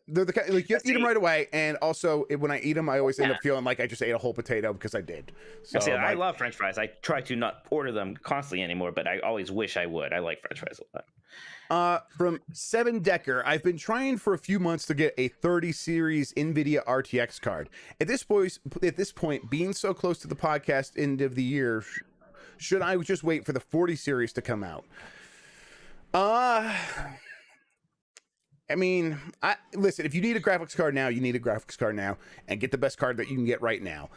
they're the kind like you eat them right away, and also when I eat them, I always end up feeling like I just ate a whole potato because I did. So I love French fries. I try to not order them constantly anymore, but I always wish I would. I like French fries a lot. From Seven Decker, I've been trying for a few months to get a 30 series Nvidia RTX card. At this point, being so close to the podcast end of the year, should I just wait for the 40 series to come out? I mean, listen, if you need a graphics card now, you need a graphics card now, and get the best card that you can get right now.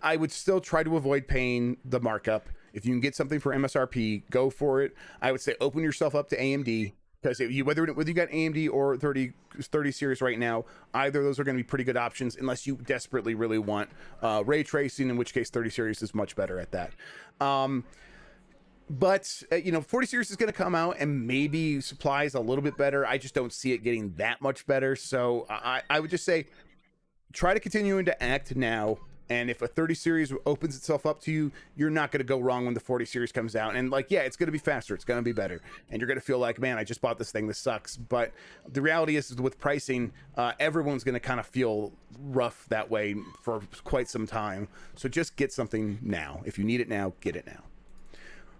I would still try to avoid paying the markup. If you can get something for MSRP, go for it. I would say open yourself up to AMD, because whether you got AMD or 30 series right now, either of those are going to be pretty good options, unless you desperately really want ray tracing, in which case 30 series is much better at that. But 40 series is going to come out, and maybe supply is a little bit better. I just don't see it getting that much better. So I would just say try to continue into act now. And if a 30 series opens itself up to you, you're not going to go wrong when the 40 series comes out. And it's going to be faster. It's going to be better. And you're going to feel like, man, I just bought this thing. This sucks. But the reality is with pricing, everyone's going to kind of feel rough that way for quite some time. So just get something now. If you need it now, get it now.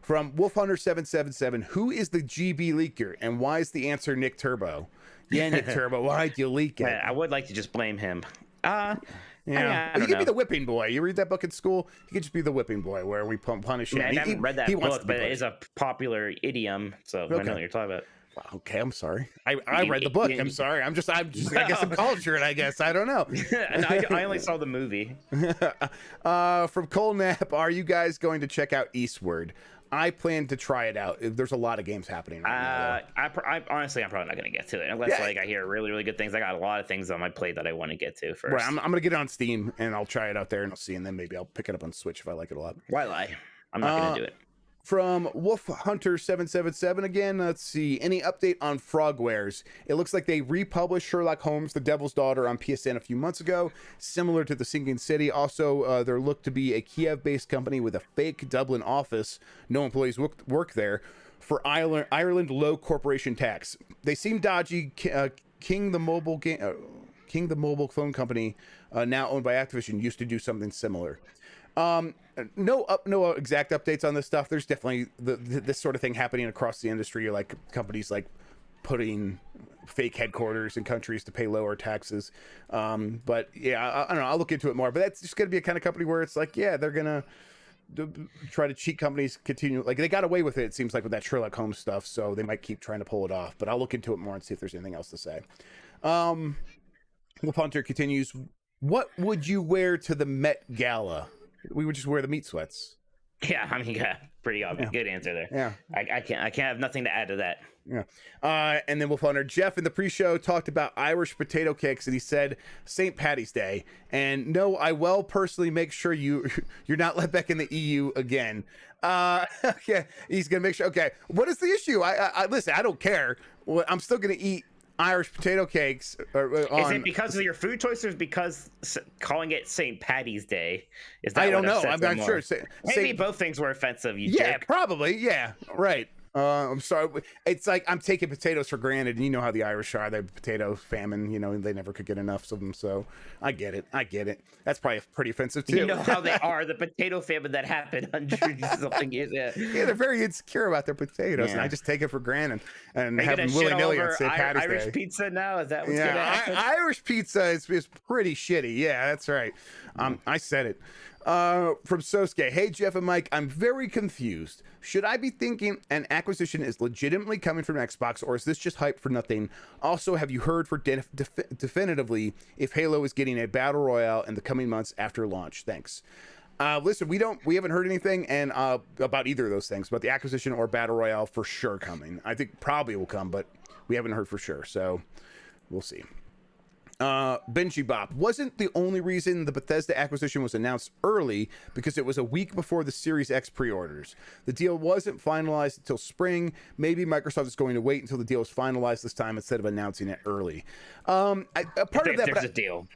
From Wolfhunter777, who is the GB leaker, and why is the answer Nick Turbo? Yeah, Nick Turbo, why'd you leak it? I would like to just blame him. I he could be the whipping boy. You read that book in school? He could just be the whipping boy, where we punish him. I haven't read that book, but it is a popular idiom, so I know what you're talking about. Wow, okay, I'm sorry. I read the book. I'm sorry. I'm just I guess I'm cultured. I guess I don't know. And I only saw the movie. From Cole Knapp, are you guys going to check out Eastward? I plan to try it out. There's a lot of games happening right now. I honestly, I'm probably not going to get to it unless like I hear really, really good things. I got a lot of things on my plate that I want to get to first. Right, I'm going to get it on Steam and I'll try it out there and I'll see, and then maybe I'll pick it up on Switch if I like it a lot. Why lie? I'm not going to do it. From Wolf Hunter 777 again, let's see. Any update on Frogwares? It looks like they republished Sherlock Holmes: The Devil's Daughter on PSN a few months ago, similar to The Sinking City. Also, there looked to be a Kiev-based company with a fake Dublin office. No employees work there for Ireland low corporation tax. They seem dodgy. King the mobile phone company, now owned by Activision, used to do something similar. No exact updates on this stuff. There's definitely this sort of thing happening across the industry, like companies like putting fake headquarters in countries to pay lower taxes. But yeah, I don't know. I'll look into it more. But that's just going to be a kind of company where it's like, yeah, they're gonna try to cheat companies. Continue, like they got away with it. It seems like with that Sherlock Holmes stuff, so they might keep trying to pull it off. But I'll look into it more and see if there's anything else to say. Wolf Hunter continues. What would you wear to the Met Gala? We would just wear the meat sweats. Yeah, I mean, pretty obvious. Yeah. Good answer there. Yeah, I can't have nothing to add to that. Yeah. And then Wolf Hunter, Jeff in the pre-show talked about Irish potato cakes, and he said St. Patty's Day. And no, I will personally make sure you're not let back in the EU again. Okay, he's gonna make sure. Okay, what is the issue? I listen. I don't care. I'm still gonna eat Irish potato cakes. Is it because of your food choice, or is it because calling it St. Patty's Day? Is that I don't know. I'm not sure. Maybe both things were offensive. You jerk. Probably. Yeah, right. I'm sorry. It's like I'm taking potatoes for granted. And you know how the Irish are. The potato famine. You know, they never could get enough of them. So I get it. That's probably pretty offensive too. You know how they are. The potato famine that happened hundreds of something years. Yeah, they're very insecure about their potatoes, and I just take it for granted and have them willy-nilly on St. Patty's Day. Irish pizza now? Is that what's gonna happen? Irish pizza is pretty shitty. Yeah, that's right. I said it. From Sosuke, hey Jeff and Mike, I'm very confused. Should I be thinking an acquisition is legitimately coming from Xbox, or is this just hype for nothing? Also, have you heard for definitively if Halo is getting a battle royale in the coming months after launch? Thanks. Listen, we haven't heard anything and about either of those things, but the acquisition or battle royale for sure coming. I think probably will come, but we haven't heard for sure, so we'll see. Benji Bop, wasn't the only reason the Bethesda acquisition was announced early because it was a week before the Series X pre-orders. The deal wasn't finalized until spring. Maybe Microsoft is going to wait until the deal is finalized this time instead of announcing it early. There's a deal.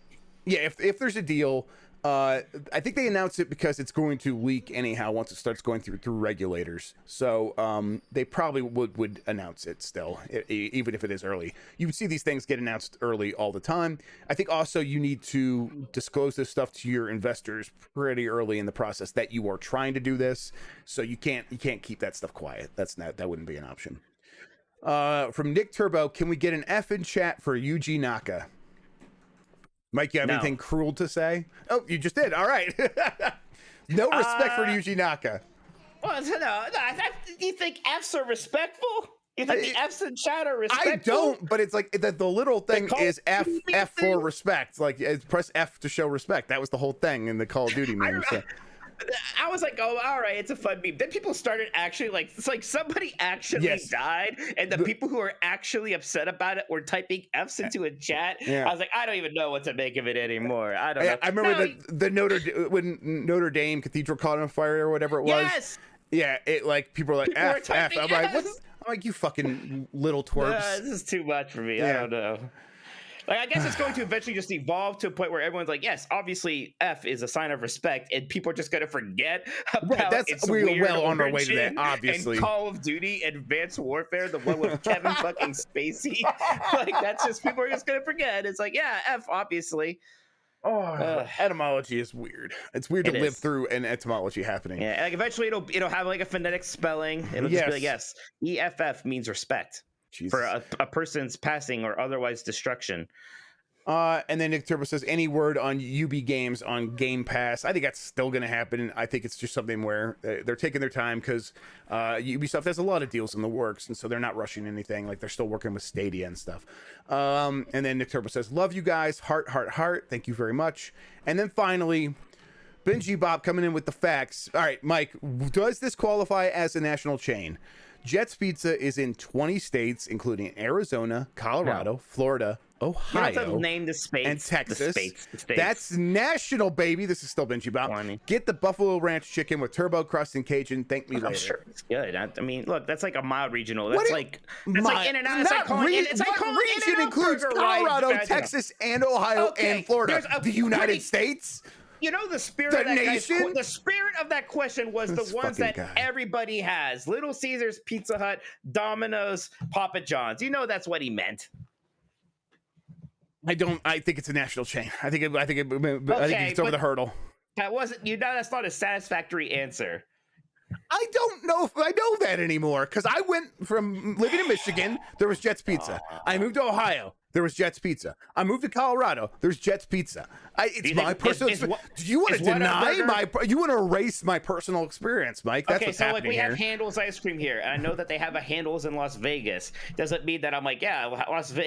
Yeah, if there's a deal, I think they announced it because it's going to leak anyhow once it starts going through regulators. So they probably would announce it still, even if it is early. You see these things get announced early all the time. I think also you need to disclose this stuff to your investors pretty early in the process that you are trying to do this. So you can't keep that stuff quiet. That wouldn't be an option. From Nick Turbo, can we get an F in chat for Yuji Naka? Mike, you have anything cruel to say? Oh, you just did. All right. No respect for Yuji Naka. Well, no. Do you think F's are respectful? You think the F's in chat are respectful? I don't, but it's like the little thing is F for respect. Like press F to show respect. That was the whole thing in the Call of Duty meme. I was like, oh, all right, it's a fun meme. Then people started actually it's like somebody actually died, and the people who are actually upset about it were typing F's into a chat. Yeah. I was like, I don't even know what to make of it anymore. I don't know. I remember when Notre Dame Cathedral caught on fire or whatever it was. Yes. Yeah, it like people were like F. I'm like, what? I'm like, you fucking little twerps. This is too much for me. Yeah. I don't know. Like, I guess it's going to eventually just evolve to a point where everyone's like, yes, obviously F is a sign of respect, and people are just going to forget about we're well on our way to that, obviously. And Call of Duty, Advanced Warfare, the one with Kevin fucking Spacey. Like, that's just, people are just going to forget. It's like, yeah, F, obviously. Etymology is weird. It's weird to live through an etymology happening. Yeah, like eventually it'll have like a phonetic spelling. It'll just be like, yes, EFF means respect. Jesus. For a person's passing or otherwise destruction. And then Nick Turbo says, any word on UB games on Game Pass? I think that's still going to happen. I think it's just something where they're taking their time because Ubisoft has a lot of deals in the works, and so they're not rushing anything. Like, they're still working with Stadia and stuff. And then Nick Turbo says, love you guys. Heart, heart, heart. Thank you very much. And then finally, Benji Bob coming in with the facts. All right, Mike, does this qualify as a national chain? Jet's Pizza is in 20 states, including Arizona, Colorado, Florida, Ohio, you have to name the states, and Texas. The states. That's national, baby. This is still Benji Bob. Get the Buffalo Ranch chicken with turbo crust and Cajun. Thank me later. I'm sure it's good. I mean, look, that's like a mild regional. That's like In and Out. Region includes Colorado, Texas, and Ohio, and Florida. The United States. You know, the spirit of that nation? The spirit of that question was the ones that everybody has. Little Caesars, Pizza Hut, Domino's, Papa John's. You know that's what he meant. I think it's a national chain. I think it's over the hurdle. That wasn't. That's not a satisfactory answer. I don't know if I know that anymore because I went from living in Michigan. There was Jet's Pizza. I moved to Ohio. There was Jet's Pizza. I moved to Colorado. There's Jet's Pizza. It's my personal. Do you want to deny my? You want to erase my personal experience, Mike? That's what's happening here. We have Handel's ice cream here, and I know that they have a Handel's in Las Vegas. Doesn't mean that I'm like, yeah,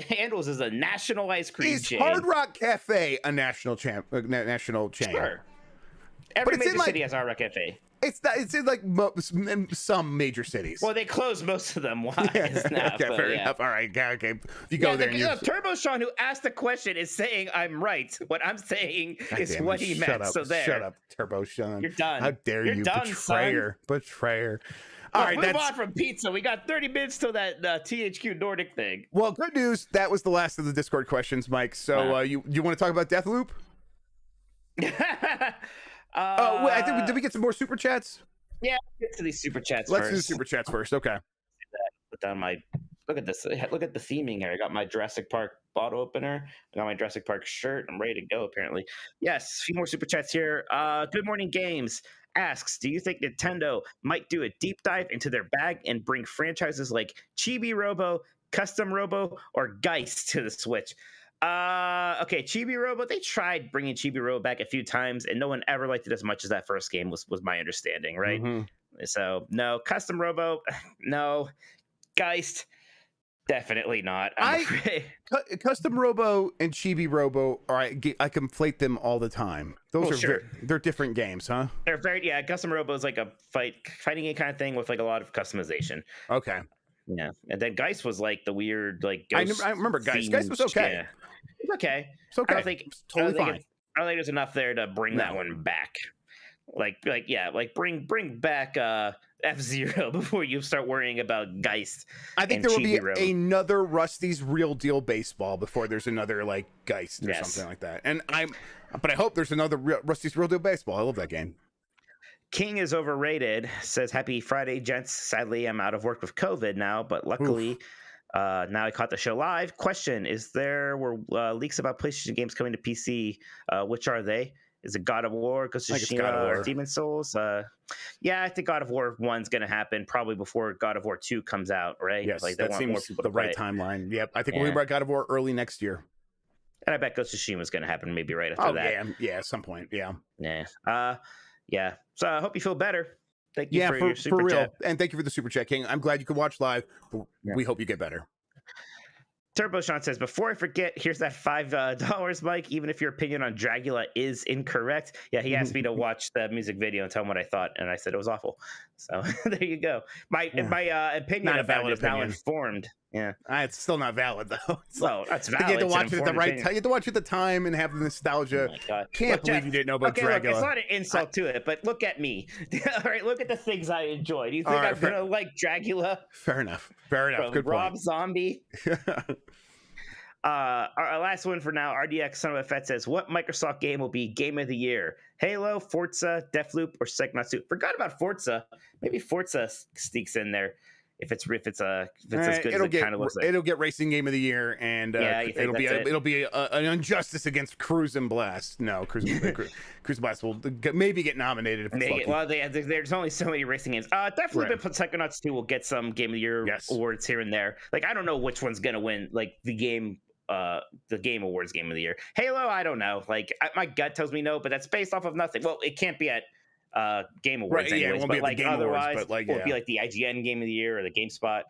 Handel's is a national ice cream chain. Is Hard Rock Cafe a national chain? Sure. Every major city has Hard Rock Cafe. It's not. It's in like some major cities. Well, they closed most of them. Why? Fair enough. All right, okay. You go there. Turbo Sean, who asked the question, is saying I'm right. What I'm saying is what he meant. Shut up, Turbo Sean. You're done. How dare you, betrayer! Betrayer. All right, move on from pizza. We got 30 minutes till that THQ Nordic thing. Well, good news. That was the last of the Discord questions, Mike. So you want to talk about Deathloop? Wait, I think did we get some more super chats? Yeah, get to these super chats. Let's do the super chats first. Okay. Put down my. Look at this. Look at the theming here. I got my Jurassic Park bottle opener. I got my Jurassic Park shirt. I'm ready to go. Apparently, yes. A few more super chats here. Good morning, games. Asks, do you think Nintendo might do a deep dive into their bag and bring franchises like Chibi Robo, Custom Robo, or Geist to the Switch? Okay, Chibi Robo, they tried bringing Chibi Robo back a few times, and no one ever liked it as much as that first game was my understanding, right? Mm-hmm. So, no. Custom Robo, no. Geist, definitely not, I'm afraid. Custom Robo and Chibi Robo, I conflate them all the time. Those they're different games, huh? They're very, Custom Robo is like a fighting game kind of thing with like a lot of customization. Okay. Yeah, and then Geist was like the weird, like ghost I remember Geist. Geist was okay. Yeah. It's okay. It's okay. I don't think it's totally fine. I don't think there's enough there to bring that one back. Bring back F-Zero before you start worrying about Geist. I think there will be another Rusty's Real Deal Baseball before there's another like Geist or something like that. And I hope there's another Rusty's Real Deal Baseball. I love that game. King is overrated. Says happy Friday, gents. Sadly, I'm out of work with COVID now, but luckily now I caught the show live. Question: were leaks about PlayStation games coming to PC? Which are they? Is it God of War, Ghost of Tsushima, or Demon's Souls? Yeah, I think God of War 1's going to happen probably before God of War 2 comes out, right? Yes, that seems the right timeline. Yep, I think we'll be God of War early next year. And I bet Ghost of Tsushima is going to happen maybe right after that. Yeah, at some point. Yeah. Yeah. So I hope you feel better. Thank you for your super chat. And thank you for the super chat, King. I'm glad you could watch live. We hope you get better. Turbo Sean says, before I forget, here's that $5, Mike, even if your opinion on Dragula is incorrect. Yeah, he asked me to watch the music video and tell him what I thought, and I said it was awful. So there you go. My opinion about it is now informed. Yeah. It's still not valid, though. Well, that's valid. You had to watch it at the right time. You had to watch it at the time and have the nostalgia. Oh my God. Can't believe you didn't know about Dragula. Look, it's not an insult to it, but look at me. All right, look at the things I enjoy. Do you think I'm going to like Dragula? Fair enough. Good Rob point. Zombie. Our last one for now. RDX Son of a Fett says, what Microsoft game will be Game of the Year? Halo, Forza, Deathloop, or Psychonauts 2? Forgot about Forza. Maybe Forza sneaks in there. If it's as good as it kind of looks like. It'll get Racing Game of the Year, and it'll be an injustice against Cruise and Blast. No, Cruise and Blast will maybe get nominated if it's lucky. Well, there's only so many racing games. Definitely, but Psychonauts 2 will get some Game of the Year awards here and there. Like, I don't know which one's gonna win, like the game the Game Awards Game of the Year. Halo, I don't know. Like my gut tells me no, but that's based off of nothing. Well, it can't be at Game Awards Right, yeah, it anyways, won't be but at the like Game Awards, otherwise, but, like, or it'd be yeah. like the IGN Game of the Year or the GameSpot.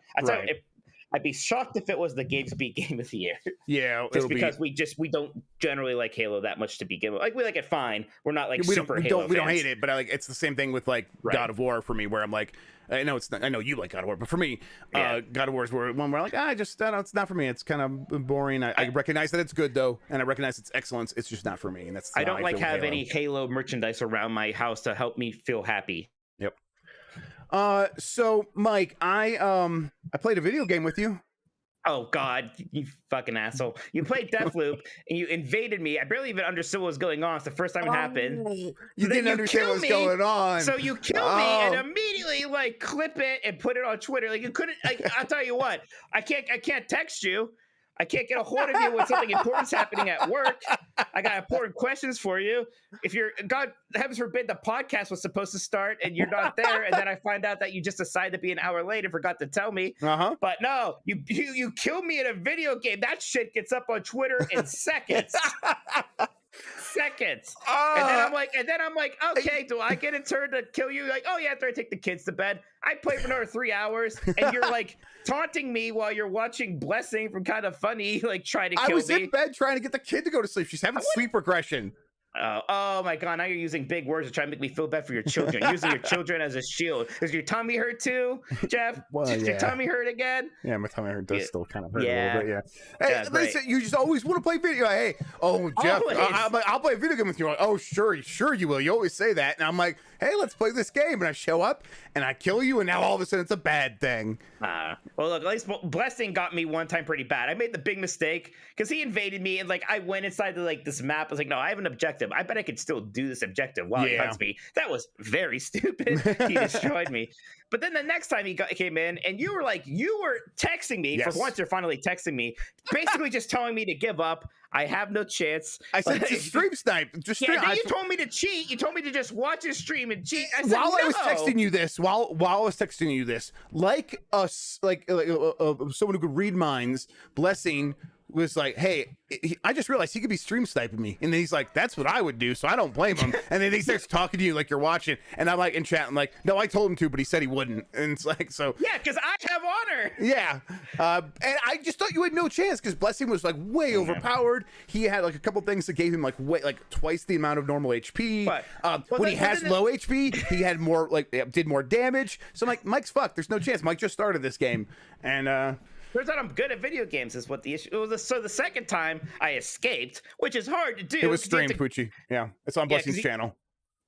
I'd be shocked if it was the GameSpeak Game of the Year. Yeah, just because we don't generally like Halo that much to begin with. Like we like it fine. We're not like super Halo we don't fans. hate it, but like it's the same thing with like God of War for me, where I'm like, I know it's not, I know you like God of War, but for me, God of War is one where I'm like, it's not for me. It's kind of boring. I recognize that it's good though, and I recognize its excellence. It's just not for me, and that's I don't how like feel with have Halo. any Halo merchandise around my house to help me feel happy. Yep. So Mike, I played a video game with you. Oh God, you fucking asshole! You played Deathloop and you invaded me. I barely even understood what was going on. It's the first time it happened. You didn't understand what was going on. So you killed me and immediately like clip it and put it on Twitter. Like you couldn't. Like, I'll tell you what. I can't text you. I can't get a hold of you when something important's happening at work. I got important questions for you. If you're, God heavens forbid, the podcast was supposed to start and you're not there, and then I find out that you just decided to be an hour late and forgot to tell me. But no, you killed me in a video game. That shit gets up on Twitter in seconds. Seconds. And then I'm like, okay, do I get a turn to kill you? Like, oh yeah, after I take the kids to bed. I play for another 3 hours, and you're like taunting me while you're watching Blessing from Kind of Funny, like trying to kill me. I was in bed trying to get the kid to go to sleep. She's having sleep regression. Oh my God! Now you're using big words to try and make me feel bad for your children. You're using your children as a shield. Is your tummy hurt too, Jeff? Did your tummy hurt again? Yeah, my tummy hurt does still kind of hurt a little bit. Yeah. Hey, listen, you just always want to play video. Hey, Jeff, I'll play a video game with you. Like, oh, sure you will. You always say that, and I'm like, hey, let's play this game. And I show up and I kill you, and now all of a sudden it's a bad thing. Well, look, at least Blessing got me one time pretty bad. I made the big mistake because he invaded me, and like I went inside the this map. I was like, no, I have an objective. I bet I could still do this objective while he hunts me. That was very stupid. He destroyed me. But then the next time he came in, and you were texting me. For once, you're finally texting me, basically just telling me to give up. I have no chance. I said just stream snipe. Just stream. Then you told me to cheat. You told me to just watch his stream and cheat. I said, I was texting you this, while I was texting you this, like someone who could read minds, Blessing was like, hey, I just realized he could be stream sniping me. And then he's like, that's what I would do, so I don't blame him. And then he starts talking to you like you're watching. And I'm like in chat, I'm like, no, I told him to, but he said he wouldn't. And it's like, so. Yeah, because I have honor. Yeah. And I just thought you had no chance because Blessing was like way overpowered. He had like a couple things that gave him like twice the amount of normal HP. When he has low HP, he had more, did more damage. So I'm like, Mike's fucked. There's no chance. Mike just started this game. And, turns out I'm good at video games is what the issue was. So the second time I escaped, which is hard to do. It was streamed, Poochie. Yeah, it's on Blessing's channel.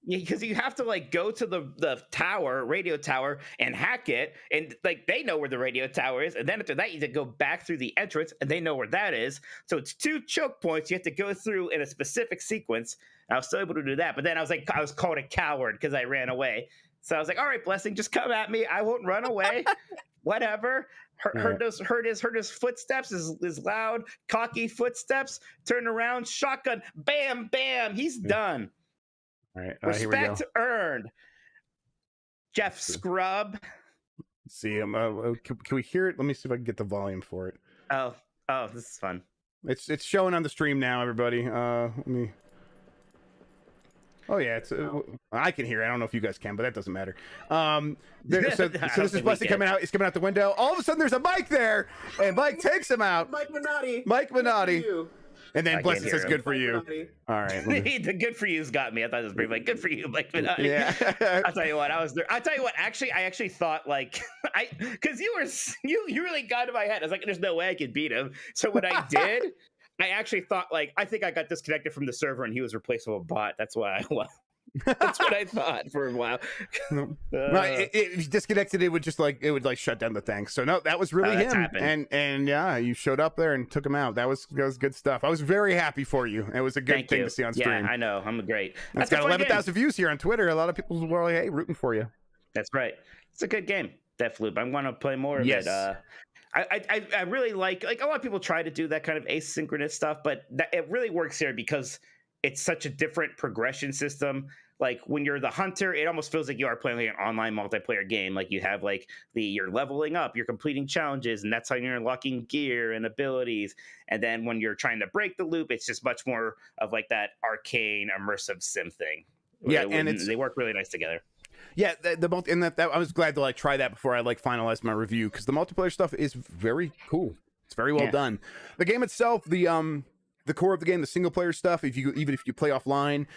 Yeah, because you have to go to the radio tower, and hack it, and they know where the radio tower is, and then after that you have to go back through the entrance, and they know where that is. So it's 2 choke points you have to go through in a specific sequence. I was still able to do that, but then I was called a coward because I ran away. So I was like, all right, Blessing, just come at me. I won't run away. Whatever. Heard his footsteps, his loud, cocky footsteps. Turn around, shotgun, bam, bam. He's done. All right, respect earned. Jeff Grubb. Let's see, can we hear it? Let me see if I can get the volume for it. Oh, this is fun. It's showing on the stream now, everybody. Let me. Oh yeah, I can hear it. I don't know if you guys can, but that doesn't matter. So this is Blessing coming out. He's coming out the window. All of a sudden, there's a Mike there, and Mike takes him out. Mike Minotti. And then Blessing says, "Good for you." All right. The good for you's got me. I thought it was pretty good for you, Mike Minotti. Yeah. I'll tell you what. I was there. I'll tell you what. Actually, I actually thought because you really got in my head. I was like, "There's no way I could beat him." So what I did. I actually thought I think I got disconnected from the server and he was replaced with a bot. That's why I won. That's what I thought for a while. If disconnected, it would shut down the thing. So no, that was really him. And yeah, you showed up there and took him out. That was good stuff. I was very happy for you. It was a good thing to see on stream. Yeah, I know. I'm great. It's got 11,000 views here on Twitter. A lot of people were like, hey, rooting for you. That's right. It's a good game, Deathloop. I want to play more of it. I really like a lot of people try to do that kind of asynchronous stuff, but it really works here because it's such a different progression system. like when you're the hunter, it almost feels like you are playing like an online multiplayer game. Like you have like you're leveling up, you're completing challenges, and that's how you're unlocking gear and abilities. And then when you're trying to break the loop, it's just much more of like that arcane immersive sim thing. Yeah, and they work really nice together. Yeah, I was glad to like try that before I like finalized my review, because the multiplayer stuff is very cool. It's very well done. The game itself, the core of the game, the single player stuff, even if you play offline,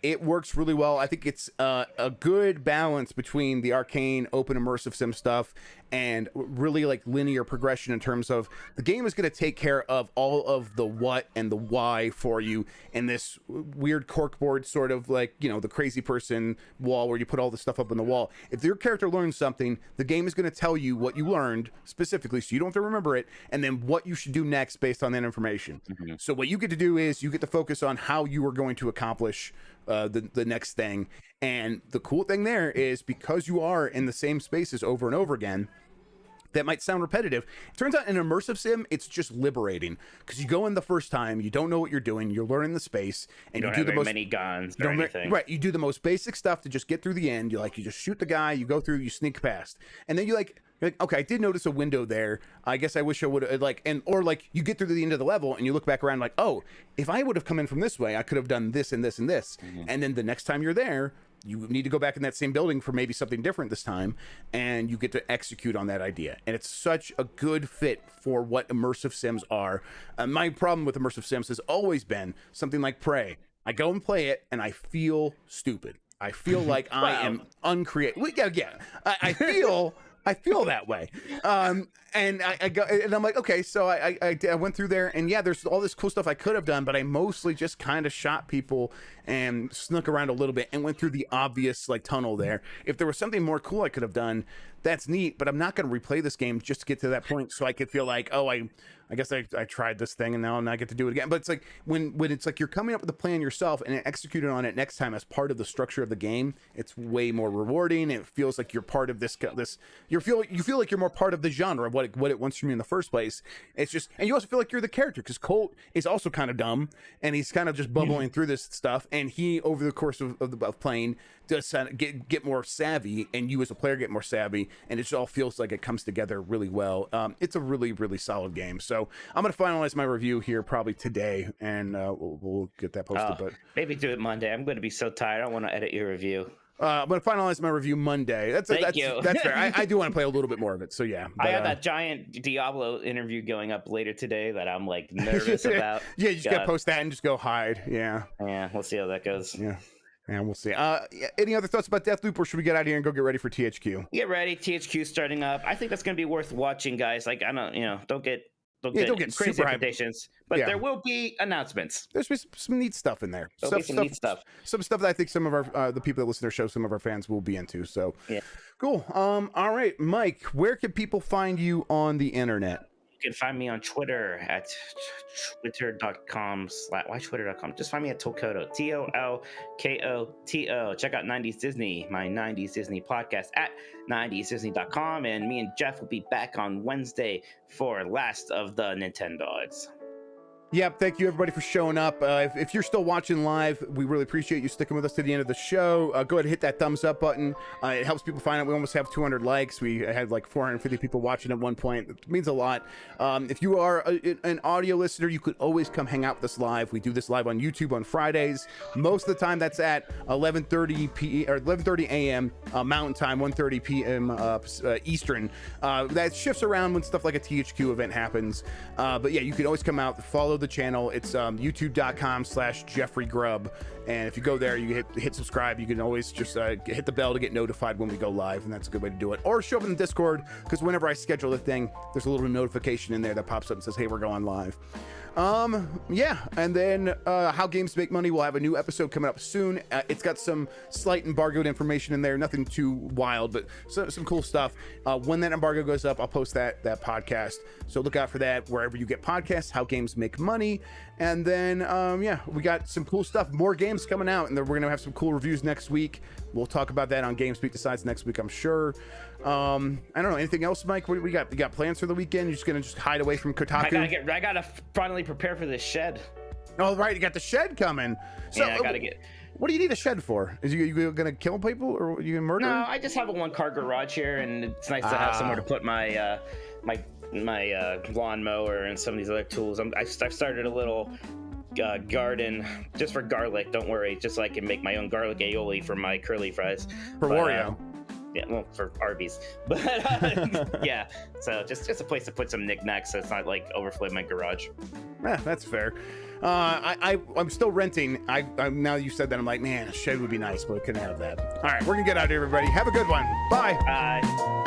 it works really well. I think it's a good balance between the arcane open immersive sim stuff and really like linear progression in terms of the game is going to take care of all of the what and the why for you in this weird corkboard sort of like, you know, the crazy person wall where you put all the stuff up on the wall. If your character learns something, the game is going to tell you what you learned specifically, so you don't have to remember it, and then what you should do next based on that information. So what you get to do is you get to focus on how you are going to accomplish the next thing. And the cool thing there is, because you are in the same spaces over and over again, that might sound repetitive. It turns out in immersive sim, it's just liberating, because you go in the first time, you don't know what you're doing, you're learning the space, and you do the most many guns or anything. Right, you do the most basic stuff to just get through the end. You just shoot the guy, you go through, you sneak past, and then you're like, okay, I did notice a window there. I guess I wish I would have or you get through the end of the level and you look back around like, oh, if I would have come in from this way, I could have done this and this and this. And then the next time you're there, you need to go back in that same building for maybe something different this time, and you get to execute on that idea. And it's such a good fit for what immersive sims are. My problem with immersive sims has always been something like Prey. I go and play it, and I feel stupid. I feel like I am uncreative. Yeah. I feel that way. And I go, and I'm like, okay, so I went through there, and yeah, there's all this cool stuff I could have done, but I mostly just kind of shot people and snuck around a little bit and went through the obvious like tunnel there. If there was something more cool I could have done, that's neat, but I'm not going to replay this game just to get to that point so I could feel like, oh, I guess I tried this thing and now I get to do it again. But it's like when it's like you're coming up with a plan yourself and executing on it next time as part of the structure of the game, it's way more rewarding. It feels like you're part of this. You feel like you're more part of the genre of what it wants from you in the first place. It's just, and you also feel like you're the character, because Colt is also kind of dumb and he's kind of just bubbling through this stuff. And he, over the course of playing, does get more savvy, and you as a player get more savvy, and it just all feels like it comes together really well. It's a really, really solid game. So I'm going to finalize my review here probably today, and we'll get that posted. But maybe do it Monday. I'm going to be so tired. I don't want to edit your review. I'm going to finalize my review Monday. That's fair. I do want to play a little bit more of it. So yeah. But, I have that giant Diablo interview going up later today that I'm like nervous about. Yeah, you just got to post that and just go hide. Yeah. Yeah, we'll see how that goes. Yeah. And we'll see. Any other thoughts about Deathloop, or should we get out of here and go get ready for THQ? Get ready. THQ starting up. I think that's going to be worth watching, guys. Like, I don't, don't get crazy expectations, but there will be announcements. There's some neat stuff in there. Neat stuff. Some stuff that I think some of our the people that listen to our show, some of our fans will be into. So yeah, cool. All right, Mike, where can people find you on the internet? You can find me on Twitter at twitter.com/ why twitter.com. Just find me at Tolkoto, TOLKOTO. Check out 90s Disney, my 90s Disney podcast at 90sdisney.com. And me and Jeff will be back on Wednesday for Last of the Nintendogs. Yep, thank you everybody for showing up. If you're still watching live, we really appreciate you sticking with us to the end of the show. Go ahead and hit that thumbs up button. It helps people find out. We almost have 200 likes. We had like 450 people watching at one point. It means a lot. If you are an audio listener, you could always come hang out with us live. We do this live on YouTube on Fridays. Most of the time that's at 11:30 a.m. Mountain Time, 1:30 p.m. Eastern. That shifts around when stuff like a THQ event happens. But yeah, you can always come out, follow the channel. It's youtube.com/Jeffrey Grubb, and if you go there, you hit subscribe. You can always just hit the bell to get notified when we go live, and that's a good way to do it. Or show up in the Discord, because whenever I schedule a thing, there's a little notification in there that pops up and says, hey, we're going live. Yeah, and then How Games Make Money will have a new episode coming up soon. It's got some slight embargoed information in there, nothing too wild, but some cool stuff. When that embargo goes up, I'll post that podcast, so look out for that wherever you get podcasts. How Games Make Money. And then yeah, we got some cool stuff, more games coming out, and then we're gonna have some cool reviews next week. We'll talk about that on GameSpeak Decides next week, I'm sure. I don't know, anything else, Mike? What we got? You got plans for the weekend? You're just gonna hide away from Kotaku? I gotta finally prepare for this shed. Oh right, you got the shed coming. So, yeah, I gotta get. What do you need a shed for? Is you gonna kill people or you gonna murder? No, I just have a one-car garage here, and it's nice to have somewhere to put my my lawnmower and some of these other tools. I've started a little garden just for garlic. Don't worry, just so I can make my own garlic aioli for my curly fries. For Wario. Yeah, well, for Arby's, but yeah. So just a place to put some knickknacks, so it's not like overflowing my garage. That's fair. I'm still renting. I now you said that, I'm like, man, a shed would be nice, but we couldn't have that. All right, we're gonna get out of here, everybody. Have a good one. Bye. Bye.